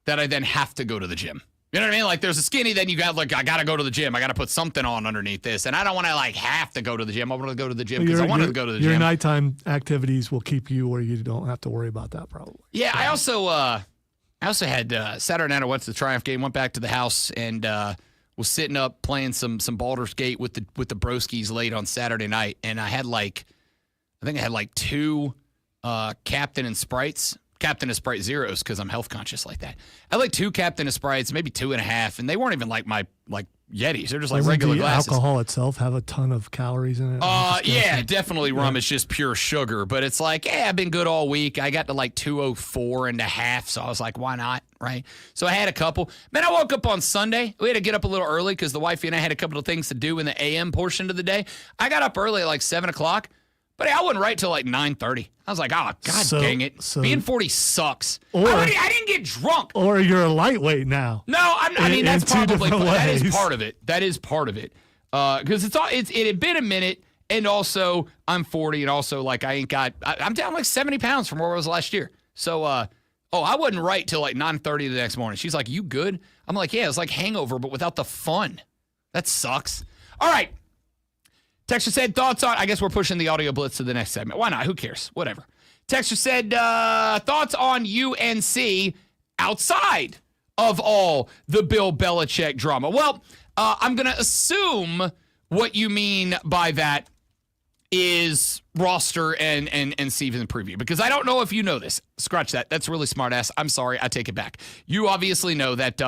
that I then have to go to the gym. You know what I mean? Like, there's a skinny, then you got, like, I got to go to the gym. I got to put something on underneath this. And I don't want to, like, have to go to the gym. I want to go to the gym because I wanted to go to the gym. Your nighttime activities will keep you where you don't have to worry about that probably. Yeah, I also had Saturday night I went to the Triumph game, went back to the house, and was sitting up playing some Baldur's Gate with the broskies late on Saturday night. And I had, two Captain and Sprites. Captain and Sprite Zeros because I'm health conscious like that. I had two Captain and Sprites, maybe 2.5, and they weren't even like my Yetis. They're just like regular glasses. Does alcohol itself have a ton of calories in it? Yeah, definitely rum is just pure sugar. But it's like, I've been good all week. I got to 204.5, so I was like, why not, right? So I had a couple. Man, I woke up on Sunday. We had to get up a little early because the wifey and I had a couple of things to do in the AM portion of the day. I got up early at 7 o'clock. But I wasn't right till 9:30. I was like, God dang it. Being 40 sucks. I didn't get drunk. Or you're a lightweight now. No, that's probably that is part of it. That is part of it. Because it had been a minute, and also I'm 40, and also I'm down 70 pounds from where I was last year. So I wasn't right till 9:30 the next morning. She's like, you good? I'm like, yeah, it's like hangover, but without the fun. That sucks. All right. Texter said, thoughts on, I guess we're pushing the audio blitz to the next segment. Why not? Who cares? Whatever. Texter said, thoughts on UNC outside of all the Bill Belichick drama. Well, I'm going to assume what you mean by that is roster and season preview, because I don't know if you know this. Scratch that. That's really smart ass. I'm sorry. I take it back. You obviously know that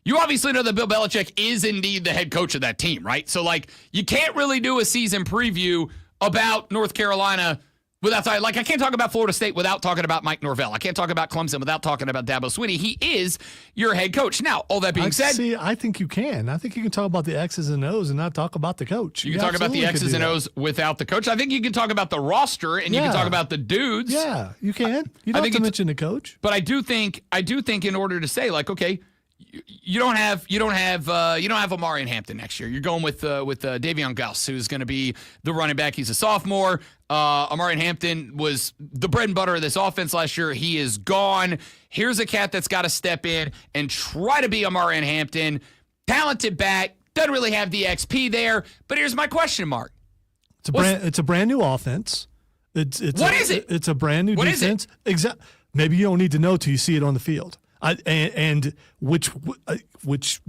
you obviously know that Bill Belichick is indeed the head coach of that team, right? So, you can't really do a season preview about North Carolina without, I can't talk about Florida State without talking about Mike Norvell. I can't talk about Clemson without talking about Dabo Swinney. He is your head coach. Now, all that being said. See, I think you can. I think you can talk about the X's and O's and not talk about the coach. You can talk about the X's and O's without the coach. I think you can talk about the roster and you can talk about the dudes. Yeah, you can. You don't have to mention the coach. But I do think in order to say, okay, you don't have Amari Hampton next year. You're going with Davion Gauss, who's going to be the running back. He's a sophomore. Amari Hampton was the bread and butter of this offense last year. He is gone. Here's a cat that's got to step in and try to be Amari Hampton. Talented back, doesn't really have the XP there. But here's my question mark. It's a brand new offense. What is it? It's a brand new defense. Exactly. Maybe you don't need to know till you see it on the field. And which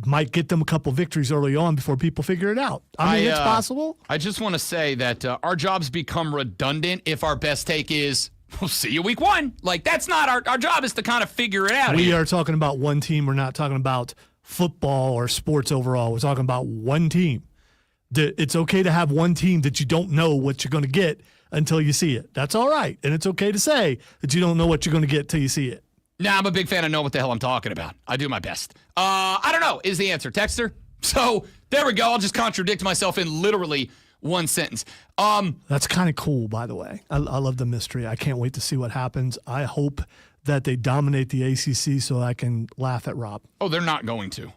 might get them a couple victories early on before people figure it out. I mean, it's possible. I just want to say that our jobs become redundant if our best take is we'll see you week 1. Like, that's not our job is to kind of figure it out. We here. are talking about one team. We're not talking about football or sports overall. We're talking about one team. It's okay to have one team that you don't know what you're going to get until you see it. That's all right. And it's okay to say that you don't know what you're going to get till you see it. Nah, I'm a big fan of know what the hell I'm talking about. I do my best. I don't know is the answer, Texter. So there we go. I'll just contradict myself in literally one sentence. That's kind of cool, by the way. I love the mystery. I can't wait to see what happens. I hope that they dominate the ACC so I can laugh at Rob. Oh, they're not going to.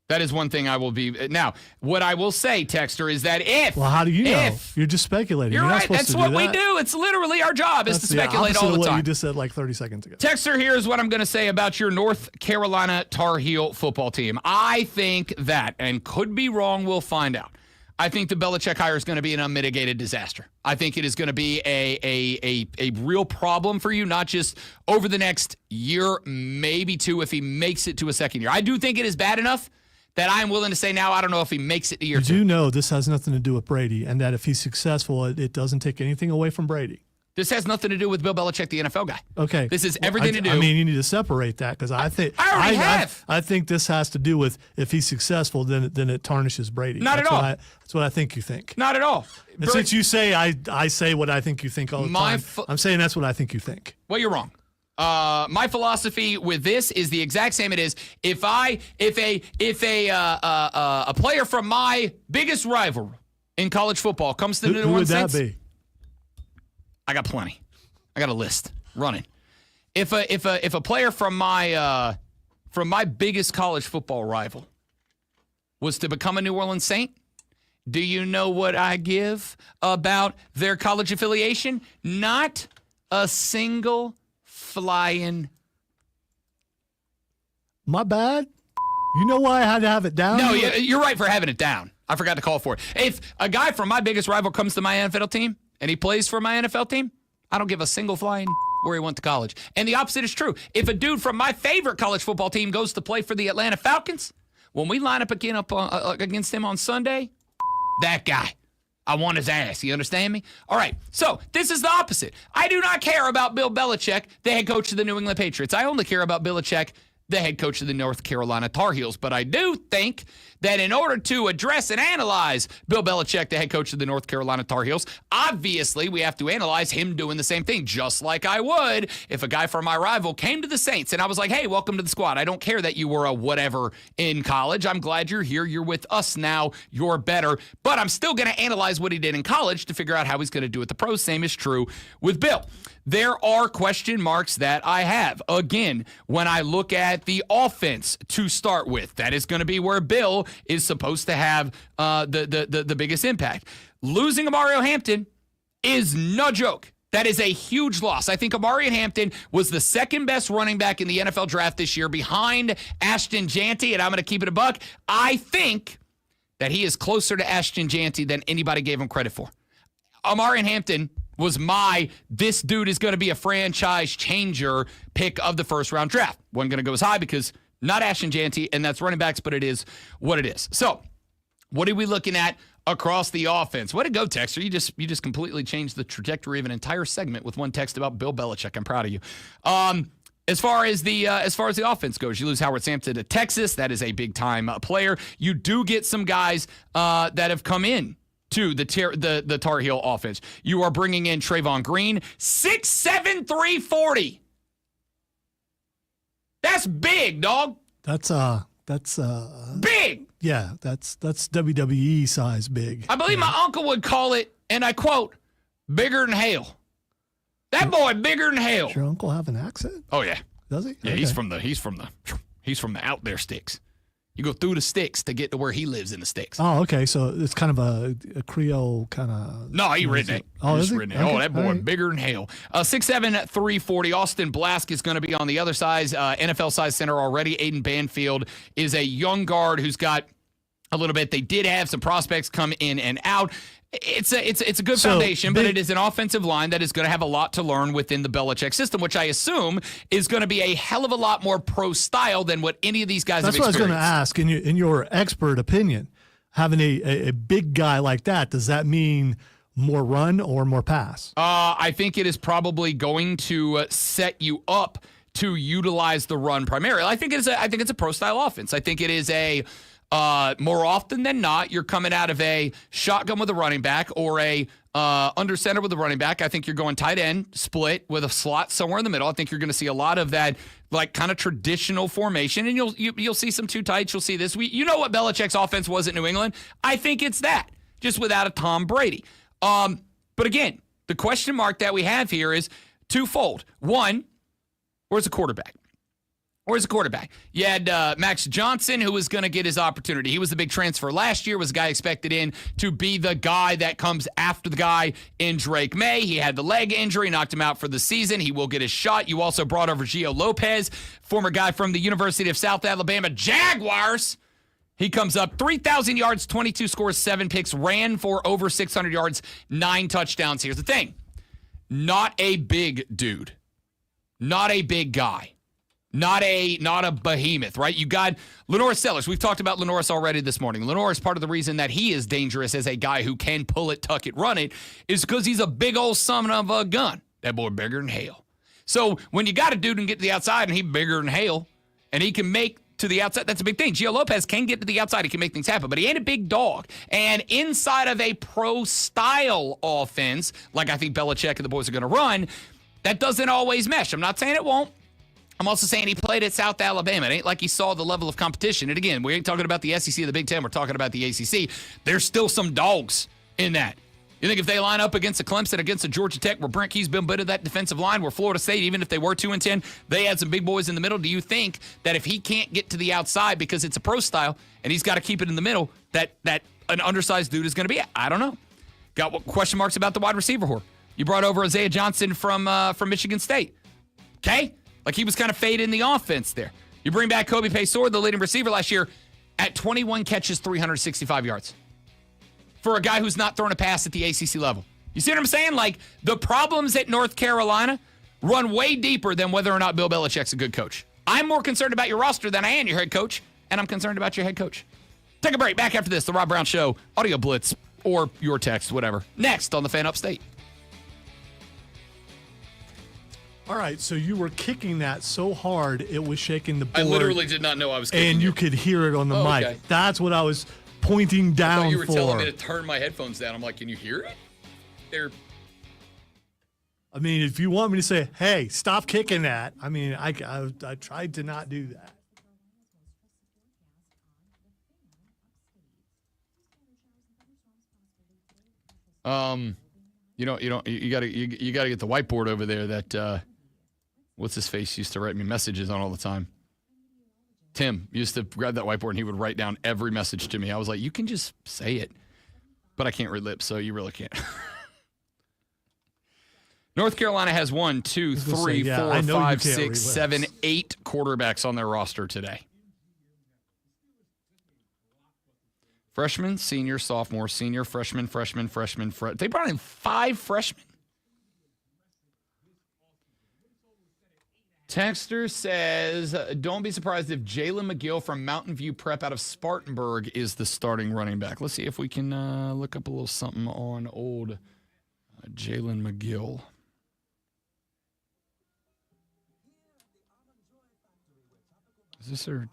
That is one thing I will be. Now, what I will say, Texter, is that if. Well, how do you know? You're just speculating. You're not right. supposed That's to what do we that. do. It's literally our job is to That's speculate opposite all of the what time. you just said like 30 seconds ago. Texter, here's what I'm going to say about your North Carolina Tar Heel football team. I think that, and could be wrong, we'll find out. I think the Belichick hire is going to be an unmitigated disaster. I think it is going to be a real problem for you, not just over the next year, maybe 2, if he makes it to a second year. I do think it is bad enough that I'm willing to say now I don't know if he makes it to year 2. You do know this has nothing to do with Brady, and that if he's successful, it doesn't take anything away from Brady. This has nothing to do with Bill Belichick, the NFL guy. Okay. This is everything to do. I mean, you need to separate that because I think I already have. I think this has to do with if he's successful, then it tarnishes Brady. Not That's at all. That's what I think you think. Not at all. And since you say I say what I think you think all the time, I'm saying that's what I think you think. Well, you're wrong. My philosophy with this is the exact same. It is if a player from my biggest rival in college football comes to the New Who would Orleans that Saints, be? I got plenty. I got a list running. If a player from my biggest college football rival was to become a New Orleans Saint, do you know what I give about their college affiliation? Not a single flying. My bad. You know why I had to have it down? No, you're right for having it down. I forgot to call for it. If a guy from my biggest rival comes to my NFL team and he plays for my NFL team, I don't give a single flying where he went to college. And the opposite is true. If a dude from my favorite college football team goes to play for the Atlanta Falcons, when we line up against him on Sunday, that guy, I want his ass. You understand me? All right. So this is the opposite. I do not care about Bill Belichick, the head coach of the New England Patriots. I only care about Belichick, the head coach of the North Carolina Tar Heels. But I do think that in order to address and analyze Bill Belichick, the head coach of the North Carolina Tar Heels, obviously we have to analyze him doing the same thing, just like I would if a guy from my rival came to the Saints and I was like, hey, welcome to the squad. I don't care that you were a whatever in college. I'm glad you're here. You're with us now. You're better. But I'm still going to analyze what he did in college to figure out how he's going to do at the pros. Same is true with Bill. There are question marks that I have. Again, when I look at the offense to start with, that is going to be where Bill is supposed to have the biggest impact. Losing Amari Hampton is no joke. That is a huge loss. I think Amari Hampton was the second best running back in the NFL draft this year behind Ashton Janty, and I'm going to keep it a buck. I think that he is closer to Ashton Janty than anybody gave him credit for. Amari Hampton was this dude is going to be a franchise changer pick of the first round draft. Wasn't going to go as high because not Ashton Janty, and that's running backs, but it is what it is. So what are we looking at across the offense? Way to go, Texter. You just completely changed the trajectory of an entire segment with one text about Bill Belichick. I'm proud of you. As far as the offense goes, you lose Howard Sampson to Texas. That is a big time player. You do get some guys that have come in to the Tar Heel offense. You are bringing in Trayvon Green, 6'7", 340. That's big, dog. That's big. Yeah, that's WWE size big. I believe my uncle would call it, and I quote, bigger than hell. That boy bigger than hell. Does your uncle have an accent? Oh yeah. Does he? Yeah, Okay. he's from the out there sticks. You go through the sticks to get to where he lives in the sticks. Oh, okay. So it's kind of a Creole kind of. No, he redneck. Oh, is he? Redneck. Okay. Oh, that boy All right. bigger than hell. 6'7", 340. Austin Blask is going to be on the other side. NFL size center already. Aiden Banfield is a young guard who's got a little bit. They did have some prospects come in and out. It's a good foundation, but it is an offensive line that is going to have a lot to learn within the Belichick system, which I assume is going to be a hell of a lot more pro style than what any of these guys That's have what I was going to experienced. ask. In your expert opinion, having a big guy like that, does that mean More run or more pass? I think it is probably going to set you up to utilize the run primarily. I think it's a pro style offense. I think it is a more often than not, you're coming out of a shotgun with a running back or a under center with a running back. I think you're going tight end split with a slot somewhere in the middle. I think you're going to see a lot of that, like kind of traditional formation, and you'll see some two tights. You'll see this. You know what Belichick's offense was at New England? I think it's that, just without a Tom Brady. But again, the question mark that we have here is twofold. One, where's the quarterback? Where's the quarterback? You had Max Johnson, who was going to get his opportunity. He was the big transfer last year, was a guy expected in to be the guy that comes after the guy in Drake May. He had the leg injury, knocked him out for the season. He will get his shot. You also brought over Gio Lopez, former guy from the University of South Alabama Jaguars. He comes up 3,000 yards, 22 scores, 7 picks, ran for over 600 yards, 9 touchdowns. Here's the thing. Not a big dude. Not a big guy. Not a behemoth, right? You got LaNorris Sellers. We've talked about LaNorris already this morning. LaNorris, is part of the reason that he is dangerous as a guy who can pull it, tuck it, run it, is because he's a big old son of a gun. That boy bigger than hell. So when you got a dude who can get to the outside and he's bigger than hell, and he can make to the outside, that's a big thing. Gio Lopez can get to the outside. He can make things happen, but he ain't a big dog. And inside of a pro-style offense, like I think Belichick and the boys are going to run, that doesn't always mesh. I'm not saying it won't. I'm also saying he played at South Alabama. It ain't like he saw the level of competition. And again, we ain't talking about the SEC or the Big Ten. We're talking about the ACC. There's still some dogs in that. You think if they line up against a Clemson, against a Georgia Tech, where Brent Key's been good at that defensive line, where Florida State, even if they were 2-10, they had some big boys in the middle. Do you think that if he can't get to the outside because it's a pro style and he's got to keep it in the middle, that an undersized dude is going to be? I don't know. Got question marks about the wide receiver whore. You brought over Isaiah Johnson from Michigan State. Okay? Like he was kind of faded in the offense there. You bring back Kobe Paysor, the leading receiver last year, at 21 catches, 365 yards. For a guy who's not throwing a pass at the ACC level. You see what I'm saying? Like, the problems at North Carolina run way deeper than whether or not Bill Belichick's a good coach. I'm more concerned about your roster than I am your head coach, and I'm concerned about your head coach. Take a break. Back after this, The Rob Brown Show, Audio Blitz, or your text, whatever. Next on the Fan Upstate. All right, so you were kicking that so hard it was shaking the board. I literally did not know I was kicking and you it. could hear it on the mic. Okay. That's what I was pointing down for. I thought you were telling me to turn my headphones down. I'm like, can you hear it? They're. I mean, if you want me to say, hey, stop kicking that, I mean, I tried to not do that. You gotta get the whiteboard over there that what's his face used to write me messages on all the time. Tim used to grab that whiteboard and he would write down every message to me. I was like, you can just say it, but I can't read lips, so you really can't. North Carolina has 1, 2, 3, 4, 5, 6, 7, 8 quarterbacks on their roster today. Freshman, senior, sophomore, senior, freshman. They brought in 5 freshmen. Texter says, don't be surprised if Jalen McGill from Mountain View Prep out of Spartanburg is the starting running back. Let's see if we can look up a little something on old Jalen McGill. Is this her?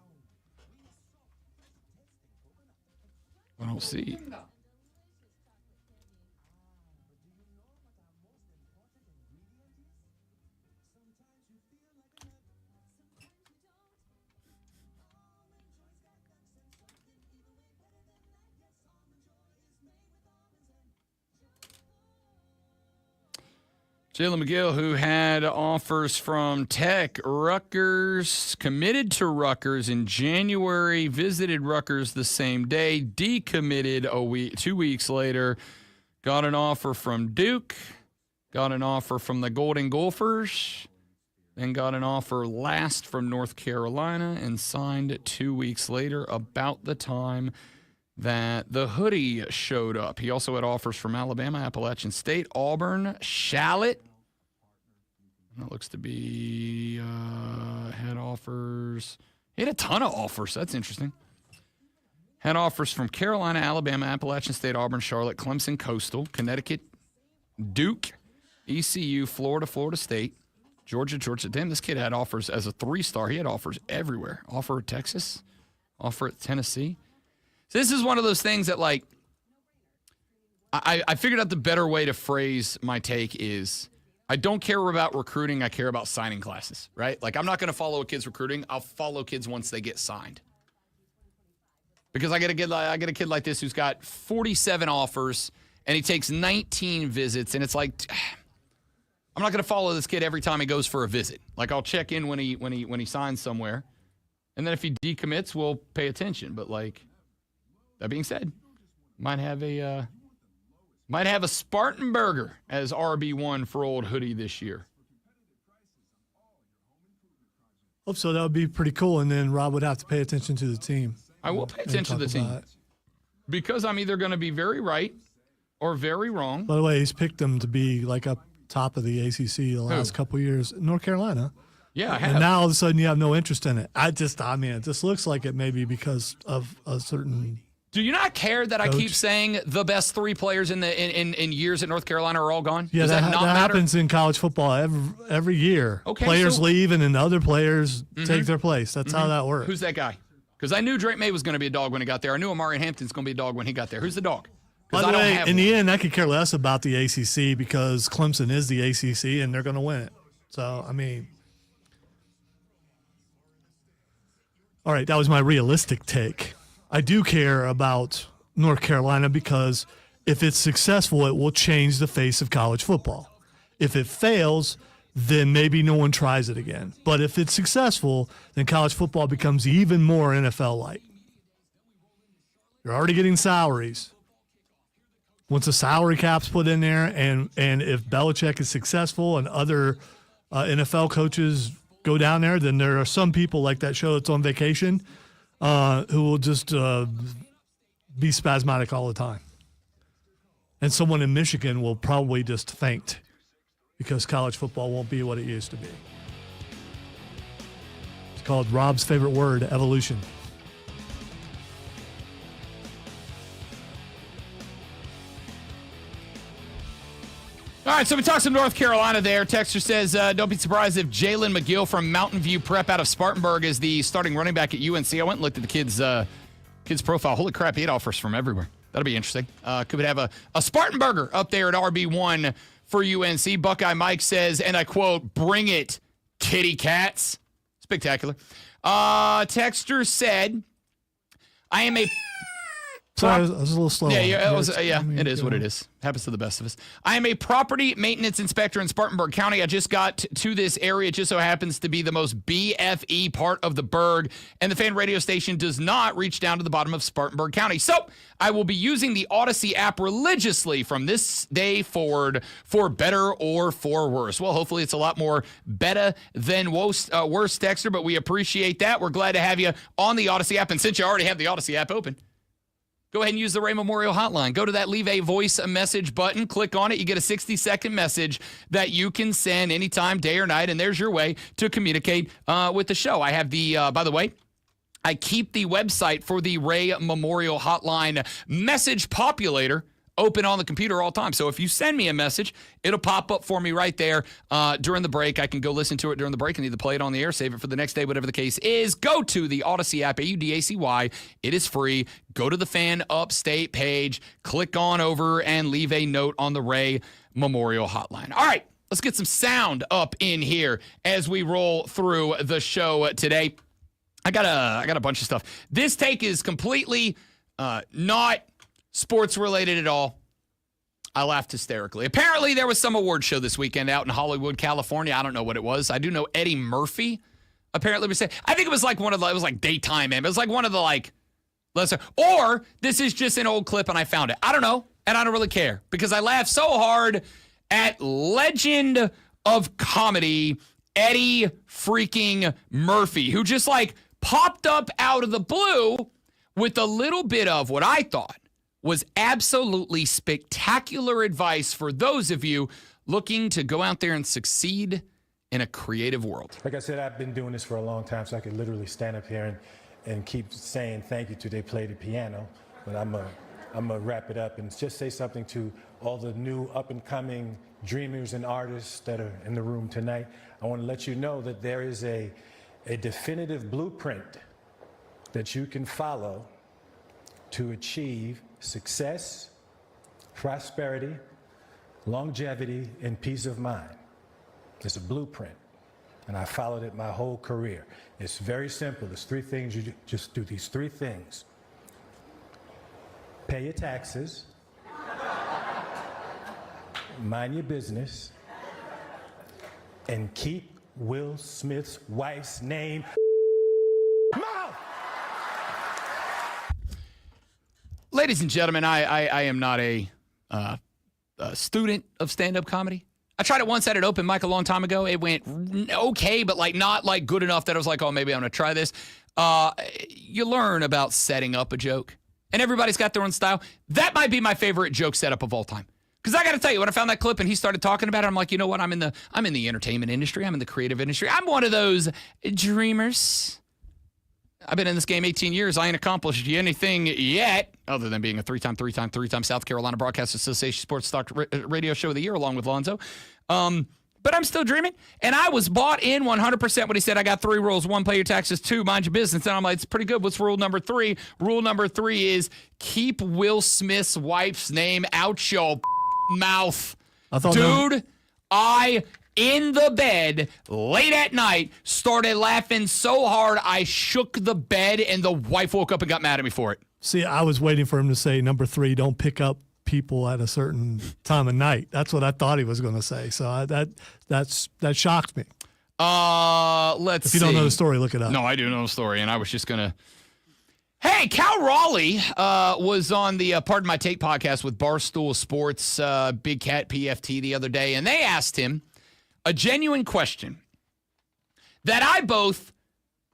I don't see. Jalen McGill, who had offers from Tech, Rutgers, committed to Rutgers in January, visited Rutgers the same day, decommitted 2 weeks later, got an offer from Duke, got an offer from the Golden Gophers, then got an offer last from North Carolina, and signed 2 weeks later, about the time that the hoodie showed up. He also had offers from Alabama, Appalachian State, Auburn, Charlotte. That looks to be had offers. He had a ton of offers. That's interesting. Had offers from Carolina, Alabama, Appalachian State, Auburn, Charlotte, Clemson, Coastal, Connecticut, Duke, ECU, Florida, Florida State, Georgia, Georgia. Damn, this kid had offers as a 3-star. He had offers everywhere. Offer at Texas, offer at Tennessee. So this is one of those things that, like, I figured out the better way to phrase my take is I don't care about recruiting. I care about signing classes, right? Like, I'm not going to follow a kid's recruiting. I'll follow kids once they get signed. Because I get a kid like this who's got 47 offers and he takes 19 visits, and it's like, I'm not going to follow this kid every time he goes for a visit. Like, I'll check in when he signs somewhere, and then if he decommits, we'll pay attention. But, like, that being said, might have a Spartanburger as RB1 for old Hoodie this year. Hope so. That would be pretty cool. And then Rob would have to pay attention to the team. I will pay attention to the team because I'm either going to be very right or very wrong. By the way, he's picked them to be like up top of the ACC the last couple of years. North Carolina. Yeah, I have. And now all of a sudden you have no interest in it. I mean, it just looks like it may be because of a certain. Do you not care that coach. I keep saying the best 3 players in years at North Carolina are all gone? Yeah, Does that not matter? happens in college football every year. Okay, players so- leave and then other players take their place. That's how that works. Who's that guy? Because I knew Drake May was going to be a dog when he got there. I knew Amari Hampton's going to be a dog when he got there. Who's the dog? By Because the I don't way, have in one. the end, I could care less about the ACC because Clemson is the ACC and they're going to win it. So, I mean. All right, that was my realistic take. I do care about North Carolina because if it's successful, it will change the face of college football. If it fails, then maybe no one tries it again. But if it's successful, then college football becomes even more NFL-like. You're already getting salaries. Once a salary cap's put in there, and if Belichick is successful and other NFL coaches go down there, then there are some people like that show that's on vacation who will just be spasmodic all the time. And someone in Michigan will probably just faint because college football won't be what it used to be. It's called Rob's favorite word, evolution. All right, so we talked some North Carolina there. Texter says, don't be surprised if Jalen McGill from Mountain View Prep out of Spartanburg is the starting running back at UNC. I went and looked at the kid's profile. Holy crap, he had offers from everywhere. That'll be interesting. Could have a Spartanburger up there at RB1 for UNC. Buckeye Mike says, and I quote, "Bring it, kitty cats." Spectacular. Texter said, I am a... Sorry, I was a little slow. It is what it is. Happens to the best of us. I am a property maintenance inspector in Spartanburg County. I just got to this area. It just so happens to be the most BFE part of the burg, and the fan radio station does not reach down to the bottom of Spartanburg County. So I will be using the Odyssey app religiously from this day forward for better or for worse. Well, hopefully it's a lot more better than worse, Texter, but we appreciate that. We're glad to have you on the Odyssey app, and since you already have the Odyssey app open, go ahead and use the Ray Memorial Hotline. Go to that leave a voice message button. Click on it. You get a 60-second message that you can send anytime, day or night, and there's your way to communicate with the show. I have by the way, I keep the website for the Ray Memorial Hotline message populator open on the computer all the time. So if you send me a message, it'll pop up for me right there during the break. I can go listen to it during the break and either play it on the air, save it for the next day, whatever the case is. Go to the Odyssey app, AUDACY. It is free. Go to the Fan Upstate page, click on over, and leave a note on the Ray Memorial Hotline. All right, let's get some sound up in here as we roll through the show today. I got a bunch of stuff. This take is completely not sports related at all. I laughed hysterically. Apparently, there was some award show this weekend out in Hollywood, California. I don't know what it was. I do know Eddie Murphy apparently was saying. I think it was like it was like daytime, man. It was like one of the lesser. Or this is just an old clip and I found it. I don't know, and I don't really care because I laughed so hard at legend of comedy Eddie freaking Murphy, who just popped up out of the blue with a little bit of what I thought was absolutely spectacular advice for those of you looking to go out there and succeed in a creative world. Like I said, I've been doing this for a long time, so I could literally stand up here and keep saying thank you till they play the piano. But I'm I'm going to wrap it up and just say something to all the new up-and-coming dreamers and artists that are in the room tonight. I want to let you know that there is a definitive blueprint that you can follow to achieve success, prosperity, longevity, and peace of mind. It's a blueprint, and I followed it my whole career. It's very simple. There's 3 things. You just do these 3 things. Pay your taxes, mind your business, and keep Will Smith's wife's name mouth. Ladies and gentlemen, I am not a student of stand-up comedy. I tried it once at an open mic a long time ago. It went okay, but not good enough that I was like, oh, maybe I'm going to try this. You learn about setting up a joke, and everybody's got their own style. That might be my favorite joke setup of all time. Because I got to tell you, when I found that clip and he started talking about it, I'm like, you know what? I'm in the entertainment industry. I'm in the creative industry. I'm one of those dreamers. I've been in this game 18 years. I ain't accomplished anything yet, other than being a three-time South Carolina Broadcast Association Sports Talk Radio Show of the Year, along with Lonzo. But I'm still dreaming, and I was bought in 100% when he said, I got 3 rules. 1, pay your taxes. 2, mind your business. And I'm like, it's pretty good. What's rule number 3? Rule number 3 is keep Will Smith's wife's name out your mouth. Dude, I, in the bed, late at night, started laughing so hard I shook the bed, and the wife woke up and got mad at me for it. See, I was waiting for him to say number 3, don't pick up people at a certain time of night. That's what I thought he was going to say. So that shocked me. Let's see. If you don't know the story, look it up. No, I do know the story, and I was just going to. Hey, Cal Raleigh was on the Pardon My Take podcast with Barstool Sports, Big Cat PFT the other day, and they asked him a genuine question that I both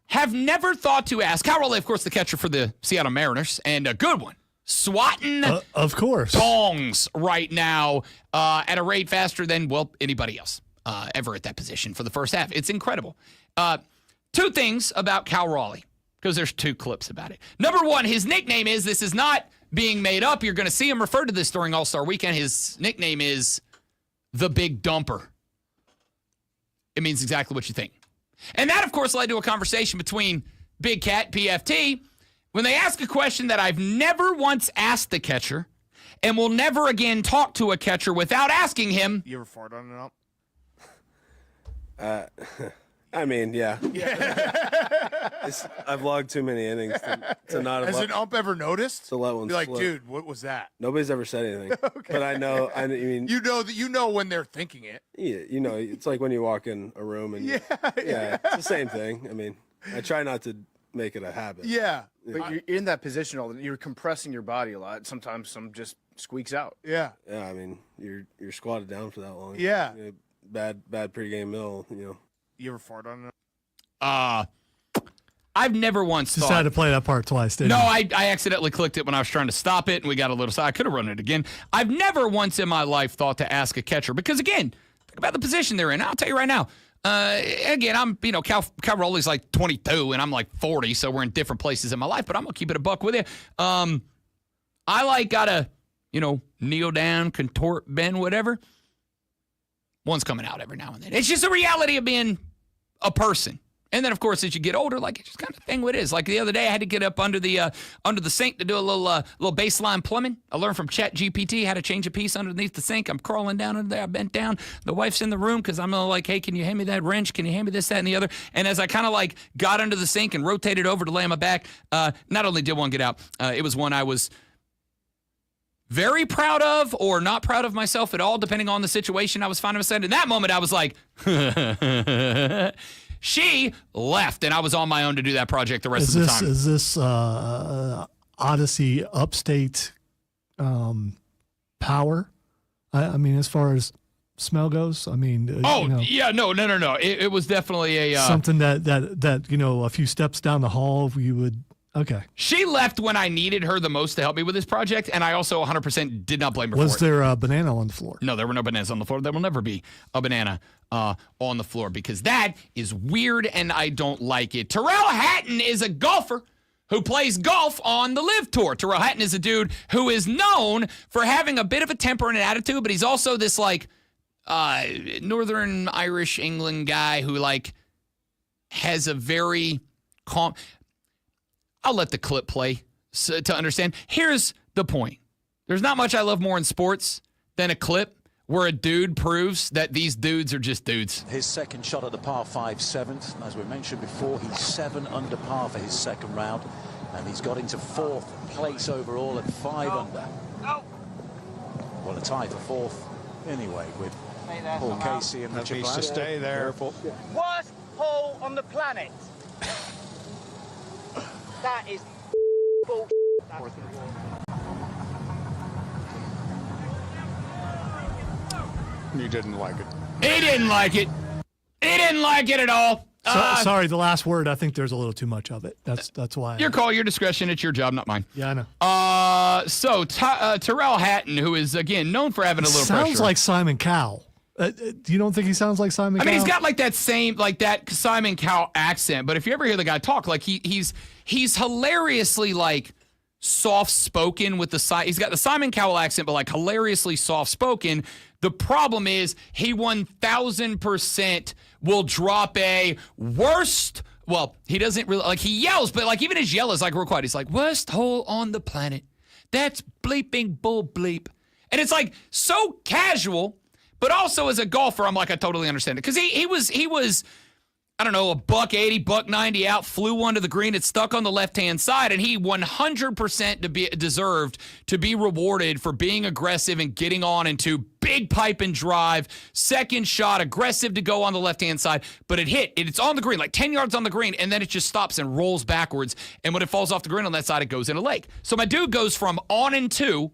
have never thought to ask. Cal Raleigh, of course, the catcher for the Seattle Mariners, and a good one. Swatting of course gongs right now at a rate faster than, well, anybody else ever at that position for the first half. It's incredible. 2 things about Cal Raleigh, because there's 2 clips about it. Number 1, his nickname is, this is not being made up. You're going to see him refer to this during All-Star Weekend. His nickname is the Big Dumper. It means exactly what you think. And that, of course, led to a conversation between Big Cat, PFT, when they ask a question that I've never once asked the catcher and will never again talk to a catcher without asking him. You ever fart on an ump? I mean, yeah. I've logged too many innings to not have. Has an ump ever noticed? To let one Be like, slip. dude, what was that? Nobody's ever said anything. Okay. But I mean, you know when they're thinking it. Yeah, it's like when you walk in a room and yeah, it's the same thing. I mean, I try not to make it a habit. Yeah. But you're in that position all the time. You're compressing your body a lot. Sometimes some just squeaks out. Yeah. Yeah, I mean, you're squatted down for that long. Yeah. Bad pregame meal, You ever fart on an I've never once Just thought. had to play that part twice, didn't No, you? I accidentally clicked it when I was trying to stop it, and we got a little. I could have run it again. I've never once in my life thought to ask a catcher because, again, think about the position they're in. I'll tell you right now. Again, I'm, Cal Raleigh's like 22, and I'm like 40, so we're in different places in my life. But I'm gonna keep it a buck with you. I gotta, kneel down, contort, bend, whatever. One's coming out every now and then. It's just the reality of being a person. And then, of course, as you get older, it's just kind of thing what it is. Like the other day, I had to get up under the sink to do a little baseline plumbing. I learned from ChatGPT how to change a piece underneath the sink. I'm crawling down under there. I bent down. The wife's in the room because I'm like, hey, can you hand me that wrench? Can you hand me this, that, and the other? And as I kind of got under the sink and rotated over to lay on my back, not only did one get out, it was one I was very proud of or not proud of myself at all, depending on the situation I was finding myself in. In that moment, I was like, she left, and I was on my own to do that project the rest of the time. Is this Odyssey Upstate power? I mean, as far as smell goes, I mean. Yeah, no. It was definitely a something that a few steps down the hall you would. Okay. She left when I needed her the most to help me with this project, and I also 100% did not blame her for it. Was there a banana on the floor? No, there were no bananas on the floor. There will never be a banana on the floor because that is weird, and I don't like it. Terrell Hatton is a golfer who plays golf on the Live Tour. Tyrrell Hatton is a dude who is known for having a bit of a temper and an attitude, but he's also this like Northern Irish England guy who like has a very calm. I'll let the clip play to understand. Here's the point. There's not much I love more in sports than a clip where a dude proves that these dudes are just dudes. His second shot at the par 5 7th. As we mentioned before, he's 7 under par for his second round. And he's got into 4th place overall at 5 under. Well, a tie for 4th anyway with Paul Casey and Richard Bland. To stay there. Worst hole on the planet. That is bullshit. You didn't like it. He didn't like it. He didn't like it at all. Sorry, the last word. I think there's a little too much of it. That's why. Your call, your discretion. It's your job, not mine. Yeah, I know. So Tyrrell Hatton, who is again known for having a little sounds pressure. like Simon Cowell. You don't think he sounds like Simon Cowell? I mean, he's got like that same, like that Simon Cowell accent. But if you ever hear the guy talk, like he's hilariously like soft spoken with the side. He's got the Simon Cowell accent, but like hilariously soft spoken. The problem is he 1000% will drop a worst. Well, he doesn't really like he yells, but like even his yell is like real quiet. He's like worst hole on the planet. That's bleeping bull bleep, and it's like so casual. But also as a golfer, I'm like, I totally understand it. Because he was, I don't know, $180, $190 out, flew one to the green, it stuck on the left-hand side, and he 100% deserved to be rewarded for being aggressive and getting on into big pipe and drive, second shot, aggressive to go on the left-hand side, but it hit. It's on the green, like 10 yards on the green, and then it just stops and rolls backwards, and when it falls off the green on that side, it goes in a lake. So my dude goes from on and two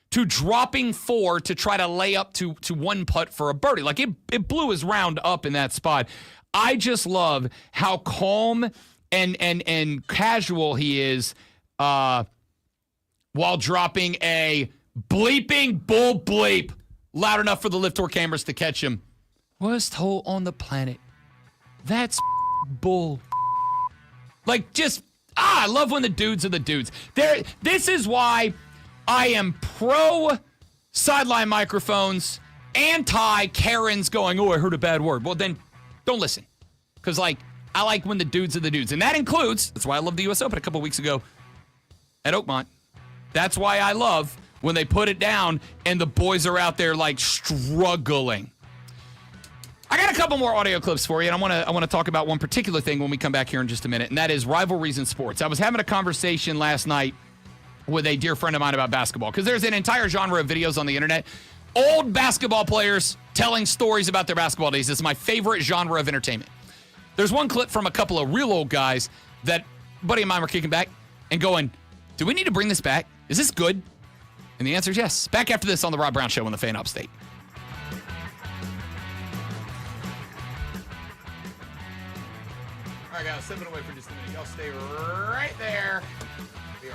to dropping 4 to try to lay up to one putt for a birdie. Like it blew his round up in that spot. I just love how calm and casual he is while dropping a bleeping bull bleep loud enough for the Live Tour cameras to catch him. Worst hole on the planet. That's bull. Like just I love when the dudes are the dudes. This is why I am pro sideline microphones, anti Karens going, oh, I heard a bad word. Well, then don't listen. Because, like, I like when the dudes are the dudes. And that includes, that's why I love the U.S. Open a couple weeks ago at Oakmont. That's why I love when they put it down and the boys are out there, like, struggling. I got a couple more audio clips for you, and I want to talk about one particular thing when we come back here in just a minute, and that is rivalries in sports. I was having a conversation last night with a dear friend of mine about basketball, because there's an entire genre of videos on the internet. Old basketball players telling stories about their basketball days. It's my favorite genre of entertainment. There's one clip from a couple of real old guys that a buddy of mine were kicking back and going, do we need to bring this back? Is this good? And the answer is yes. Back after this on the Rob Brown Show on the Fan Upstate. All right, guys, stepping away for just a minute. Y'all stay right there. We are.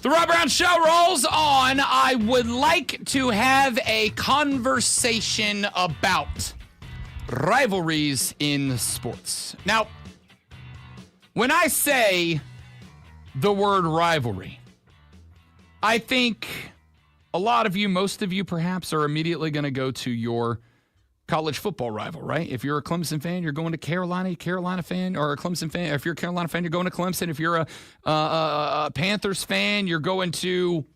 The Rob Brown Show rolls on. I would like to have a conversation about rivalries in sports. Now, when I say the word rivalry, I think a lot of you, most of you perhaps, are immediately going to go to your college football rival, right? If you're a Clemson fan, you're going to Carolina fan, or a Clemson fan. If you're a Carolina fan, you're going to Clemson. If you're a Panthers fan, you're going to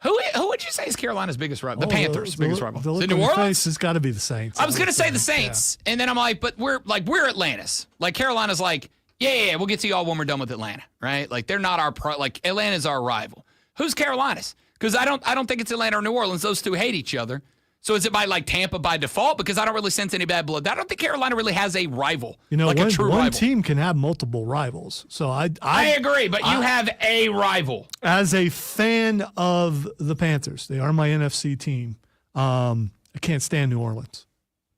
who would you say is Carolina's biggest rival? The Panthers' biggest rival. The Is look it New on your Orleans? face has got to be the Saints. I was going to say the Saints, and then I'm like, but we're Atlantis. Like Carolina's like, yeah, we'll get to y'all when we're done with Atlanta, right? Like they're not our like Atlanta's our rival. Who's Carolina's? Because I don't think it's Atlanta or New Orleans. Those two hate each other. So is it by like Tampa by default? Because I don't really sense any bad blood. I don't think Carolina really has a rival. Like a true one rival. team can have multiple rivals. So I agree, but you have a rival. As a fan of the Panthers, they are my NFC team. I can't stand New Orleans.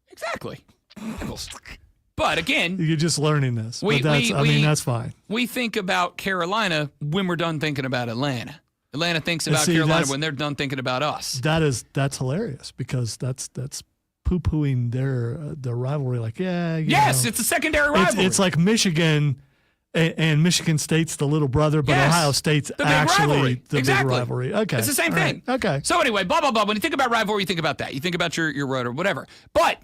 Exactly. But again, you're just learning this. That's fine. We think about Carolina when we're done thinking about Atlanta. Atlanta thinks about Carolina when they're done thinking about us. That's hilarious because that's poo-pooing their rivalry. Like, it's a secondary rivalry. It's like Michigan and Michigan State's the little brother, but Ohio State's actually the big rivalry. Okay, it's the same thing. Right. Okay. So anyway, blah blah blah. When you think about rivalry, you think about that. You think about your road or whatever. But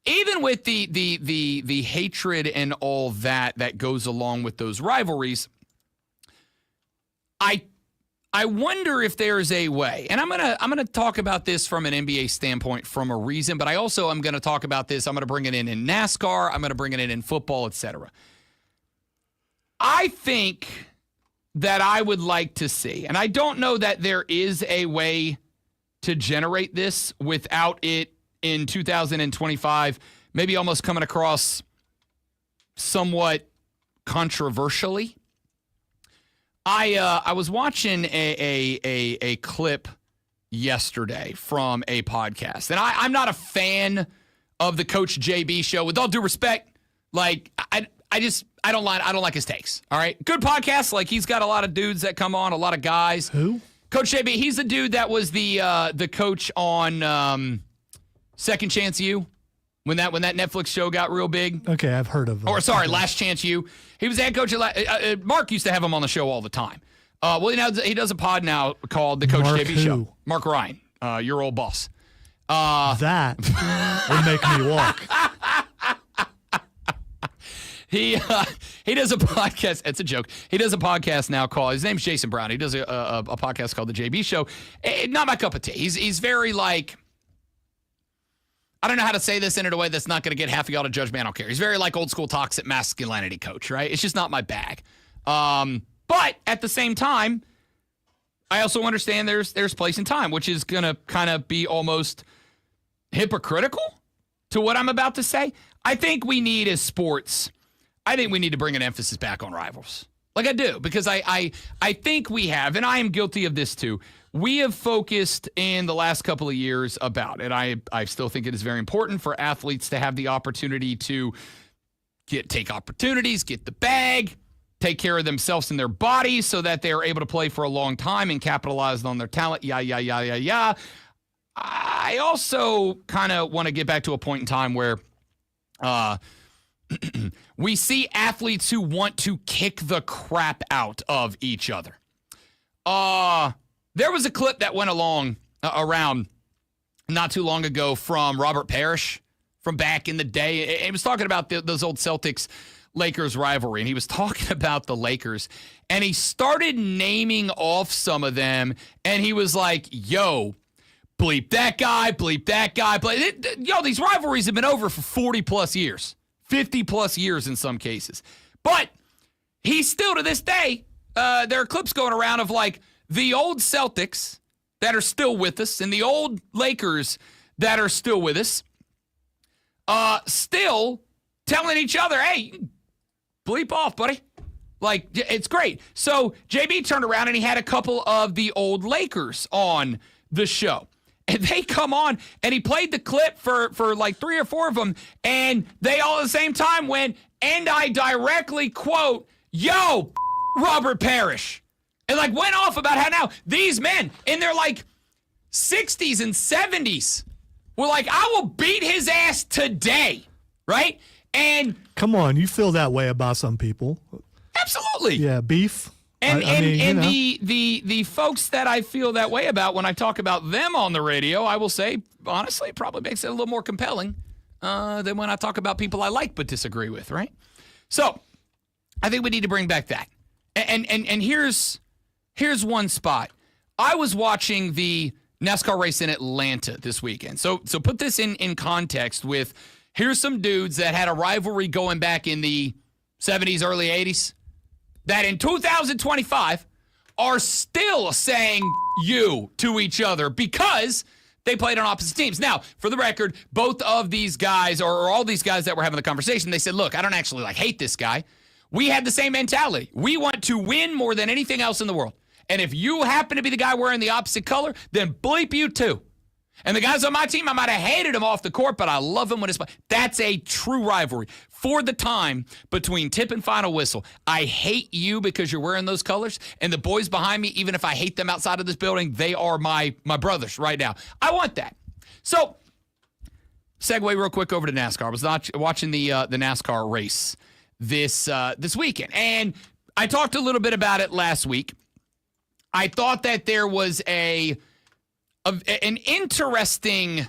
even with the hatred and all that goes along with those rivalries, I wonder if there's a way, and I'm gonna talk about this from an NBA standpoint from a reason, but I also am gonna talk about this. I'm gonna bring it in NASCAR. I'm gonna bring it in football, etc. I think that I would like to see, and I don't know that there is a way to generate this without it in 2025, maybe almost coming across somewhat controversially. I was watching a clip yesterday from a podcast, and I'm not a fan of the Coach JB show. With all due respect, like I don't like his takes. All right, good podcast. Like he's got a lot of dudes that come on, a lot of guys. Who? Coach JB. He's the dude that was the coach on Second Chance U. When that Netflix show got real big. Okay, I've heard of him. Or sorry, Last Chance U. He was the head coach at Mark used to have him on the show all the time. He does a pod now called the Coach Mark JB who? Show. Mark Ryan, your old boss. That would make me walk. He does a podcast. It's a joke. He does a podcast now called, his name's Jason Brown. He does a podcast called The JB Show. Not my cup of tea. He's very like, I don't know how to say this in a way that's not going to get half of y'all to judge me. I don't care. He's very like old school toxic masculinity coach, right? It's just not my bag. But at the same time, I also understand there's place and time, which is going to kind of be almost hypocritical to what I'm about to say. I think we need as sports, I think we need to bring an emphasis back on rivals. Like I do, because I think we have, and I am guilty of this too. We have focused in the last couple of years about, and I still think it is very important for athletes to have the opportunity to take opportunities, get the bag, take care of themselves and their bodies so that they are able to play for a long time and capitalize on their talent. Yeah. I also kind of want to get back to a point in time where we see athletes who want to kick the crap out of each other. There was a clip that went around not too long ago from Robert Parrish from back in the day. He was talking about those old Celtics-Lakers rivalry, and he was talking about the Lakers, and he started naming off some of them, and he was like, yo, bleep that guy, bleep that guy. Yo, these rivalries have been over for 40-plus years, 50-plus years in some cases. But he's still, to this day, there are clips going around of, like, the old Celtics that are still with us and the old Lakers that are still with us, still telling each other, hey, bleep off, buddy. Like, it's great. So JB turned around and he had a couple of the old Lakers on the show. And they come on, and he played the clip for like 3 or 4 of them, and they all at the same time went, and I directly quote, yo, Robert Parrish. And like went off about how now these men in their like 60s and 70s were like, I will beat his ass today, right? And Come on, you feel that way about some people. absolutely. Yeah, beef. And I mean, you know. the folks that I feel that way about when I talk about them on the radio, I will say, honestly, probably makes it a little more compelling than when I talk about people I like but disagree with, right? So I think we need to bring back that. And here's one spot. I was watching the NASCAR race in Atlanta this weekend. So put this in context with, here's some dudes that had a rivalry going back in the 70s, early 80s, that in 2025 are still saying you to each other because they played on opposite teams. Now, for the record, both of these guys, or all these guys that were having the conversation, they said, look, I don't actually hate this guy. We had the same mentality. We want to win more than anything else in the world. And if you happen to be the guy wearing the opposite color, then bleep you too. And the guys on my team, I might have hated him off the court, but I love him when it's... That's a true rivalry. For the time between tip and final whistle, I hate you because you're wearing those colors. And the boys behind me, even if I hate them outside of this building, they are my brothers right now. I want that. So, segue real quick over to NASCAR. I was watching the NASCAR race this weekend. And I talked a little bit about it last week. I thought that there was an interesting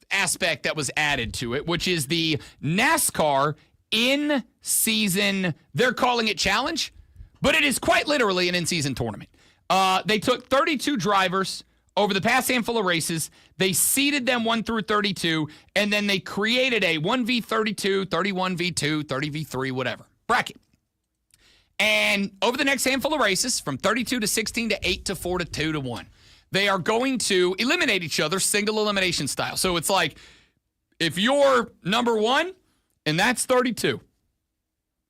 aspect that was added to it, which is the NASCAR in-season, they're calling it challenge, but it is quite literally an in-season tournament. They took 32 drivers over the past handful of races. They seeded them 1 through 32, and then they created a 1v32, 31v2, 30v3, whatever, bracket. And over the next handful of races, from 32 to 16 to 8 to 4 to 2 to 1, they are going to eliminate each other single elimination style. So it's like, if you're number one, and that's 32,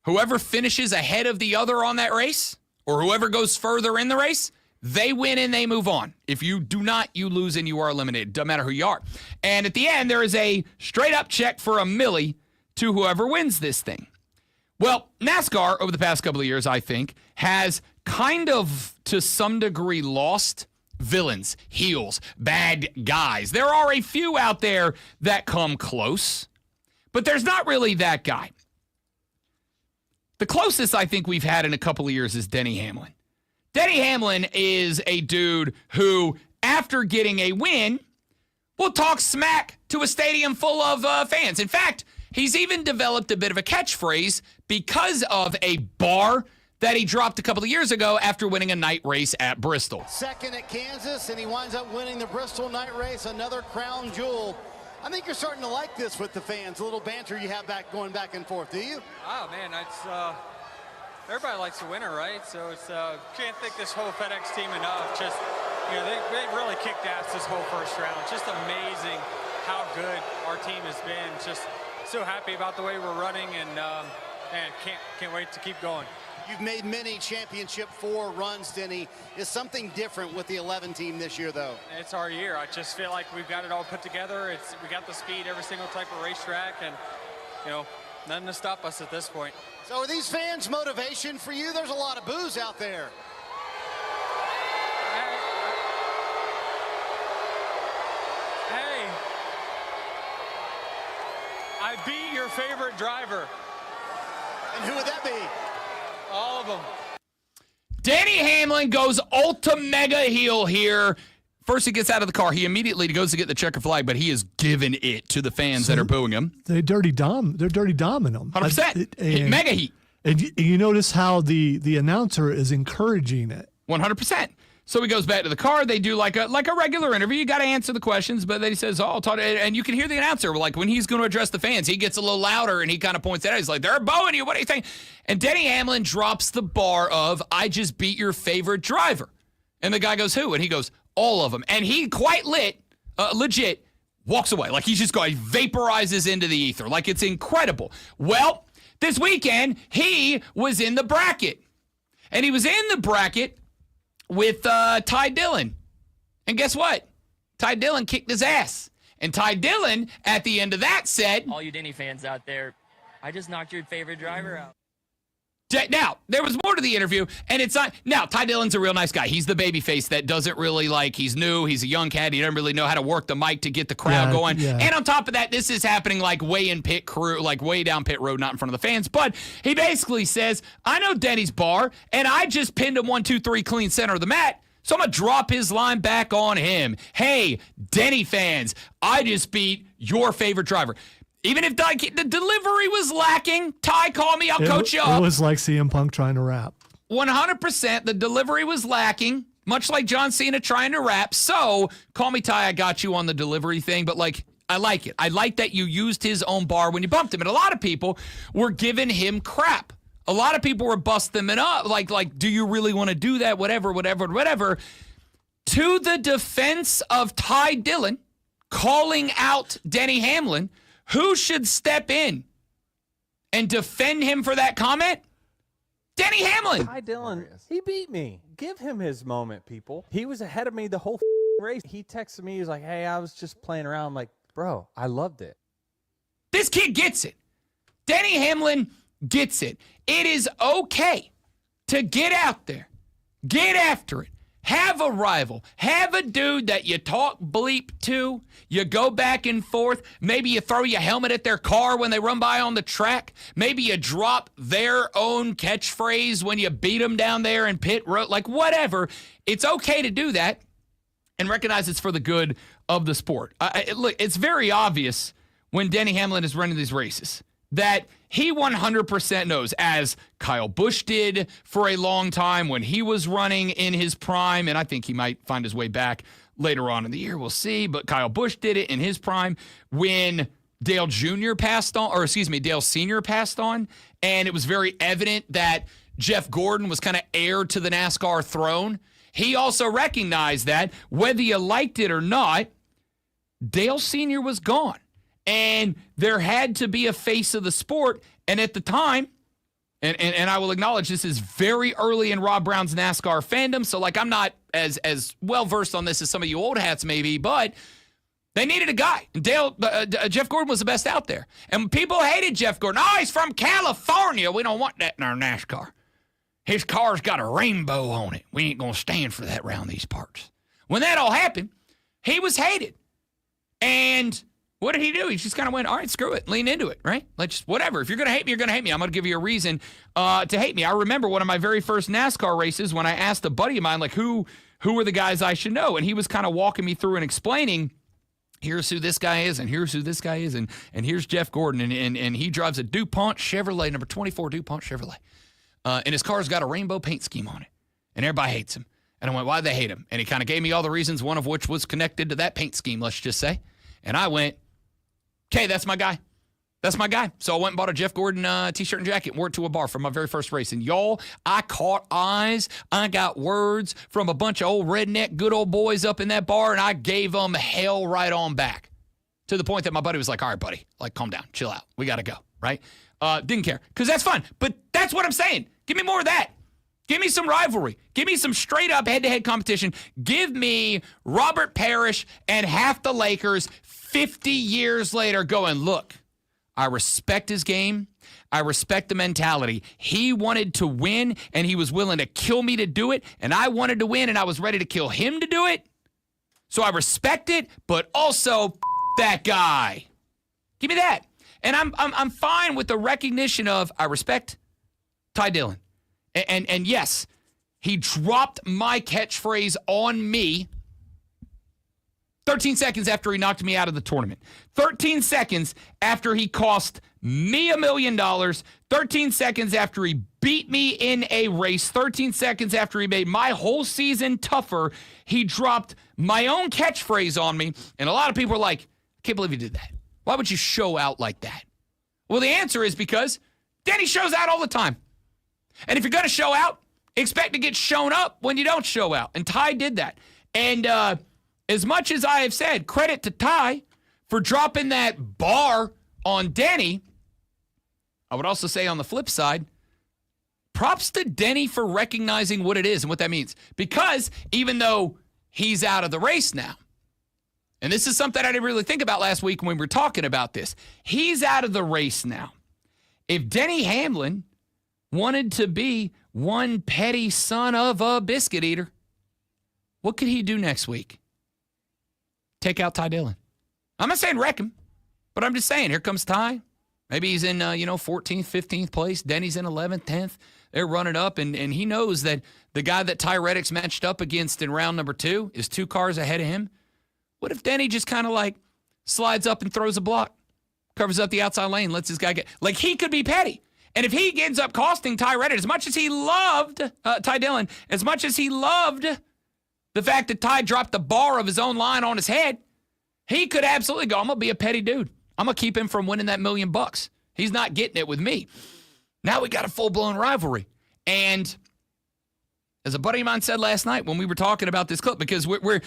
whoever finishes ahead of the other on that race, or whoever goes further in the race, they win and they move on. If you do not, you lose and you are eliminated. Doesn't matter who you are. And at the end, there is a straight-up check for a milli to whoever wins this thing. Well, NASCAR, over the past couple of years, I think, has kind of, to some degree, lost villains, heels, bad guys. There are a few out there that come close, but there's not really that guy. The closest I think we've had in a couple of years is Denny Hamlin. Denny Hamlin is a dude who, after getting a win, will talk smack to a stadium full of fans. In fact, he's even developed a bit of a catchphrase because of a bar that he dropped a couple of years ago after winning a night race at Bristol. Second at Kansas, and he winds up winning the Bristol night race, another crown jewel. I think you're starting to like this with the fans, a little banter you have going back and forth, do you? Oh, man, everybody likes a winner, right? So it's can't thank this whole FedEx team enough. Just, they really kicked ass this whole first round. Just amazing how good our team has been. Just so happy about the way we're running, and can't wait to keep going. You've made many championship 4 runs, Denny. Is something different with the 11 team this year, though? It's our year. I just feel like we've got it all put together. We got the speed, every single type of racetrack, and nothing to stop us at this point. So are these fans motivation for you? There's a lot of boos out there. Hey, I beat your favorite driver. And who would that be? All of them. Denny Hamlin goes ultra mega heel here. First he gets out of the car. He immediately goes to get the checker flag, but he is giving it to the fans that are booing him. They're dirty doming him. 100%. Mega heat. And you notice how the announcer is encouraging it. 100%. So he goes back to the car. They do like a regular interview. You got to answer the questions, but then he says, "Oh, talk," and you can hear the announcer like when he's going to address the fans. He gets a little louder and he kind of points it out. He's like, "They're booing you. What are you saying?" And Denny Hamlin drops the bar of, "I just beat your favorite driver," and the guy goes, "Who?" And he goes, "All of them." And he quite legit walks away like he's just going, vaporizes into the ether like it's incredible. Well, this weekend he was in the bracket, and he was in the bracket with Ty Dillon. And guess what? Ty Dillon kicked his ass. And Ty Dillon, at the end of that, said, all you Denny fans out there, I just knocked your favorite driver out. Now, there was more to the interview, and it's not. Now, Ty Dillon's a real nice guy. He's the baby face that doesn't really he's new. He's a young cat. He doesn't really know how to work the mic to get the crowd going. Yeah. And on top of that, this is happening way in pit crew, way down pit road, not in front of the fans. But he basically says, I know Denny's bar, and I just pinned him 1, 2, 3 clean center of the mat. So I'm going to drop his line back on him. Hey, Denny fans, I just beat your favorite driver. Even if the delivery was lacking, Ty, call me, I'll coach you up. It was like CM Punk trying to rap. 100%, the delivery was lacking, much like John Cena trying to rap. So, call me, Ty, I got you on the delivery thing. But, I like it. I like that you used his own bar when you bumped him. And a lot of people were giving him crap. A lot of people were busting him up. Like, do you really want to do that? Whatever. To the defense of Ty Dillon calling out Denny Hamlin, who should step in and defend him for that comment? Denny Hamlin. Ty Dillon, he beat me. Give him his moment, people. He was ahead of me the whole race. He texted me. He was like, hey, I was just playing around. I'm like, bro, I loved it. This kid gets it. Denny Hamlin gets it. It is okay to get out there, get after it. Have a rival. Have a dude that you talk bleep to. You go back and forth. Maybe you throw your helmet at their car when they run by on the track. Maybe you drop their own catchphrase when you beat them down there in pit road. Whatever. It's okay to do that and recognize it's for the good of the sport. Look, it's very obvious when Denny Hamlin is running these races that he 100% knows, as Kyle Busch did for a long time when he was running in his prime, and I think he might find his way back later on in the year. We'll see, but Kyle Busch did it in his prime when Dale Sr. passed on, and it was very evident that Jeff Gordon was kind of heir to the NASCAR throne. He also recognized that, whether you liked it or not, Dale Sr. was gone. And there had to be a face of the sport. And at the time, and I will acknowledge this is very early in Rob Brown's NASCAR fandom, so I'm not as well-versed on this as some of you old hats maybe, but they needed a guy. And Jeff Gordon was the best out there. And people hated Jeff Gordon. Oh, he's from California. We don't want that in our NASCAR. His car's got a rainbow on it. We ain't going to stand for that around these parts. When that all happened, he was hated. And what did he do? He just kind of went, all right, screw it. Lean into it, right? Just whatever. If you're going to hate me, you're going to hate me. I'm going to give you a reason to hate me. I remember one of my very first NASCAR races when I asked a buddy of mine, who are the guys I should know? And he was kind of walking me through and explaining, here's who this guy is, and here's who this guy is, and here's Jeff Gordon. And he drives a DuPont Chevrolet, number 24 DuPont Chevrolet. And his car's got a rainbow paint scheme on it. And everybody hates him. And I went, why'd they hate him? And he kind of gave me all the reasons, one of which was connected to that paint scheme, let's just say. And I went, okay, that's my guy. That's my guy. So I went and bought a Jeff Gordon t-shirt and jacket and wore it to a bar for my very first race. And y'all, I caught eyes. I got words from a bunch of old redneck good old boys up in that bar, and I gave them hell right on back. To the point that my buddy was like, all right, buddy, calm down, chill out. We got to go, right? Didn't care, because that's fun. But that's what I'm saying. Give me more of that. Give me some rivalry. Give me some straight-up head-to-head competition. Give me Robert Parrish and half the Lakers 50 years later going, look, I respect his game. I respect the mentality. He wanted to win, and he was willing to kill me to do it, and I wanted to win, and I was ready to kill him to do it. So I respect it, but also that guy. Give me that. And I'm fine with the recognition of I respect Ty Dillon. And yes, he dropped my catchphrase on me 13 seconds after he knocked me out of the tournament. 13 seconds after he cost me $1 million. 13 seconds after he beat me in a race. 13 seconds after he made my whole season tougher. He dropped my own catchphrase on me. And a lot of people are like, I can't believe you did that. Why would you show out like that? Well, the answer is because Denny shows out all the time. And if you're going to show out, expect to get shown up when you don't show out. And Ty did that. And as much as I have said, credit to Ty for dropping that bar on Denny, I would also say on the flip side, props to Denny for recognizing what it is and what that means. Because even though he's out of the race now, and this is something I didn't really think about last week when we were talking about this, he's out of the race now. If Denny Hamlin wanted to be one petty son of a biscuit eater, what could he do next week? Take out Ty Dillon. I'm not saying wreck him, but I'm just saying, here comes Ty. Maybe he's in, 14th, 15th place. Denny's in 11th, 10th. They're running up, and he knows that the guy that Ty Reddick's matched up against in round number 2 is 2 cars ahead of him. What if Denny just kind of like slides up and throws a block, covers up the outside lane, lets this guy get, like, he could be petty. And if he ends up costing Ty Reddick, as much as he loved Ty Dillon, as much as he loved the fact that Ty dropped the bar of his own line on his head, he could absolutely go, I'm going to be a petty dude. I'm going to keep him from winning that $1 million. He's not getting it with me. Now we got a full-blown rivalry. And as a buddy of mine said last night when we were talking about this clip, because we're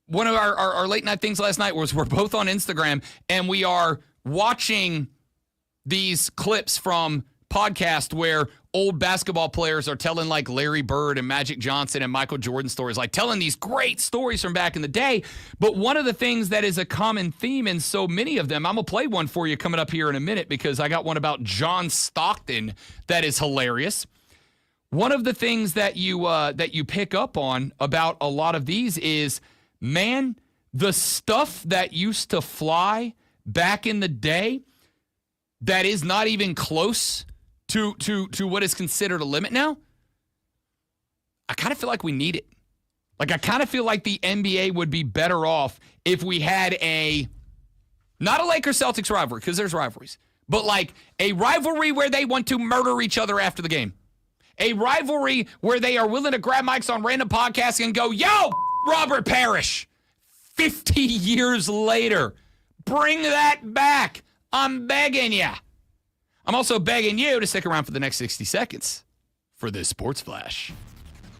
one of our late-night things last night was we're both on Instagram, and we are watching these clips from podcasts where old basketball players are telling like Larry Bird and Magic Johnson and Michael Jordan stories, like telling these great stories from back in the day. But one of the things that is a common theme in so many of them, I'm going to play one for you coming up here in a minute because I got one about John Stockton that is hilarious. One of the things that you pick up on about a lot of these is, man, the stuff that used to fly back in the day that is not even close to what is considered a limit now, I kind of feel like we need it. Like, I kind of feel like the NBA would be better off if we had not a Lakers-Celtics rivalry, because there's rivalries, but like a rivalry where they want to murder each other after the game. A rivalry where they are willing to grab mics on random podcasts and go, yo, Robert Parrish, 50 years later, bring that back. I'm begging you. I'm also begging you to stick around for the next 60 seconds for this Sports Flash.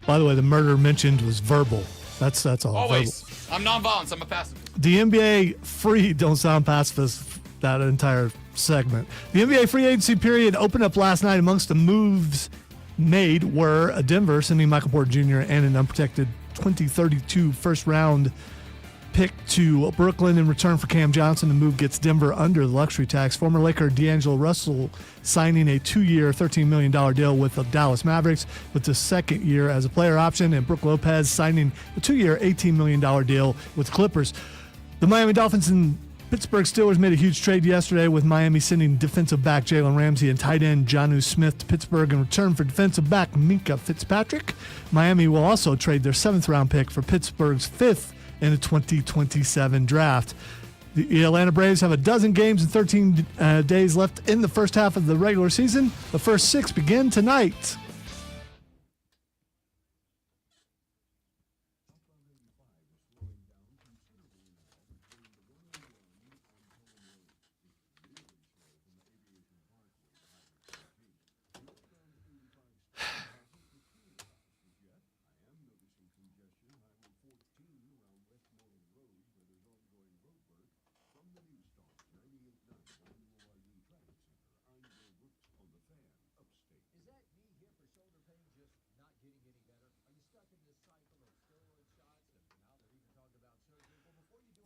By the way, the murder mentioned was verbal. That's all. Always. Verbal. I'm nonviolent. I'm a pacifist. The NBA free, don't sound pacifist, that entire segment. The NBA free agency period opened up last night. Amongst the moves made were Denver sending Michael Porter Jr. and an unprotected 2032 first round pick to Brooklyn in return for Cam Johnson. The move gets Denver under the luxury tax. Former Laker D'Angelo Russell signing a 2-year, $13 million deal with the Dallas Mavericks with the second year as a player option, and Brook Lopez signing a 2-year, $18 million deal with Clippers. The Miami Dolphins and Pittsburgh Steelers made a huge trade yesterday, with Miami sending defensive back Jalen Ramsey and tight end Jonnu Smith to Pittsburgh in return for defensive back Minkah Fitzpatrick. Miami will also trade their 7th-round pick for Pittsburgh's 5th in the 2027 draft. The Atlanta Braves have a dozen games and 13 days left in the first half of the regular season. The first 6 begin tonight.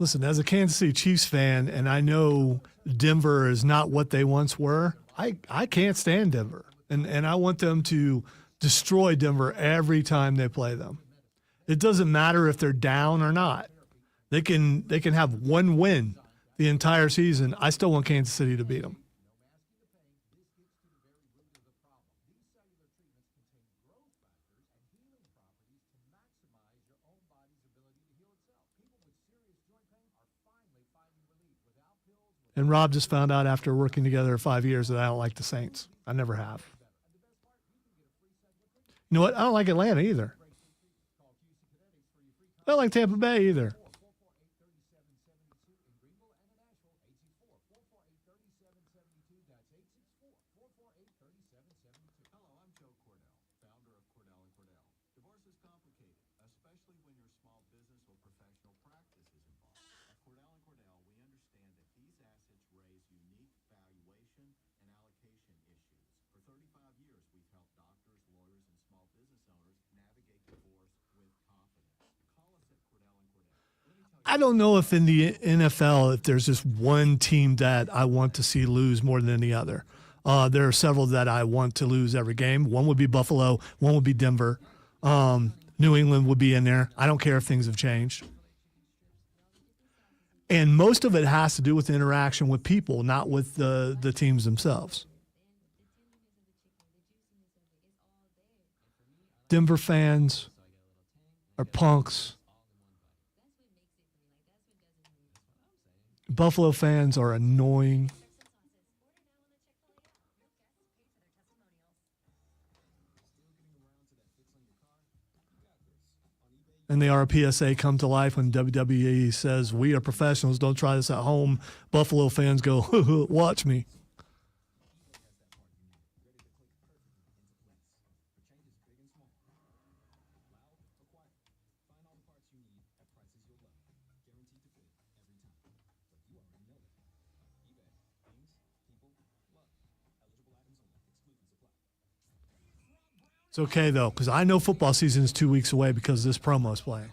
Listen, as a Kansas City Chiefs fan, and I know Denver is not what they once were, I can't stand Denver. And I want them to destroy Denver every time they play them. It doesn't matter if they're down or not. They can have one win the entire season. I still want Kansas City to beat them. And Rob just found out after working together 5 years that I don't like the Saints. I never have. You know what? I don't like Atlanta either. I don't like Tampa Bay either. I don't know if in the NFL, if there's just one team that I want to see lose more than any other. There are several that I want to lose every game. One would be Buffalo. One would be Denver. New England would be in there. I don't care if things have changed. And most of it has to do with interaction with people, not with the teams themselves. Denver fans are punks. Buffalo fans are annoying. And the RPSA come to life when WWE says, we are professionals, don't try this at home. Buffalo fans go, watch me. It's okay, though, because I know football season is 2 weeks away because this promo is playing.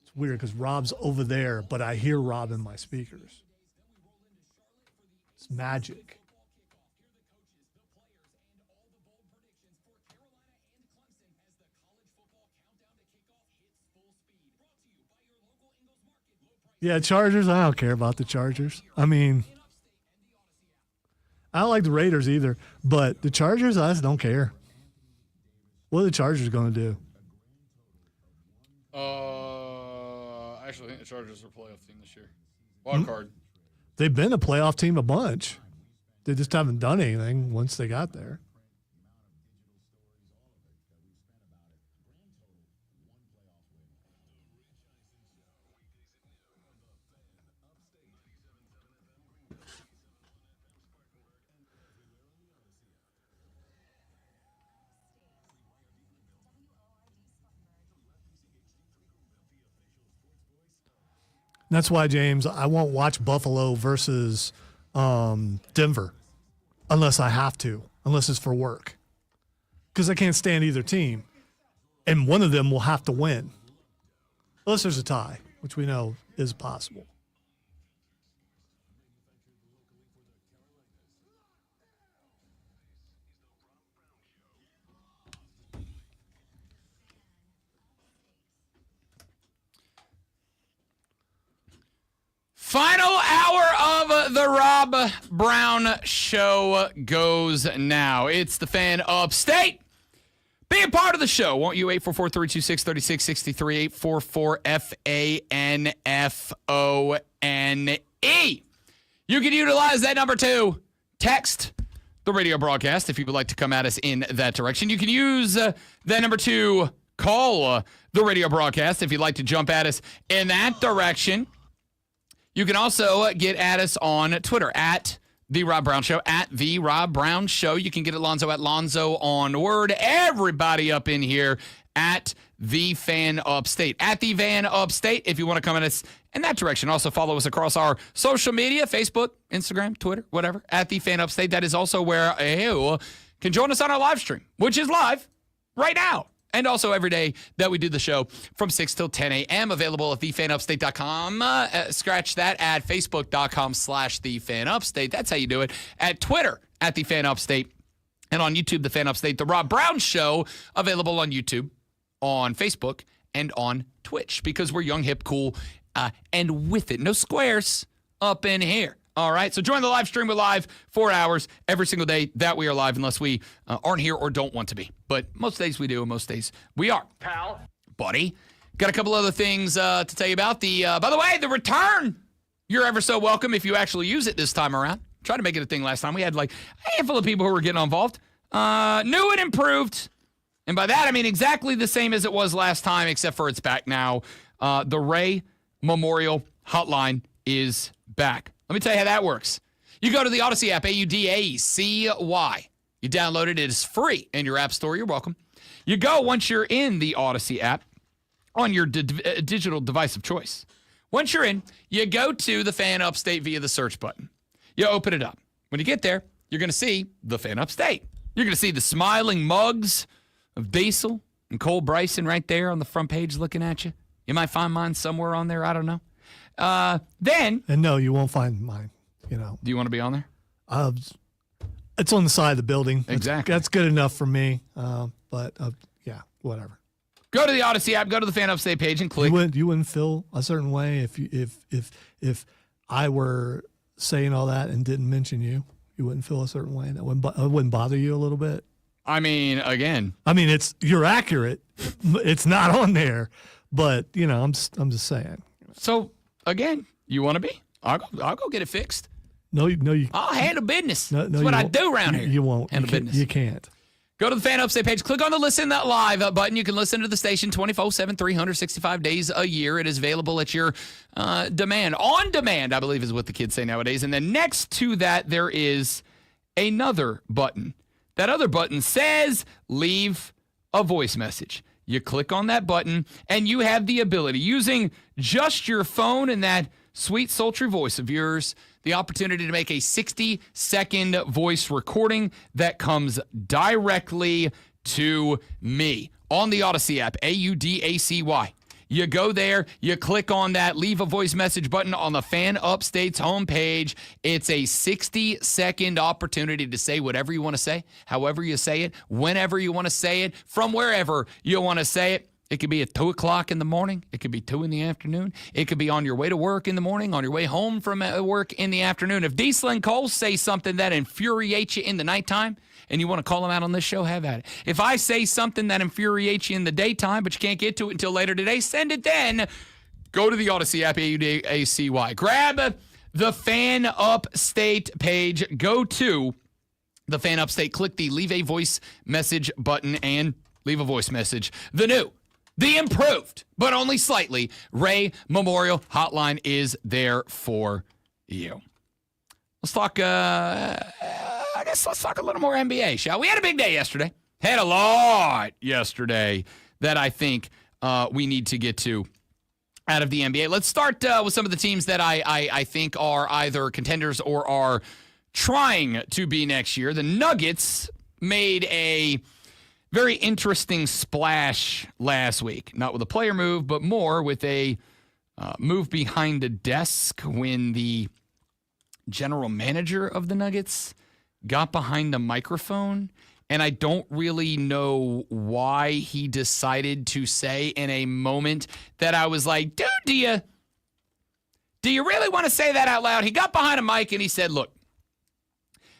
It's weird because Rob's over there, but I hear Rob in my speakers. It's magic. Yeah, Chargers, I don't care about the Chargers. I mean, I don't like the Raiders either, but the Chargers, I just don't care. What are the Chargers going to do? Actually, I think the Chargers are a playoff team this year. Wild card. They've been a playoff team a bunch. They just haven't done anything once they got there. That's why, James, I won't watch Buffalo versus Denver unless I have to, unless it's for work. Because I can't stand either team. And one of them will have to win. Unless there's a tie, which we know is possible. Final hour of the Rob Brown Show goes now. It's the Fan Upstate. Be a part of the show, won't you? 844-326-3663, 844-FANFONE. You can utilize that number to text the radio broadcast if you would like to come at us in that direction. You can use that number to call the radio broadcast if you'd like to jump at us in that direction. You can also get at us on Twitter at The Rob Brown Show, at The Rob Brown Show. You can get Lonzo at Lonzo on Word. Everybody up in here at The Fan Upstate. At The Van Upstate if you want to come at us in that direction. Also follow us across our social media, Facebook, Instagram, Twitter, whatever, at The Fan Upstate. That is also where you can join us on our live stream, which is live right now. And also every day that we do the show from 6 till 10 a.m. Available at thefanupstate.com. Scratch that at facebook.com/thefanupstate. That's how you do it. At Twitter, at thefanupstate. And on YouTube, The Fan Upstate. The Rob Brown Show, available on YouTube, on Facebook, and on Twitch. Because we're young, hip, cool, and with it. No squares up in here. All right, so join the live stream. We're live 4 hours every single day that we are live, unless we aren't here or don't want to be. But most days we do, and most days we are. Pal. Buddy. Got a couple other things to tell you about. By the way, the return. You're ever so welcome if you actually use it this time around. Tried to make it a thing last time. We had like a handful of people who were getting involved. New and improved. And by that, I mean exactly the same as it was last time, except for it's back now. The Ray Memorial Hotline is back. Let me tell you how that works. You go to the Odyssey app, AUDACY. You download it. It is free in your app store. You're welcome. You go once you're in the Odyssey app on your digital device of choice. Once you're in, you go to the Fan Upstate via the search button. You open it up. When you get there, you're going to see the Fan Upstate. You're going to see the smiling mugs of Diesel and Cole Bryson right there on the front page looking at you. You might find mine somewhere on there. I don't know. Then. And no, you won't find mine. Do you want to be on there? It's on the side of the building. Exactly. That's good enough for me. But yeah, whatever. Go to the Odyssey app, go to the Fan Upstate page and click. You wouldn't feel a certain way if I were saying all that and didn't mention you. You wouldn't feel a certain way. That wouldn't bother you a little bit. I mean, again. You're accurate. It's not on there, but I'm just saying. So again, you want to be? I'll go get it fixed. No, you. I'll handle business. No, That's what I won't. do around here. You won't. Handle business. You can't. Go to the Fan Upstate page. Click on the Listen That Live button. You can listen to the station 24/7, 365 days a year. It is available at your demand. On demand, I believe is what the kids say nowadays. And then next to that, there is another button. That other button says leave a voice message. You click on that button, and you have the ability, using just your phone and that sweet, sultry voice of yours, the opportunity to make a 60-second voice recording that comes directly to me on the Odyssey app, AUDACY. You go there, you click on that leave a voice message button on the Fan Upstate's homepage. It's a 60-second opportunity to say whatever you want to say, however you say it, whenever you want to say it, from wherever you want to say it. It could be at 2 o'clock in the morning. It could be 2 in the afternoon. It could be on your way to work in the morning, on your way home from work in the afternoon. If Diesel and Cole say something that infuriates you in the nighttime and you want to call them out on this show, have at it. If I say something that infuriates you in the daytime but you can't get to it until later today, send it then. Go to the Odyssey app, AUDACY. Grab the Fan Upstate page. Go to the Fan Upstate. Click the leave a voice message button and leave a voice message. The improved, but only slightly, Ray Memorial Hotline is there for you. Let's talk, let's talk a little more NBA, shall we? Had a big day yesterday. Had a lot yesterday that I think we need to get to out of the NBA. Let's start with some of the teams that I think are either contenders or are trying to be next year. The Nuggets made a very interesting splash last week. Not with a player move, but more with a move behind a desk when the general manager of the Nuggets got behind the microphone. And I don't really know why he decided to say in a moment that I was like, dude, do you really want to say that out loud? He got behind a mic and he said, look,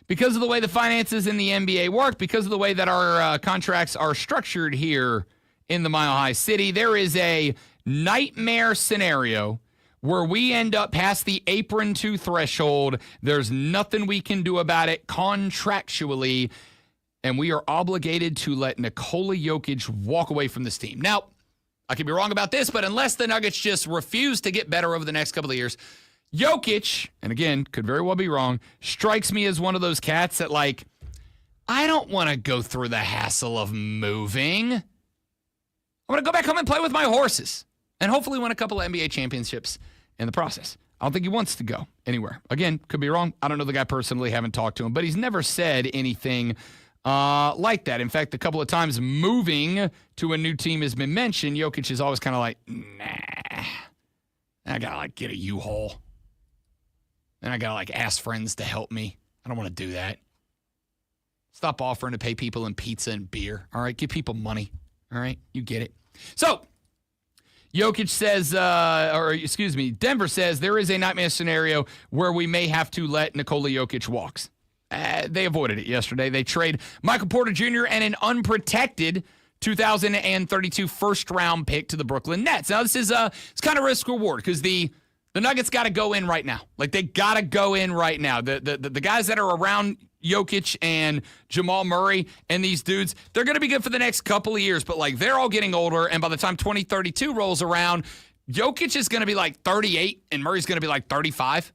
because of the way the finances in the NBA work, because of the way that our contracts are structured here in the Mile High City, there is a nightmare scenario where we end up past the apron to threshold. There's nothing we can do about it contractually, and we are obligated to let Nikola Jokic walk away from this team. Now, I could be wrong about this, but unless the Nuggets just refuse to get better over the next couple of years, Jokic, and again, could very well be wrong, strikes me as one of those cats that, like, I don't want to go through the hassle of moving. I want to go back home and play with my horses and hopefully win a couple of NBA championships in the process. I don't think he wants to go anywhere. Again, could be wrong. I don't know the guy personally, haven't talked to him, but he's never said anything like that. In fact, a couple of times moving to a new team has been mentioned. Jokic is always kind of like, nah, I got to, like, get a U-Haul. And I got to, like, ask friends to help me. I don't want to do that. Stop offering to pay people in pizza and beer. All right? Give people money. All right? You get it. So, Jokic says, Denver says there is a nightmare scenario where we may have to let Nikola Jokic walk. They avoided it yesterday. They trade Michael Porter Jr. and an unprotected 2032 first-round pick to the Brooklyn Nets. Now, this is it's kind of risk-reward because the Nuggets got to go in right now. Like, they got to go in right now. The guys that are around Jokic and Jamal Murray and these dudes, they're going to be good for the next couple of years. But, like, they're all getting older, and by the time 2032 rolls around, Jokic is going to be, like, 38, and Murray's going to be, like, 35,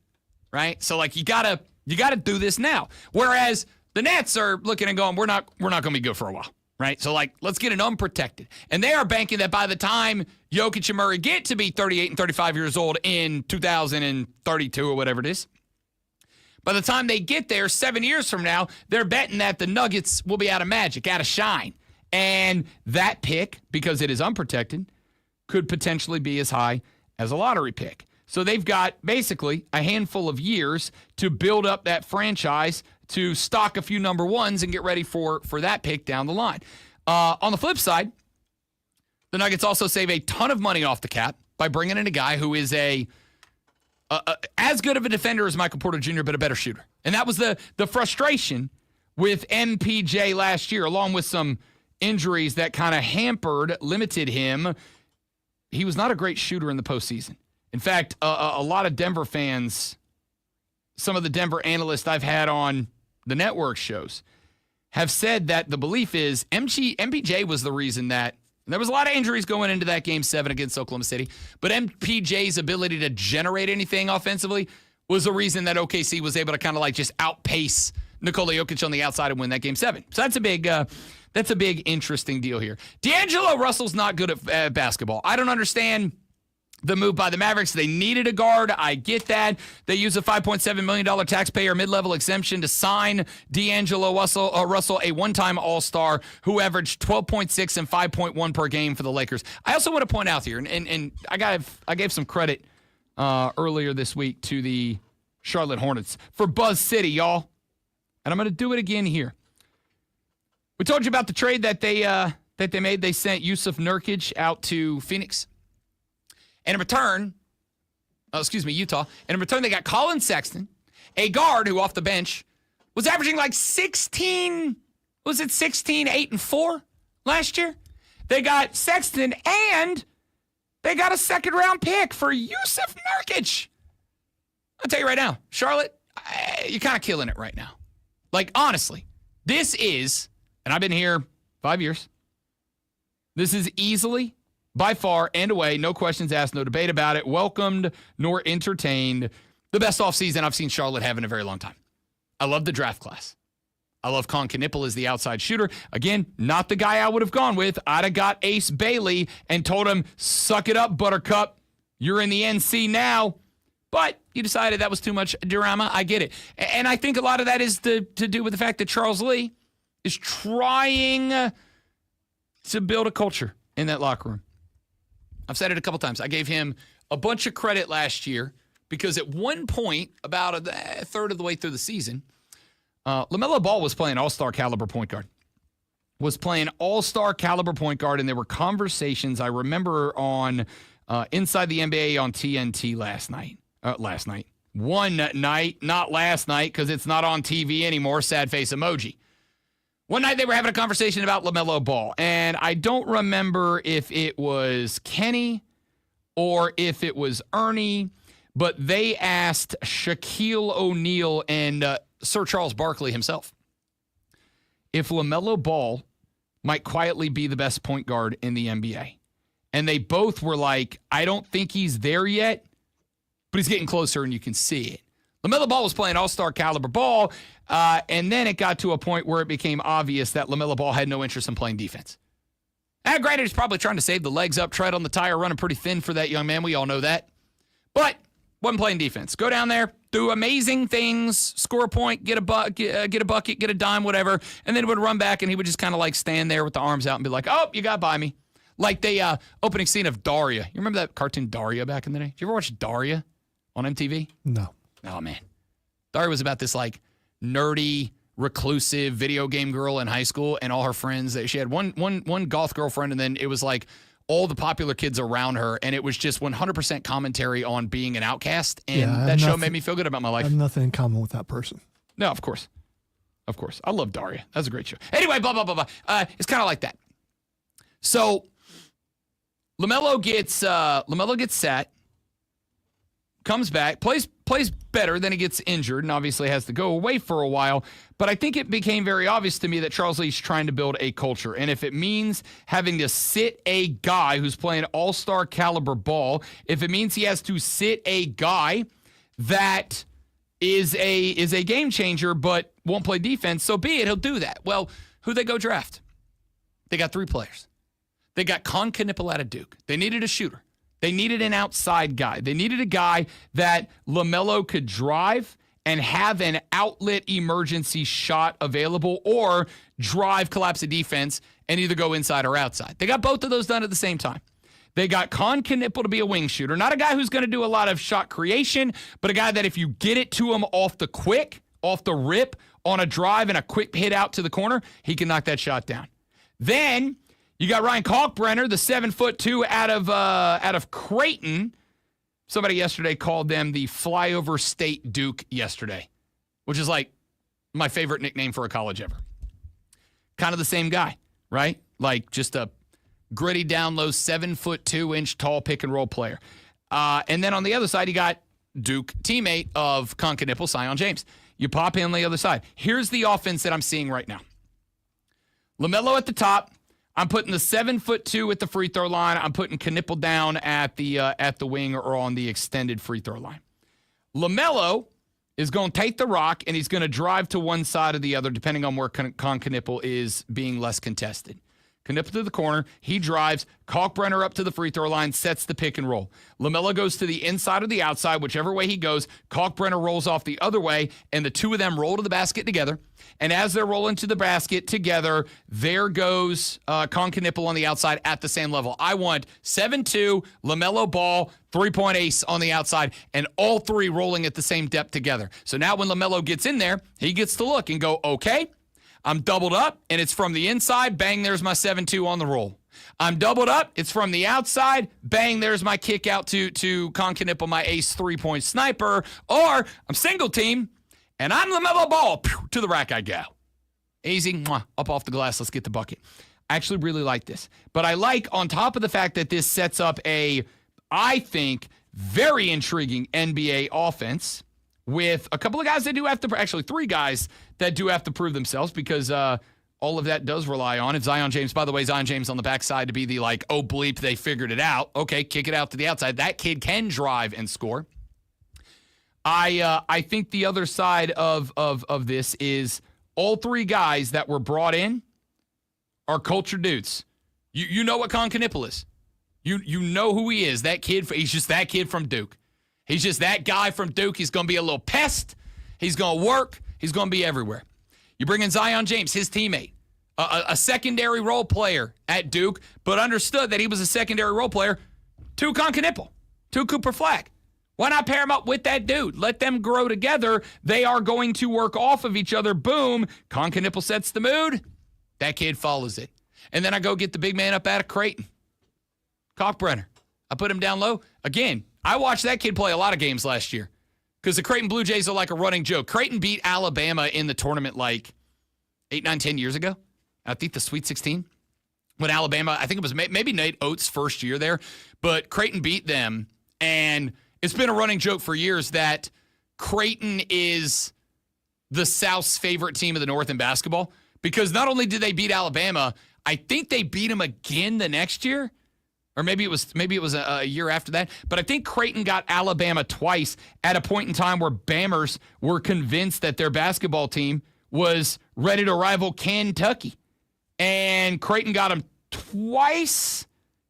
right? So, like, you got to do this now. Whereas the Nets are looking and going, we're not going to be good for a while. Right? So, like, let's get it unprotected. And they are banking that by the time Jokic and Murray get to be 38 and 35 years old in 2032 or whatever it is, by the time they get there 7 years from now, they're betting that the Nuggets will be out of magic, out of shine. And that pick, because it is unprotected, could potentially be as high as a lottery pick. So they've got basically a handful of years to build up that franchise, to stock a few number ones and get ready for that pick down the line. On the flip side, the Nuggets also save a ton of money off the cap by bringing in a guy who is as good of a defender as Michael Porter Jr., but a better shooter. And that was the frustration with MPJ last year, along with some injuries that kind of limited him. He was not a great shooter in the postseason. In fact, a lot of Denver fans, some of the Denver analysts I've had on the network shows, have said that the belief is MPJ was the reason that there was a lot of injuries going into that Game 7 against Oklahoma City, but MPJ's ability to generate anything offensively was the reason that OKC was able to kind of like just outpace Nikola Jokic on the outside and win that Game 7. So that's a big interesting deal here. D'Angelo Russell's not good at basketball. I don't understand the move by the Mavericks. They needed a guard. I get that. They used a $5.7 million taxpayer mid-level exemption to sign D'Angelo Russell, a one-time All-Star who averaged 12.6 and 5.1 per game for the Lakers. I also want to point out here, and I gave some credit earlier this week to the Charlotte Hornets for Buzz City, y'all. And I'm going to do it again here. We told you about the trade that they made. They sent Yusuf Nurkic out to Phoenix. And in return, Utah. And in return, they got Colin Sexton, a guard who off the bench was averaging like 16, 8 and 4 last year? They got Sexton and they got a second-round pick for Yusuf Nurkic. I'll tell you right now, Charlotte, you're kind of killing it right now. Like, honestly, this is, and I've been here 5 years, this is easily, by far and away, no questions asked, no debate about it, welcomed nor entertained, the best offseason I've seen Charlotte have in a very long time. I love the draft class. I love Con Knippel as the outside shooter. Again, not the guy I would have gone with. I'd have got Ace Bailey and told him, suck it up, Buttercup. You're in the NC now. But you decided that was too much drama. I get it. And I think a lot of that is to do with the fact that Charles Lee is trying to build a culture in that locker room. I've said it a couple times. I gave him a bunch of credit last year because at one point, about a third of the way through the season, LaMelo Ball was playing all-star caliber point guard. And there were conversations I remember on Inside the NBA on TNT last night. One night, not last night, because it's not on TV anymore, sad face emoji. One night they were having a conversation about LaMelo Ball, and I don't remember if it was Kenny or if it was Ernie, but they asked Shaquille O'Neal and Sir Charles Barkley himself if LaMelo Ball might quietly be the best point guard in the NBA. And they both were like, I don't think he's there yet, but he's getting closer and you can see it. LaMelo Ball was playing all-star caliber ball, and then it got to a point where it became obvious that LaMelo Ball had no interest in playing defense. Now, granted, he's probably trying to save the legs up, tread on the tire, running pretty thin for that young man. We all know that. But wasn't playing defense. Go down there, do amazing things, score a point, get a bucket, get a dime, whatever, and then would run back, and he would just kind of like stand there with the arms out and be like, oh, you got by me. Like the opening scene of Daria. You remember that cartoon Daria back in the day? Did you ever watch Daria on MTV? No. Oh, man. Daria was about this, like, nerdy, reclusive video game girl in high school, and all her friends. She had one goth girlfriend, and then it was, like, all the popular kids around her, and it was just 100% commentary on being an outcast, and that show made me feel good about my life. I have nothing in common with that person. No, of course. Of course. I love Daria. That's a great show. Anyway, blah, blah, blah, blah. It's kind of like that. So, LaMelo gets sat, comes back, plays better, then he gets injured and obviously has to go away for a while. But I think it became very obvious to me that Charles Lee's trying to build a culture. And if it means having to sit a guy who's playing all-star caliber ball, if it means he has to sit a guy that is a game changer but won't play defense, so be it, he'll do that. Well, who'd they go draft? They got 3 players. They got Con Knippel out of Duke. They needed a shooter. They needed an outside guy. They needed a guy that LaMelo could drive and have an outlet emergency shot available or drive, collapse a defense, and either go inside or outside. They got both of those done at the same time. They got Con Knipple to be a wing shooter. Not a guy who's going to do a lot of shot creation, but a guy that if you get it to him off the rip, on a drive and a quick hit out to the corner, he can knock that shot down. Then you got Ryan Kalkbrenner, the 7'2" out of Creighton. Somebody yesterday called them the Flyover State Duke yesterday, which is like my favorite nickname for a college ever. Kind of the same guy, right? Like just a gritty down low 7'2" tall pick and roll player. And then on the other side, you got Duke teammate of Con Knipple, Zion James. You pop in on the other side. Here's the offense that I'm seeing right now. LaMelo at the top. I'm putting the 7'2" at the free throw line. I'm putting Knipple down at the wing or on the extended free throw line. LaMelo is going to take the rock, and he's going to drive to one side or the other, depending on where Con Knipple is being less contested. Knipple to the corner. He drives. Kalkbrenner up to the free throw line, sets the pick and roll. LaMelo goes to the inside or the outside, whichever way he goes. Kalkbrenner rolls off the other way, and the two of them roll to the basket together. And as they're rolling to the basket together, there goes Con Knipple on the outside at the same level. I want 7'2", LaMelo Ball, three-point ace on the outside, and all three rolling at the same depth together. So now when LaMelo gets in there, he gets to look and go, okay, I'm doubled up, and it's from the inside. Bang, there's my 7'2" on the roll. I'm doubled up. It's from the outside. Bang, there's my kick out to Con Knipple, my ace three-point sniper. Or I'm single team, and I'm LaMelo Ball. Pew, to the rack I go. Easy. Mwah, up off the glass. Let's get the bucket. I actually really like this. But I like, on top of the fact that this sets up I think, very intriguing NBA offense, with a couple of guys that do have to, actually three guys that do have to prove themselves, because all of that does rely on, if Zion James, by the way, Zion James on the backside to be the like, oh bleep, they figured it out. Okay, kick it out to the outside. That kid can drive and score. I think the other side of this is all three guys that were brought in are culture dudes. You know what Con Knipple is. You know who he is. That kid, he's just that kid from Duke. He's just that guy from Duke. He's going to be a little pest. He's going to work. He's going to be everywhere. You bring in Zion James, his teammate, a secondary role player at Duke, but understood that he was a secondary role player to Con Knipple, to Cooper Flag. Why not pair him up with that dude? Let them grow together. They are going to work off of each other. Boom. Con Knipple sets the mood. That kid follows it. And then I go get the big man up out of Creighton, Kalkbrenner. I put him down low. Again, I watched that kid play a lot of games last year because the Creighton Blue Jays are like a running joke. Creighton beat Alabama in the tournament like 8, 9, 10 years ago. I think the Sweet 16. When Alabama, I think it was maybe Nate Oates' first year there, but Creighton beat them. And it's been a running joke for years that Creighton is the South's favorite team of the North in basketball, because not only did they beat Alabama, I think they beat them again the next year. Or maybe it was a year after that. But I think Creighton got Alabama twice at a point in time where Bammers were convinced that their basketball team was ready to rival Kentucky. And Creighton got them twice,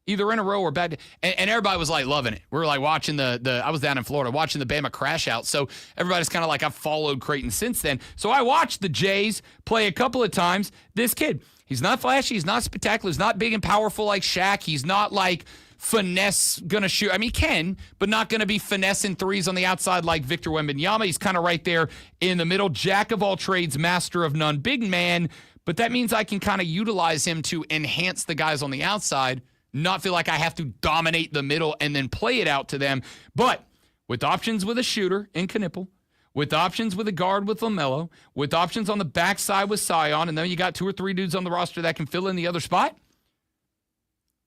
either in a row or bad. And everybody was like loving it. We were like watching I was down in Florida watching the Bama crash out. So everybody's kind of like, I've followed Creighton since then. So I watched the Jays play a couple of times. This kid, he's not flashy. He's not spectacular. He's not big and powerful like Shaq. He's not like finesse going to shoot. I mean, he can, but not going to be finessing threes on the outside like Victor Wembanyama. He's kind of right there in the middle. Jack of all trades, master of none. Big man, but that means I can kind of utilize him to enhance the guys on the outside, not feel like I have to dominate the middle and then play it out to them. But with options with a shooter in Knipple, with options with a guard with LaMelo, with options on the backside with Zion, and then you got 2 or 3 dudes on the roster that can fill in the other spot,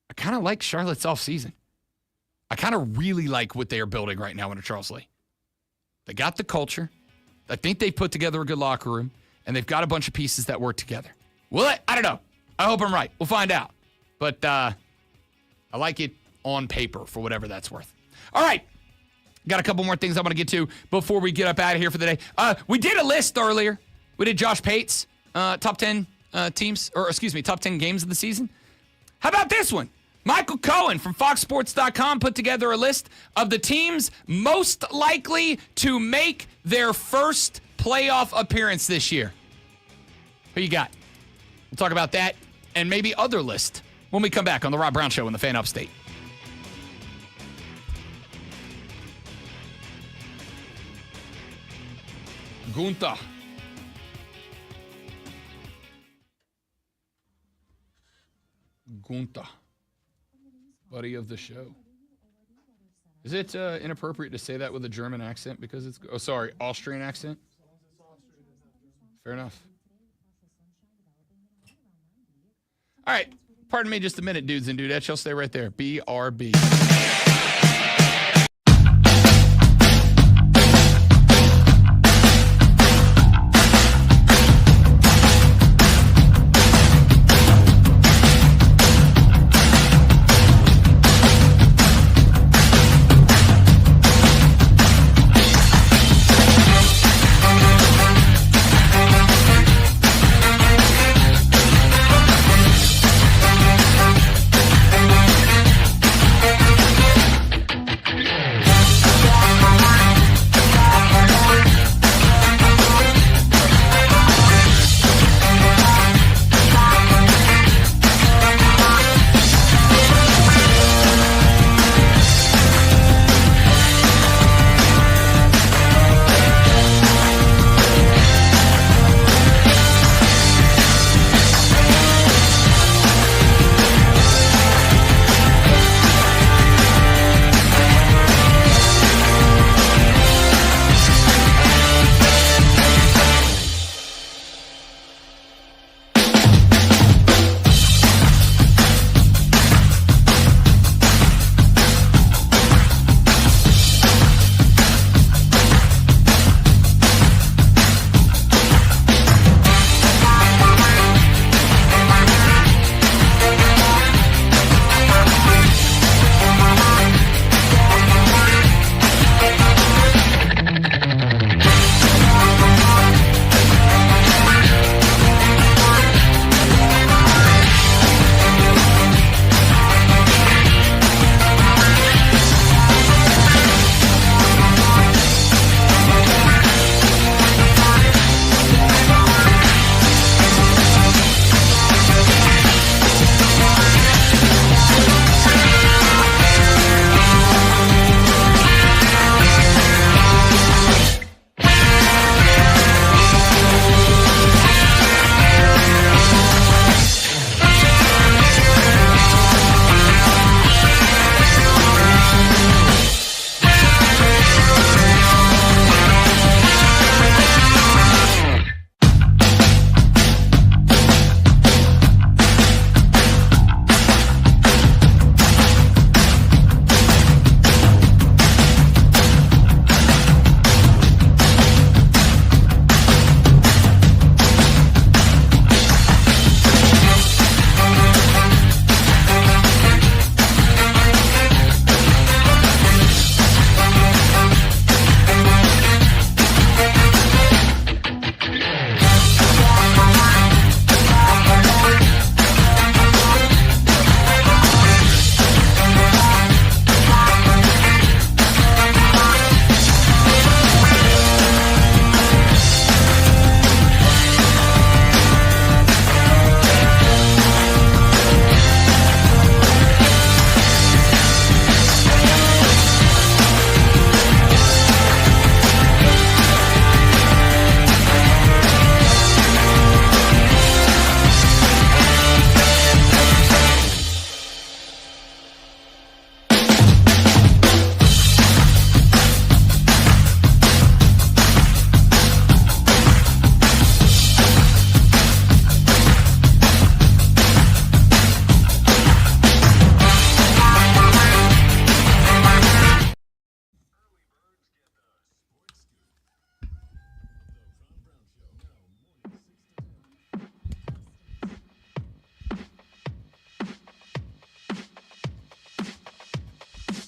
I kind of like Charlotte's offseason. I kind of really like what they are building right now under Charles Lee. They got the culture. I think they've put together a good locker room, and they've got a bunch of pieces that work together. Will it? I don't know. I hope I'm right. We'll find out. But I like it on paper for whatever that's worth. All right. Got a couple more things I want to get to before we get up out of here for the day. We did a list earlier. We did Josh Pate's top 10 top 10 games of the season. How about this one? Michael Cohen from FoxSports.com put together a list of the teams most likely to make their first playoff appearance this year. Who you got? We'll talk about that and maybe other list when we come back on the Rob Brown Show in the Fan Upstate. Gunther. Gunther. Buddy of the show. Is it inappropriate to say that with a German accent because it's Austrian accent? Fair enough. All right. Pardon me just a minute, dudes and dudettes. Y'all stay right there. BRB.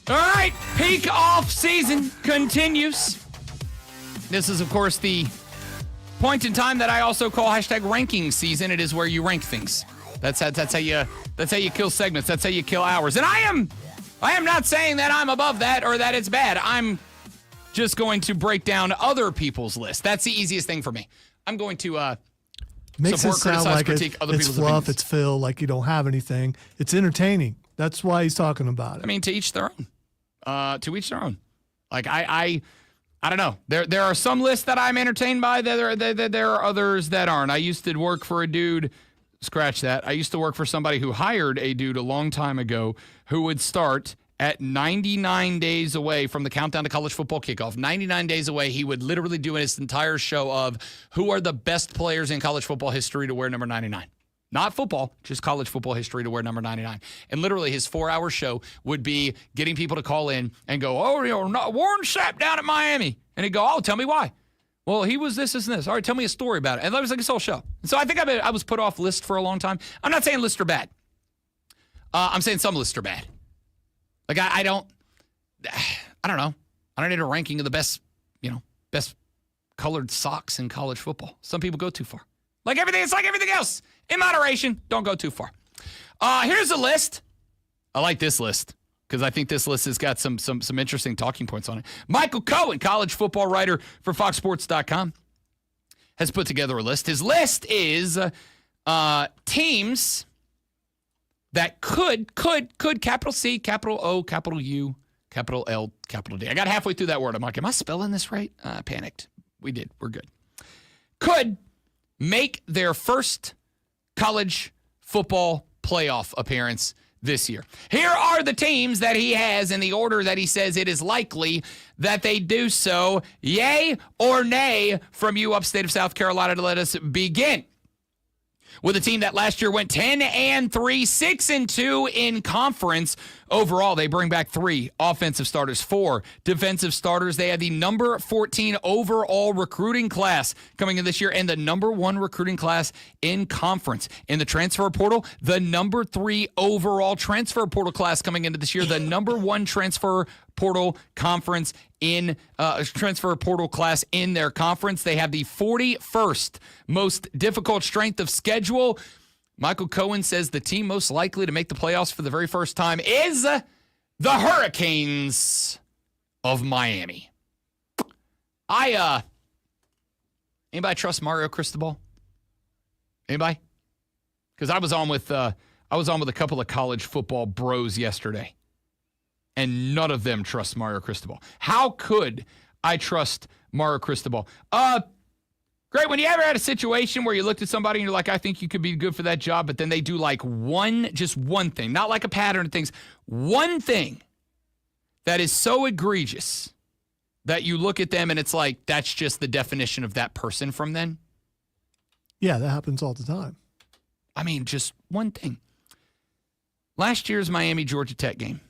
All right, peak off season continues. This is, of course, the point in time that I also call hashtag ranking season. It is where you rank things. That's how you kill segments. That's how you kill hours. And I am not saying that I'm above that or that it's bad. I'm just going to break down other people's lists. That's the easiest thing for me. I'm going to Makes support, it sound criticize, like critique other it's people's fluff, opinions. it's fill, like you don't have anything. It's entertaining. That's why he's talking about it. I mean, to each their own. To each their own. Like I I don't know. There are some lists that I'm entertained by. There are others that aren't. I used to work for a dude. Scratch that. I used to work for somebody who hired a dude a long time ago who would start at 99 days away from the countdown to college football kickoff. 99 days away, he would literally do his entire show of who are the best players in college football history to wear number 99. Not football, just college football history to wear number 99. And literally his 4-hour show would be getting people to call in and go, oh, Warren Sapp down at Miami. And he'd go, oh, tell me why. Well, he was this, and this. All right, tell me a story about it. And that was like his whole show. And so I think I was put off lists for a long time. I'm not saying lists are bad. I'm saying some lists are bad. Like, I don't know. I don't need a ranking of the best colored socks in college football. Some people go too far. It's like everything else. In moderation, don't go too far. Here's a list. I like this list because I think this list has got some interesting talking points on it. Michael Cohen, college football writer for FoxSports.com, has put together a list. His list is teams that could, capital C, capital O, capital U, capital L, capital D. I got halfway through that word. I'm like, am I spelling this right? I panicked. We did. We're good. Could make their first college football playoff appearance this year. Here are the teams that he has in the order that he says it is likely that they do so. Yay or nay from you upstate of South Carolina to let us begin with a team that last year went 10-3, 6-2 in conference. Overall, they bring back 3 offensive starters, 4 defensive starters. They have the number 14 overall recruiting class coming in this year and the number 1 recruiting class in conference. In the transfer portal, the number 3 overall transfer portal class coming into this year, the number 1 transfer portal conference in transfer portal class in their conference. They have the 41st most difficult strength of schedule. Michael Cohen says the team most likely to make the playoffs for the very first time is the Hurricanes of Miami. Anybody trust Mario Cristobal? Anybody? Because I was on with a couple of college football bros yesterday, and none of them trust Mario Cristobal. How could I trust Mario Cristobal? Great. When you ever had a situation where you looked at somebody and you're like, I think you could be good for that job, but then they do like just one thing, not like a pattern of things, one thing that is so egregious that you look at them and it's like, that's just the definition of that person from then? Yeah, that happens all the time. I mean, just one thing. Last year's Miami-Georgia Tech game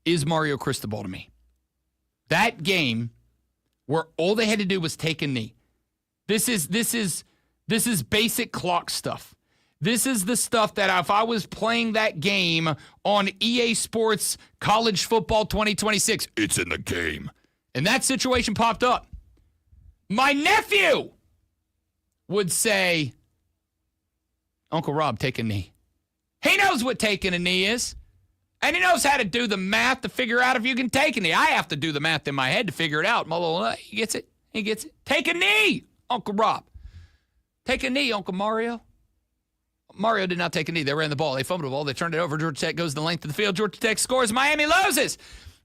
is Mario Cristobal to me. That game where all they had to do was take a knee. This is basic clock stuff. This is the stuff that if I was playing that game on EA Sports College Football 2026, it's in the game. And that situation popped up. My nephew would say, Uncle Rob, take a knee. He knows what taking a knee is. And he knows how to do the math to figure out if you can take a knee. I have to do the math in my head to figure it out. He gets it. He gets it. Take a knee, Uncle Rob. Take a knee, Uncle Mario. Mario did not take a knee. They ran the ball. They fumbled the ball. They turned it over. Georgia Tech goes the length of the field. Georgia Tech scores. Miami loses.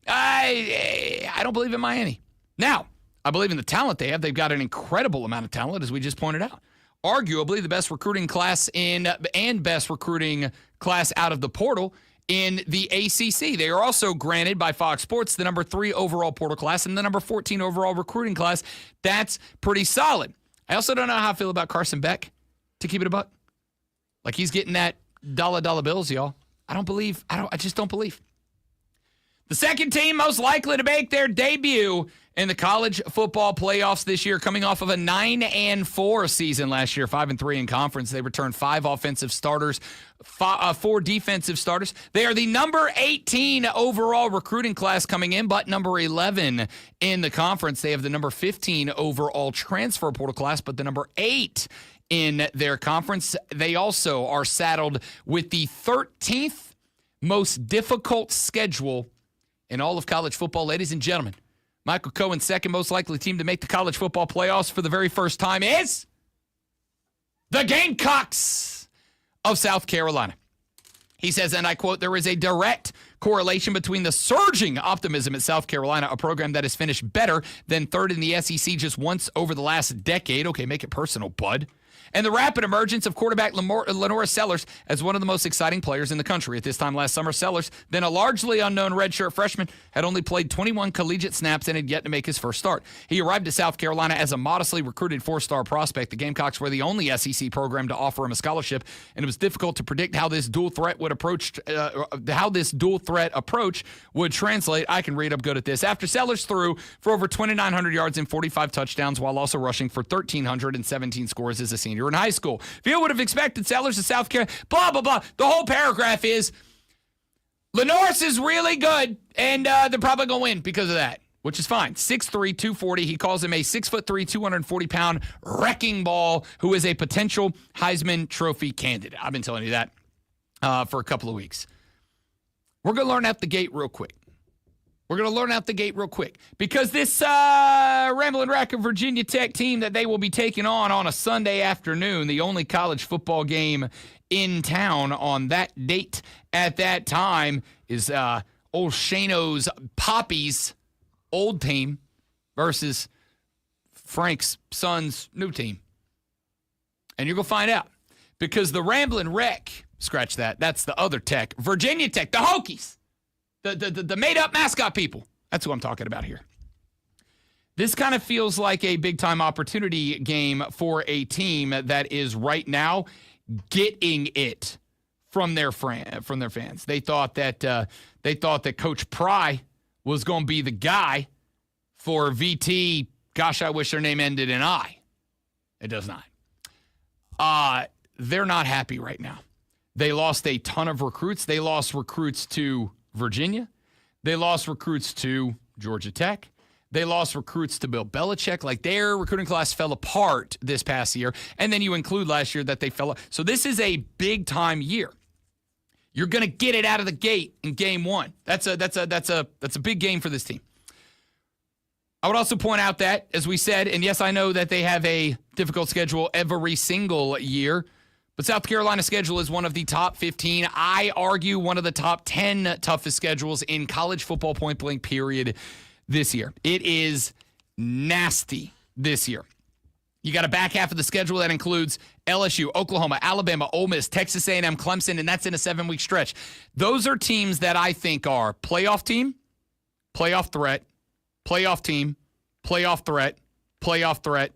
I don't believe in Miami. Now, I believe in the talent they have. They've got an incredible amount of talent, as we just pointed out. Arguably the best recruiting class and best recruiting class out of the portal in the ACC. They are also granted by Fox Sports the number 3 overall portal class and the number 14 overall recruiting class. That's pretty solid. I also don't know how I feel about Carson Beck, to keep it a buck. Like he's getting that dollar bills, y'all. I just don't believe. The second team most likely to make their debut in the college football playoffs this year, coming off of a 9-4 season last year, 5-3 in conference. They returned 5 offensive starters, 4 defensive starters. They are the number 18 overall recruiting class coming in, but number 11 in the conference. They have the number 15 overall transfer portal class, but the number 8 in their conference. They also are saddled with the 13th most difficult schedule in all of college football. Ladies and gentlemen, Michael Cohen's second most likely team to make the college football playoffs for the very first time is the Gamecocks of South Carolina. He says, and I quote, there is a direct correlation between the surging optimism at South Carolina, a program that has finished better than third in the SEC just once over the last decade. Okay, make it personal, bud. And the rapid emergence of quarterback Lenora Sellers as one of the most exciting players in the country. At this time last summer, Sellers, then a largely unknown redshirt freshman, had only played 21 collegiate snaps and had yet to make his first start. He arrived at South Carolina as a modestly recruited four-star prospect. The Gamecocks were the only SEC program to offer him a scholarship, and it was difficult to predict how this dual threat approach would translate. I can read. I'm good at this. After Sellers threw for over 2,900 yards and 45 touchdowns while also rushing for 1,317 scores as a senior in high school. Field would have expected Sellers to South Carolina, blah, blah, blah. The whole paragraph is, Lenoris is really good, and they're probably going to win because of that, which is fine. 6'3", 240. He calls him a 6'3", 240-pound wrecking ball who is a potential Heisman Trophy candidate. I've been telling you that for a couple of weeks. We're going to learn out the gate real quick. Because this Ramblin' Wreck of Virginia Tech team that they will be taking on a Sunday afternoon, the only college football game in town on that date at that time, is old Shano's Poppy's old team versus Frank's son's new team. And you're going to find out. Because the Ramblin' Wreck, scratch that, that's the other Tech, Virginia Tech, the Hokies. The made-up mascot people. That's who I'm talking about here. This kind of feels like a big-time opportunity game for a team that is right now getting it from their fans. They thought that Coach Pry was going to be the guy for VT. Gosh, I wish their name ended in I. It does not. They're not happy right now. They lost a ton of recruits. They lost recruits to Virginia. They lost recruits to Georgia Tech. They lost recruits to Bill Belichick. Like, their recruiting class fell apart this past year. And then you include last year that they fell. So this is a big time year. You're going to get it out of the gate in game one. That's a big game for this team. I would also point out that, as we said, and yes, I know that they have a difficult schedule every single year, but South Carolina's schedule is one of the top 15, I argue one of the top 10 toughest schedules in college football point blank period this year. It is nasty this year. You got a back half of the schedule that includes LSU, Oklahoma, Alabama, Ole Miss, Texas A&M, Clemson, and that's in a 7-week stretch. Those are teams that I think are playoff team, playoff threat, playoff team, playoff threat, playoff threat,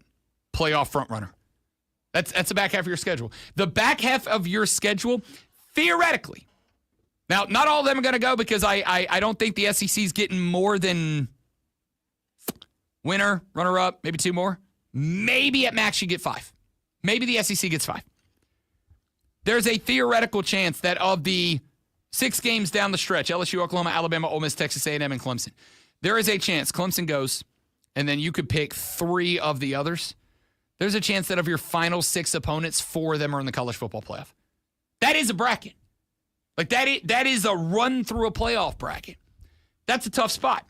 playoff frontrunner. That's the back half of your schedule. The back half of your schedule, theoretically. Now, not all of them are going to go because I don't think the SEC is getting more than winner, runner-up, maybe two more. Maybe at max you get 5. Maybe the SEC gets 5. There's a theoretical chance that of the 6 games down the stretch, LSU, Oklahoma, Alabama, Ole Miss, Texas A&M, and Clemson, there is a chance Clemson goes, and then you could pick 3 of the others. There's a chance that of your final 6 opponents, 4 of them are in the college football playoff. That is a bracket. Like, that is a run through a playoff bracket. That's a tough spot.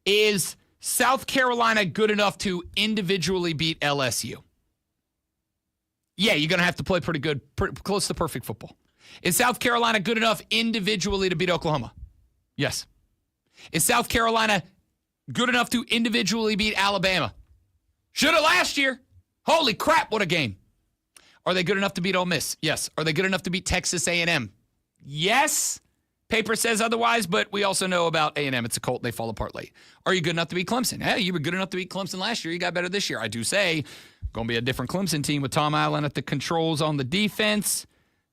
Is South Carolina good enough to individually beat LSU? Yeah, you're going to have to play pretty good, close to perfect football. Is South Carolina good enough individually to beat Oklahoma? Yes. Is South Carolina good enough to individually beat Alabama? Should have last year. Holy crap, what a game. Are they good enough to beat Ole Miss? Yes. Are they good enough to beat Texas A&M? Yes. Paper says otherwise, but we also know about A&M. It's a cult. They fall apart late. Are you good enough to beat Clemson? Hey, you were good enough to beat Clemson last year. You got better this year. I do say, going to be a different Clemson team with Tom Allen at the controls on the defense.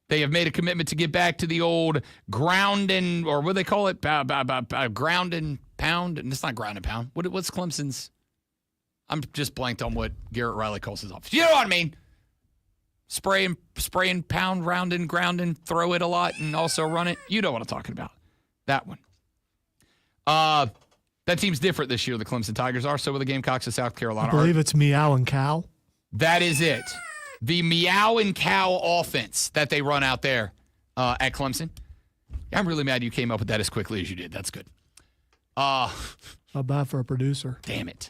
They have made a commitment to get back to the old ground and, or what do they call it? Ground and pound. And it's not ground and pound. What's Clemson's? I'm just blanked on what Garrett Riley calls his office. You know what I mean? Spray and pound, round and ground and throw it a lot and also run it. You know what I'm talking about. That one. That team's different this year, the Clemson Tigers are. So will the Gamecocks of South Carolina. I believe it's meow and cow. That is it. The meow and cow offense that they run out there at Clemson. I'm really mad you came up with that as quickly as you did. That's good. Not bad for a producer. Damn it.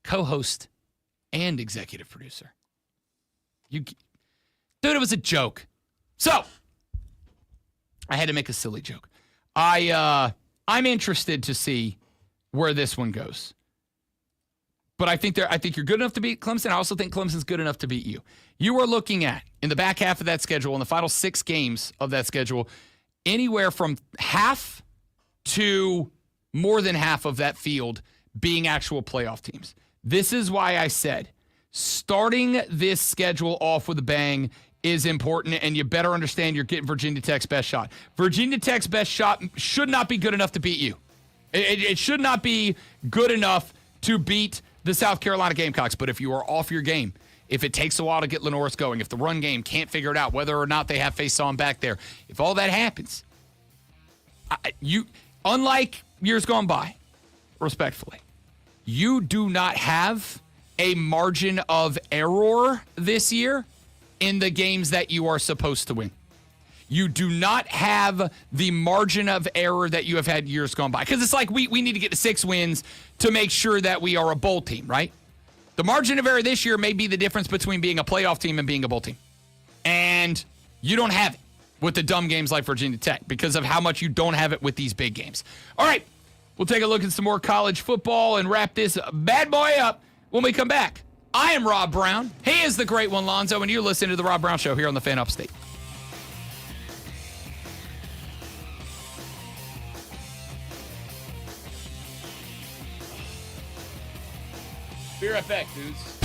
Co-host and executive producer. Dude, it was a joke. So, I had to make a silly joke. I'm interested to see where this one goes. But I think you're good enough to beat Clemson. I also think Clemson's good enough to beat you. You are looking at, in the back half of that schedule, in the final 6 games of that schedule, anywhere from half to more than half of that field being actual playoff teams. This is why I said starting this schedule off with a bang is important, and you better understand you're getting Virginia Tech's best shot. Virginia Tech's best shot should not be good enough to beat you. It should not be good enough to beat the South Carolina Gamecocks, but if you are off your game, if it takes a while to get Lenore's going, if the run game can't figure it out, whether or not they have Faison back there, if all that happens, unlike years gone by, respectfully, you do not have a margin of error this year in the games that you are supposed to win. You do not have the margin of error that you have had years gone by. Because it's like we need to get to 6 wins to make sure that we are a bowl team, right? The margin of error this year may be the difference between being a playoff team and being a bowl team. And you don't have it with the dumb games like Virginia Tech because of how much you don't have it with these big games. All right, we'll take a look at some more college football and wrap this bad boy up when we come back. I am Rob Brown. He is the great one, Lonzo, and you're listening to The Rob Brown Show here on the Fan Upstate. Be right back, dudes.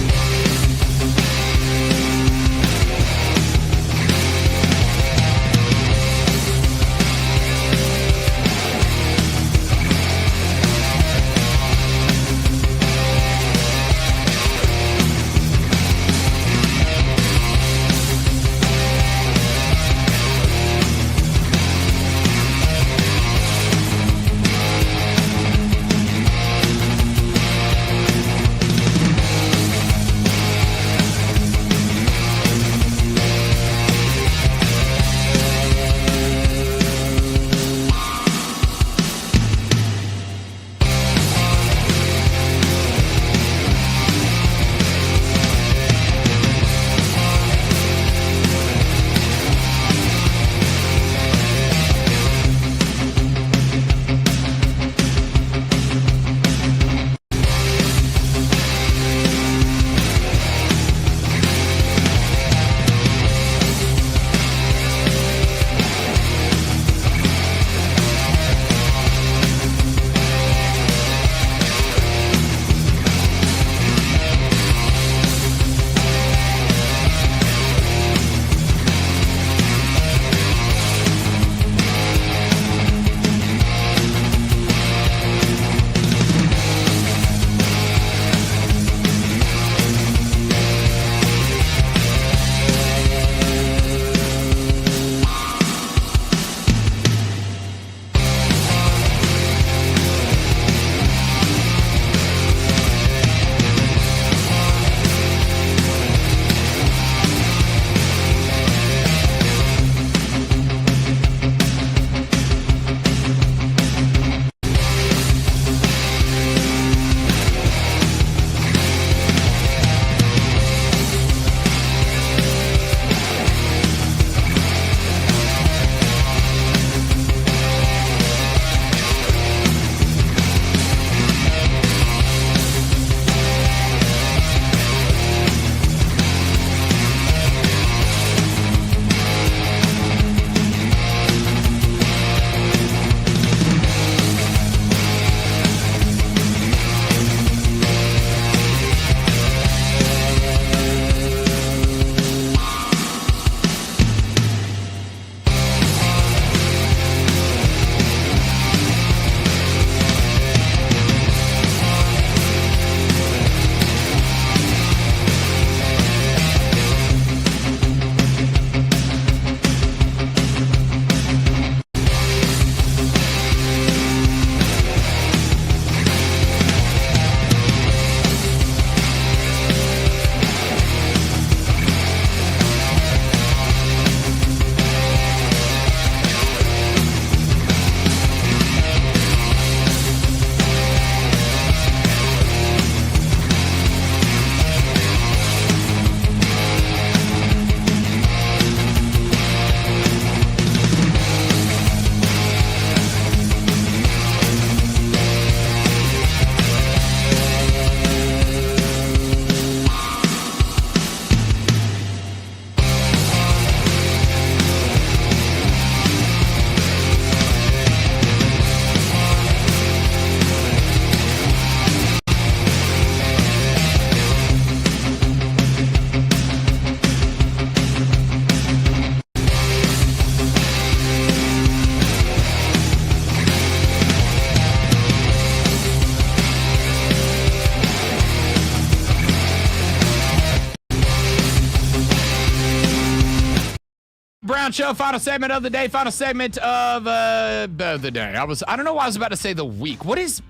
Brown Show, final segment of the day, final segment of the day. I don't know why I was about to say the week. What is...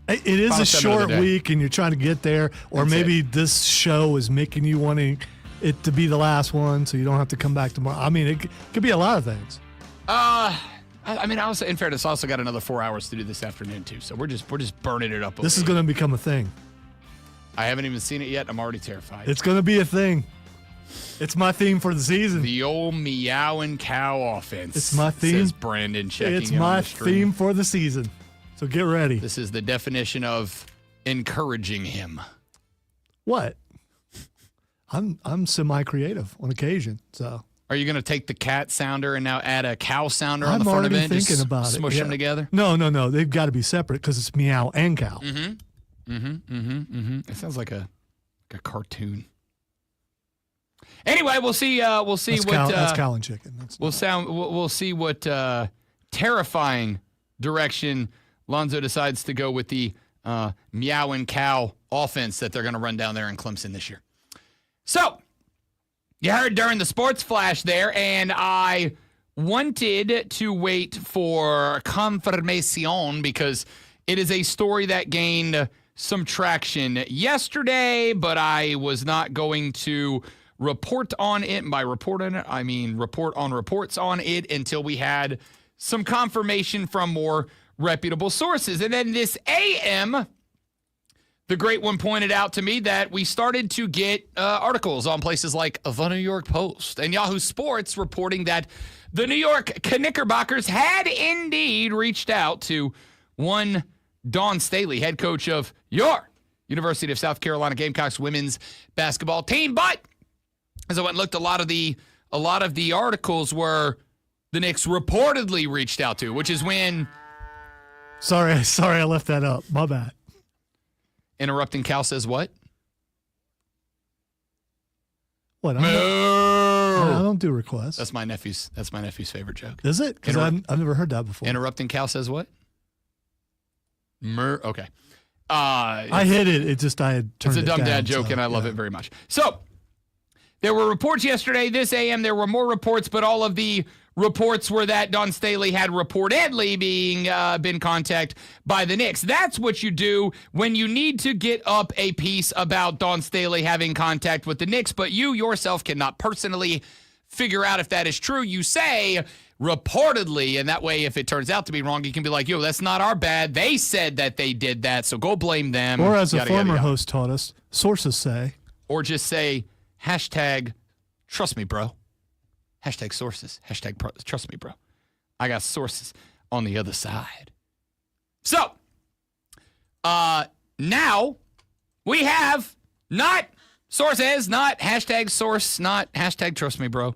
It is Final a segment of short the day. week, and you're trying to get there, or That's maybe this show is making you wanting it to be the last one, so you don't have to come back tomorrow. I mean, it could be a lot of things. I also, in fairness, I also got another 4 hours to do this afternoon too. So we're just burning it up. This is going to become a thing. I haven't even seen it yet. I'm already terrified. It's going to be a thing. It's my theme for the season. The old meowing cow offense. It's my theme. Says Brandon checking It's in on my the stream. theme for the season. So get ready. This is the definition of encouraging him. What? I'm semi-creative on occasion. So Are you going to take the cat sounder and now add a cow sounder on I'm the front of already it? Just thinking about it. Smush them together? No. They've got to be separate because it's meow and cow. It sounds like a cartoon. Anyway, we'll see. We'll see That's what cow, that's cow and chicken. We'll see what terrifying direction Lonzo decides to go with the meow and cow offense that they're going to run down there in Clemson this year. So, you heard during the sports flash there, and I wanted to wait for confirmation because it is a story that gained some traction yesterday, but I was not going to report on it. By report on it, I mean report on reports on it until we had some confirmation from more reputable sources. And then this AM, the great one pointed out to me that we started to get articles on places like the New York Post and Yahoo Sports reporting that the New York Knickerbockers had indeed reached out to one Dawn Staley, head coach of your University of South Carolina Gamecocks women's basketball team. But as I went and looked, a lot of the articles were the Knicks reportedly reached out to, which is when... Sorry, I left that up. My bad. Interrupting Cal says what? What? I don't do requests. That's my nephew's favorite joke. Is it? Because I've never heard that before. Interrupting Cal says what? Okay. I hit it. It just I had turned it It's a dumb down, dad joke, so, and I love it very much. So there were reports yesterday. This AM, there were more reports, but all of the reports were that Dawn Staley had reportedly been contacted by the Knicks. That's what you do when you need to get up a piece about Dawn Staley having contact with the Knicks, but you yourself cannot personally figure out if that is true. You say reportedly, and that way if it turns out to be wrong, you can be like, yo, that's not our bad. They said that they did that, so go blame them. Or as a Yada, former yada, yada. host taught us, sources say. Or just say, #trust me, bro. #sources. #trust me, bro. I got sources on the other side. So, now we have not sources, not #source, not #trust me, bro.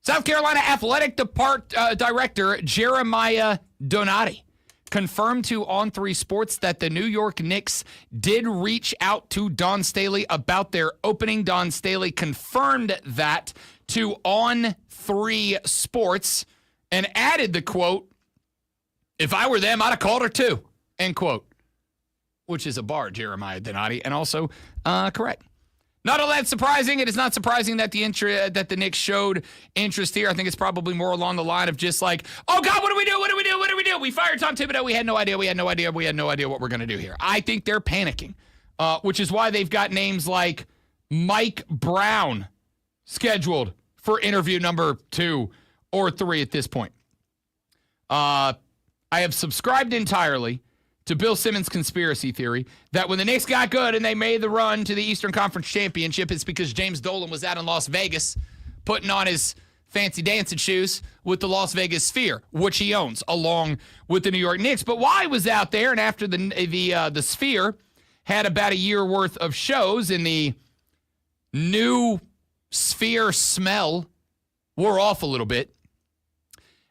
South Carolina Athletic Director Jeremiah Donati confirmed to On3 Sports that the New York Knicks did reach out to Dawn Staley about their opening. Dawn Staley confirmed that to On3 Sports and added the quote, "If I were them, I'd have called her too," end quote, which is a bar, Jeremiah Donati, and also correct. Not all that surprising. It is not surprising that the Knicks showed interest here. I think it's probably more along the line of just like, oh, God, what do we do? What do we do? What do we do? We fired Tom Thibodeau. We had no idea. We had no idea what we're going to do here. I think they're panicking, which is why they've got names like Mike Brown scheduled for interview number 2 or 3 at this point. I have subscribed entirely to Bill Simmons' conspiracy theory that when the Knicks got good and they made the run to the Eastern Conference Championship, it's because James Dolan was out in Las Vegas putting on his fancy dancing shoes with the Las Vegas Sphere, which he owns, along with the New York Knicks. But while he was out there and after the Sphere had about a year worth of shows and the new Sphere smell wore off a little bit,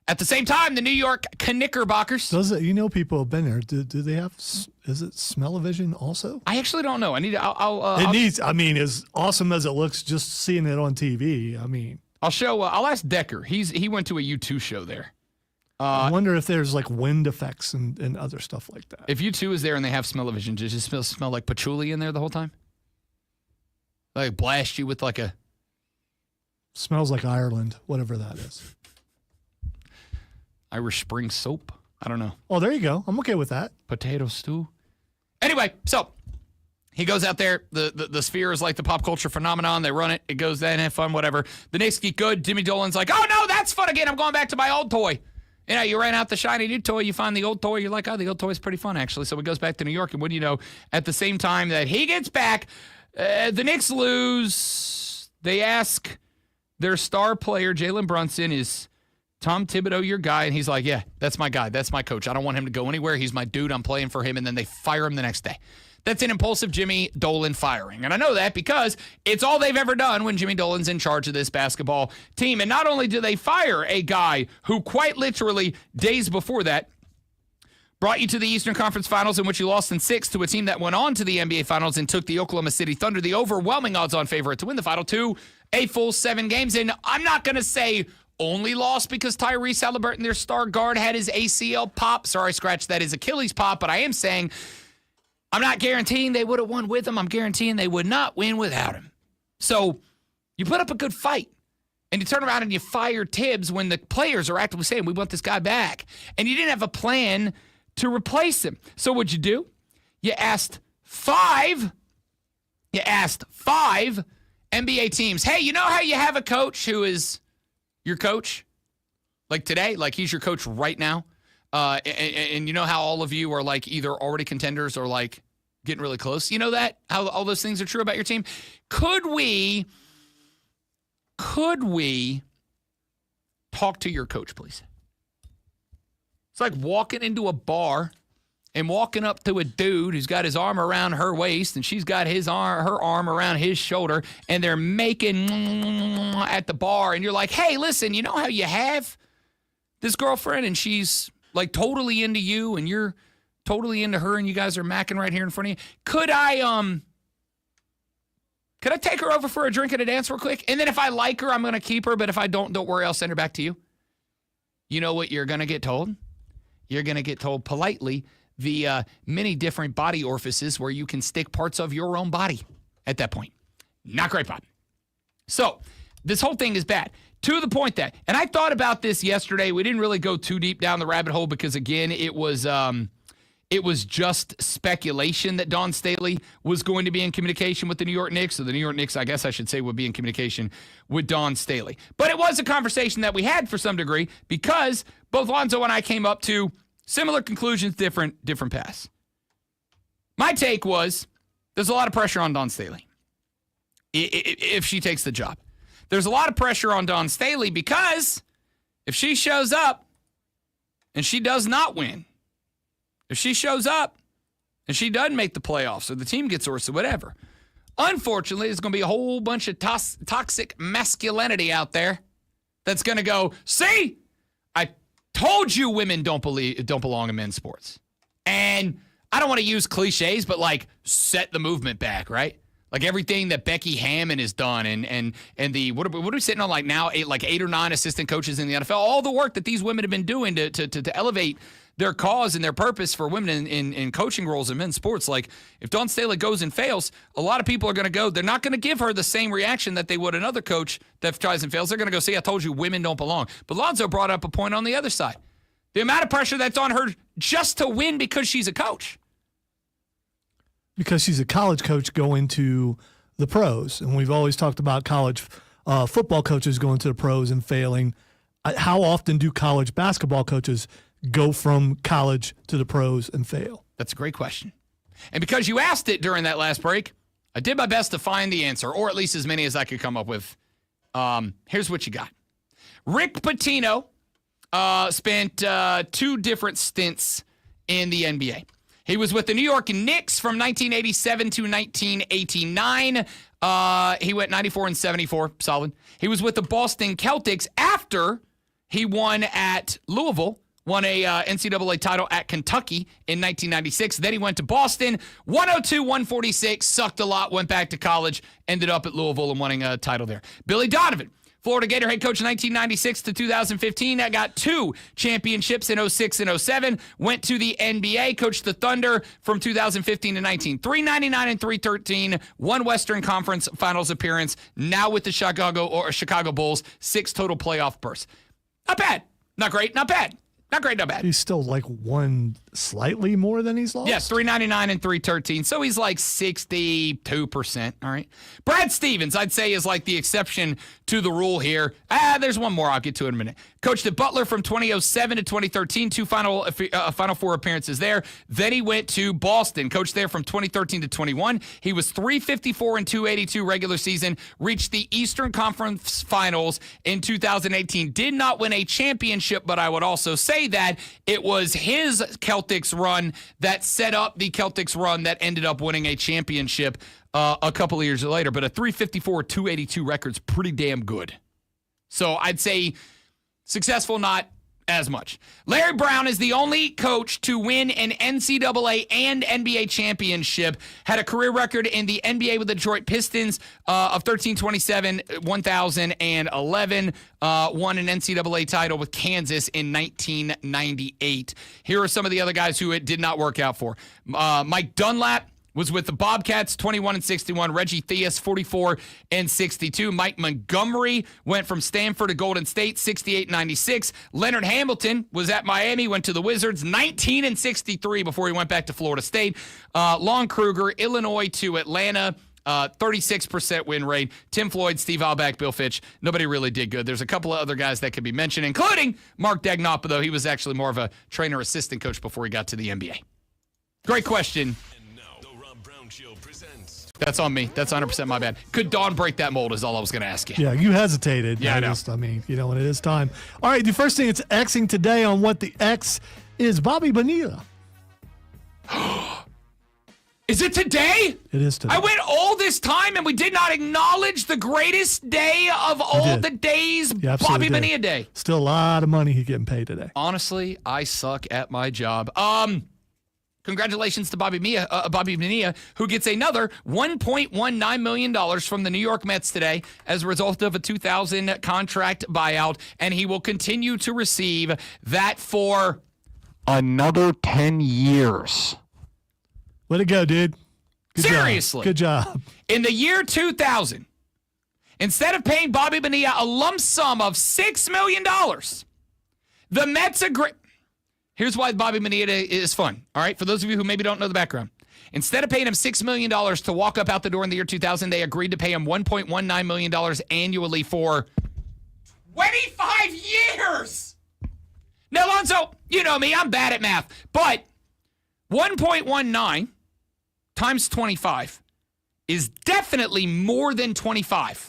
at the same time, the New York Knickerbockers. People have been there. Do they have? Is it smell-o-vision also? I actually don't know. As awesome as it looks, just seeing it on TV. I mean, I'll ask Decker. He went to a U2 show there. I wonder if there's like wind effects and other stuff like that. If U2 is there and they have smell-o-vision, does it just smell like patchouli in there the whole time? Like blast you with like a Smells like Ireland, whatever that is. Irish Spring soap. I don't know. Oh, there you go. I'm okay with that. Potato stew. Anyway, so he goes out there. The Sphere is like the pop culture phenomenon. They run it. It goes then, have fun, whatever. The Knicks get good. Jimmy Dolan's like, oh, no, that's fun again. I'm going back to my old toy. You know, you ran out the shiny new toy. You find the old toy. You're like, oh, the old toy is pretty fun, actually. So he goes back to New York. And what do you know? At the same time that he gets back, the Knicks lose. They ask their star player, Jalen Brunson, is Tom Thibodeau your guy? And he's like, yeah, that's my guy. That's my coach. I don't want him to go anywhere. He's my dude. I'm playing for him. And then they fire him the next day. That's an impulsive Jimmy Dolan firing. And I know that because it's all they've ever done when Jimmy Dolan's in charge of this basketball team. And not only do they fire a guy who quite literally days before that brought you to the Eastern Conference Finals in which you lost in 6 to a team that went on to the NBA Finals and took the Oklahoma City Thunder, the overwhelming odds-on favorite to win the final, to a full 7 games. And I'm not going to say only lost because Tyrese Halliburton, their star guard, had his ACL pop. Sorry, scratch that, his Achilles pop. But I am saying I'm not guaranteeing they would have won with him. I'm guaranteeing they would not win without him. So you put up a good fight. And you turn around and you fire Tibbs when the players are actively saying, we want this guy back. And you didn't have a plan to replace him. So what'd you do? You asked five NBA teams, hey, you know how you have a coach who is your coach? Like today, like he's your coach right now. And you know how all of you are like either already contenders or like getting really close. You know that? How all those things are true about your team? Could we talk to your coach, please? It's like walking into a bar and walking up to a dude who's got his arm around her waist and she's got her arm around his shoulder, and they're making at the bar, and you're like, hey, listen, you know how you have this girlfriend and she's like totally into you and you're totally into her and you guys are macking right here in front of you? Could I take her over for a drink and a dance real quick? And then if I like her, I'm going to keep her, but if I don't worry, I'll send her back to you. You know what you're going to get told? You're going to get told politely the many different body orifices where you can stick parts of your own body at that point. Not great, Bob. So this whole thing is bad. To the point that, and I thought about this yesterday. We didn't really go too deep down the rabbit hole because, again, it was just speculation that Dawn Staley was going to be in communication with the New York Knicks. So the New York Knicks, I guess I should say, would be in communication with Dawn Staley. But it was a conversation that we had for some degree because both Lonzo and I came up to similar conclusions, different paths. My take was there's a lot of pressure on Dawn Staley if she takes the job. There's a lot of pressure on Dawn Staley because if she shows up and she does not win, if she shows up and she doesn't make the playoffs or the team gets worse or whatever, unfortunately, there's going to be a whole bunch of toxic masculinity out there that's going to go, see, I told you women don't belong in men's sports. And I don't want to use cliches, but like set the movement back, right? Like everything that Becky Hammon has done and the what are we sitting on like now 8 or 9 assistant coaches in the NFL, all the work that these women have been doing to elevate their cause and their purpose for women in coaching roles in men's sports. Like if Dawn Staley goes and fails, a lot of people are going to go, they're not going to give her the same reaction that they would another coach that tries and fails. They're going to go, see, I told you women don't belong. But Lonzo brought up a point on the other side. The amount of pressure that's on her just to win because she's a coach. Because she's a college coach going to the pros. And we've always talked about college football coaches going to the pros and failing. How often do college basketball coaches go from college to the pros and fail? That's a great question. And because you asked it during that last break, I did my best to find the answer, or at least as many as I could come up with. Here's what you got. Rick Pitino spent 2 different stints in the NBA. He was with the New York Knicks from 1987 to 1989. He went 94-74, solid. He was with the Boston Celtics after he won at Louisville, won a NCAA title at Kentucky in 1996. Then he went to Boston, 102-146, sucked a lot, went back to college, ended up at Louisville and winning a title there. Billy Donovan, Florida Gator head coach 1996 to 2015. I got 2 championships in 06 and 07. Went to the NBA, coached the Thunder from 2015 to 19. 399 and 313. 1 Western Conference Finals appearance. Now with the Chicago Bulls. 6 total playoff berths. Not bad. Not great. Not bad. Not great, not bad. He's still like won slightly more than he's lost? Yes, 399 and 313. So he's like 62%. All right. Brad Stevens, I'd say, is like the exception to the rule here. There's one more. I'll get to it in a minute. Coached at Butler from 2007 to 2013. 2 Final Four appearances there. Then he went to Boston. Coached there from 2013 to 21. He was 354 and 282 regular season. Reached the Eastern Conference Finals in 2018. Did not win a championship, but I would also say that it was his Celtics run that set up the Celtics run that ended up winning a championship a couple of years later. But a 354, 282 record's pretty damn good. So I'd say successful, not as much. Larry Brown is the only coach to win an NCAA and NBA championship. Had a career record in the NBA with the Detroit Pistons of 1327, 1011. Won an NCAA title with Kansas in 1998. Here are some of the other guys who it did not work out for. Mike Dunlap was with the Bobcats, 21 and 61. Reggie Theus, 44 and 62. Mike Montgomery went from Stanford to Golden State, 68 and 96. Leonard Hamilton was at Miami, went to the Wizards, 19 and 63 before he went back to Florida State. Lon Kruger, Illinois to Atlanta. 36% win rate. Tim Floyd, Steve Albach, Bill Fitch. Nobody really did good. There's a couple of other guys that could be mentioned, including Mark Dagnapa, though he was actually more of a trainer-assistant coach before he got to the NBA. Great question. That's on me. That's 100% my bad. Could Dawn break that mold is all I was going to ask you. Yeah, you hesitated. Yeah, I know. I mean, when it is time. All right, the first thing it's Xing today on What the X is Bobby Bonilla. Is it today? It is today. I went all this time and we did not acknowledge the greatest day of all the days, Bobby Bonilla Day. Still a lot of money he's getting paid today. Honestly, I suck at my job. Congratulations to Bobby Bonilla, who gets another $1.19 million from the New York Mets today as a result of a 2000 contract buyout, and he will continue to receive that for another 10 years. Way to go, dude. Seriously. Good job. In the year 2000, instead of paying Bobby Bonilla a lump sum of $6 million, the Mets agreed. Here's why Bobby Bonilla is fun, all right? For those of you who maybe don't know the background. Instead of paying him $6 million to walk up out the door in the year 2000, they agreed to pay him $1.19 million annually for 25 years. Now, Alonzo, you know me, I'm bad at math, but 1.19 times 25 is definitely more than 25.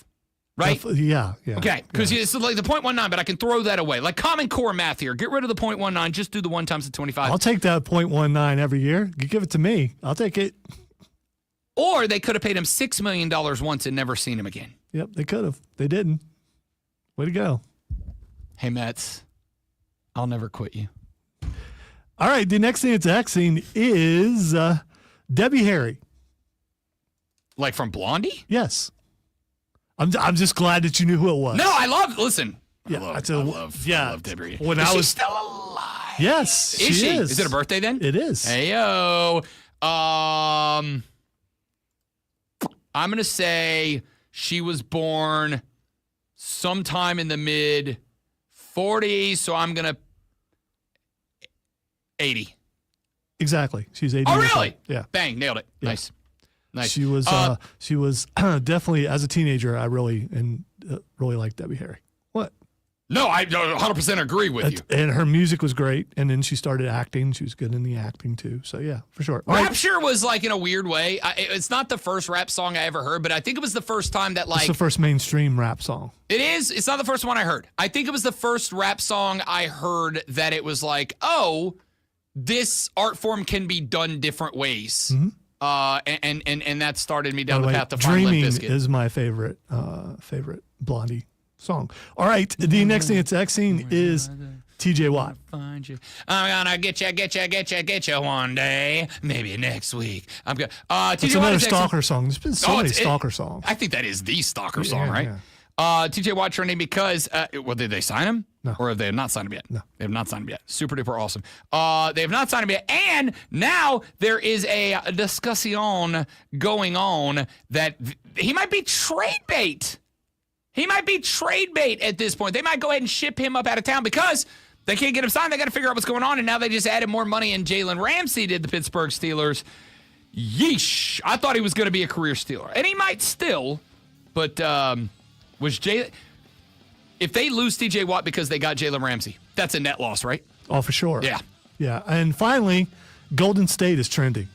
Right? Yeah. Okay, because it's like the 0.19, but I can throw that away. Like Common Core math here. Get rid of the 0.19. Just do the 1 times the 25. I'll take that 0.19 every year. You give it to me. I'll take it. Or they could have paid him $6 million once and never seen him again. Yep, they could have. They didn't. Way to go. Hey, Mets, I'll never quit you. All right, the next thing it's Xing is Debbie Harry. Like from Blondie? Yes. I'm just glad that you knew who it was. No, I love. Listen, yeah, I love Debbie. When is I she was still alive? Yes, is she? is. Is it her birthday then? It is. Heyo. I'm gonna say she was born sometime in the mid 40s, so I'm gonna 80. Exactly. She's 80. Oh, years really? old. Yeah. Bang, nailed it. Yeah. Nice. She was definitely, as a teenager, I really liked Debbie Harry. What? No, I 100% agree with you. And her music was great, and then she started acting. She was good in the acting too. So yeah, for sure. All Rapture was like in a weird way. It's not the first rap song I ever heard, but I think it was the first time that It's the first mainstream rap song. It is. It's not the first one I heard. I think it was the first rap song I heard that it was like, oh, this art form can be done different ways. Mm-hmm. And that started me down the path to find Dreaming Limp Bizkit. is my favorite Blondie song. All right, the next thing it's Xing is TJ Watt. Find you. I'm gonna get you one day, maybe next week. I'm good. It's another stalker song. There's been so many stalker songs. I think that is the stalker song, right? TJ Watt trending because, did they sign him? No. Or have they not signed him yet? No. They have not signed him yet. Super duper awesome. They have not signed him yet. And now there is a discussion going on that he might be trade bait. He might be trade bait at this point. They might go ahead and ship him up out of town because they can't get him signed. They got to figure out what's going on. And now they just added more money, and Jalen Ramsey did the Pittsburgh Steelers. Yeesh. I thought he was going to be a career Steeler. And he might still, but was Jalen... If they lose TJ Watt because they got Jalen Ramsey, that's a net loss, right? Oh, for sure. Yeah. Yeah. And finally, Golden State is trending.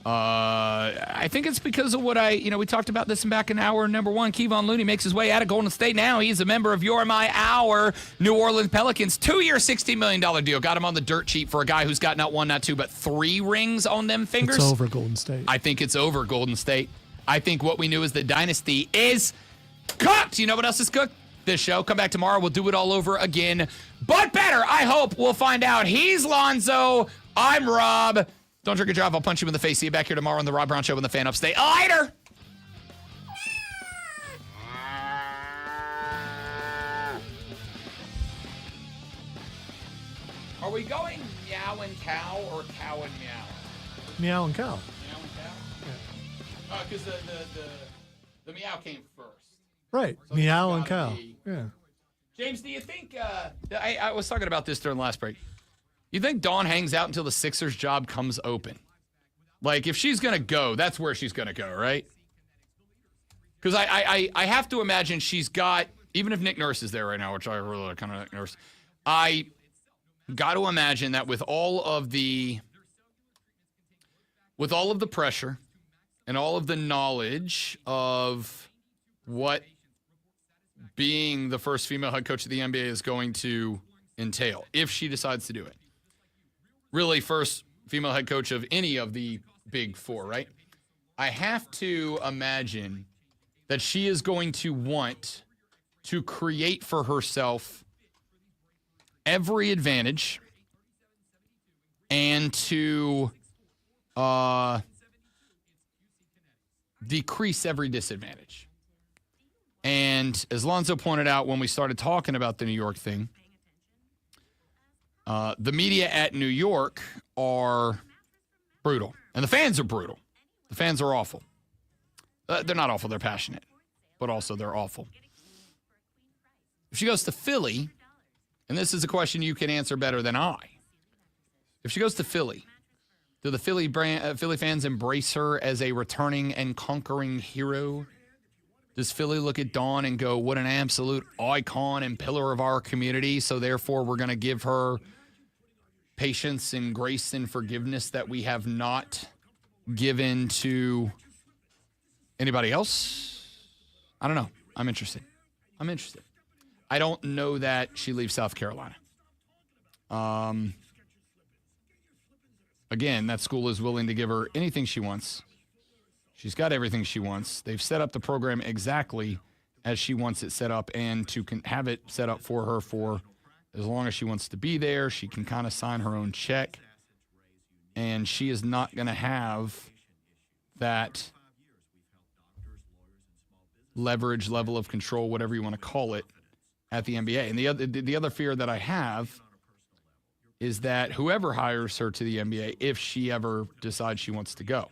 I think it's because of what we talked about this back in hour number 1. Kevon Looney makes his way out of Golden State now. He's a member of our New Orleans Pelicans. 2-year, $60 million deal. Got him on the dirt sheet for a guy who's got not 1, not 2, but 3 rings on them fingers. It's over Golden State. I think it's over Golden State. I think what we knew as the dynasty is cooked. You know what else is cooked? This show. Come back tomorrow. We'll do it all over again. But better, I hope. We'll find out. He's Lonzo. I'm Rob. Don't drink and drive. I'll punch you in the face. See you back here tomorrow on the Rob Brown Show when the fan upstate. Later. Are we going meow and cow or cow and meow? Meow and cow. Meow and cow? Yeah. Because the meow came first. Right. So meow and cow. Yeah. James, do you think, I was talking about this during the last break. You think Dawn hangs out until the Sixers job comes open? Like, if she's going to go, that's where she's going to go, right? Because I have to imagine she's got, even if Nick Nurse is there right now, which I really like kind of Nick Nurse, I got to imagine that with all of the pressure and all of the knowledge of what being the first female head coach of the NBA is going to entail, if she decides to do it. Really, first female head coach of any of the big 4, right? I have to imagine that she is going to want to create for herself every advantage and to decrease every disadvantage. And as Lonzo pointed out when we started talking about the New York thing, the media at New York are brutal. And the fans are brutal. The fans are awful. They're not awful, they're passionate. But also they're awful. If she goes to Philly, and this is a question you can answer better than I. If she goes to Philly, do the Philly fans embrace her as a returning and conquering hero? Does Philly look at Dawn and go, what an absolute icon and pillar of our community, so therefore we're going to give her patience and grace and forgiveness that we have not given to anybody else? I don't know. I'm interested. I don't know that she leaves South Carolina. Again, that school is willing to give her anything she wants. She's got everything she wants. They've set up the program exactly as she wants it set up, and to have it set up for her for as long as she wants to be there. She can kind of sign her own check, and she is not going to have that leverage, level of control, whatever you want to call it, at the NBA. And the other fear that I have is that whoever hires her to the NBA, if she ever decides she wants to go,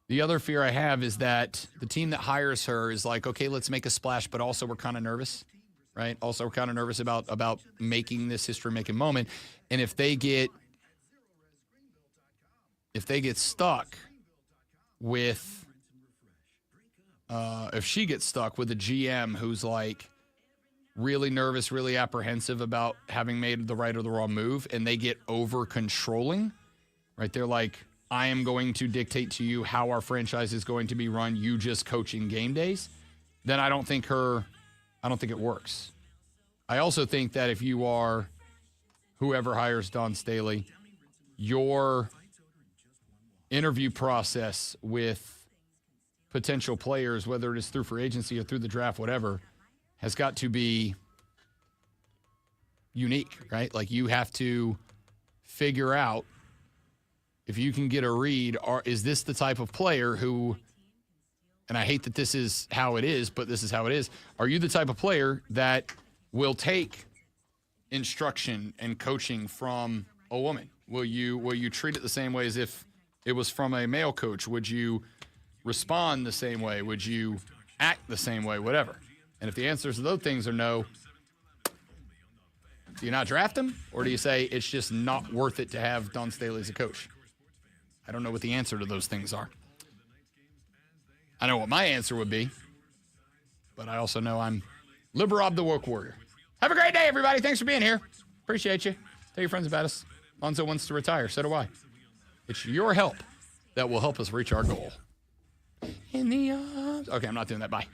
the other fear I have is that the team that hires her is like, okay, let's make a splash, but also we're kind of nervous, right? Also, we're kind of nervous about making this history-making moment. And if they get stuck with, if she gets stuck with a GM who's like really nervous, really apprehensive about having made the right or the wrong move, and they get over-controlling, right? They're like, I am going to dictate to you how our franchise is going to be run. You just coaching game days. Then I don't think it works. I also think that if you are whoever hires Dawn Staley, your interview process with potential players, whether it is through free agency or through the draft, whatever, has got to be unique, right? Like, you have to figure out if you can get a read, is this the type of player who and I hate that this is how it is, but this is how it is. Are you the type of player that will take instruction and coaching from a woman? Will you treat it the same way as if it was from a male coach? Would you respond the same way? Would you act the same way? Whatever. And if the answers to those things are no, do you not draft him? Or do you say it's just not worth it to have Don Staley as a coach? I don't know what the answer to those things are. I know what my answer would be, but I also know I'm Liberob the Woke Warrior. Have a great day, everybody. Thanks for being here. Appreciate you. Tell your friends about us. Lonzo wants to retire. So do I. It's your help that will help us reach our goal. In the arms. Okay, I'm not doing that. Bye.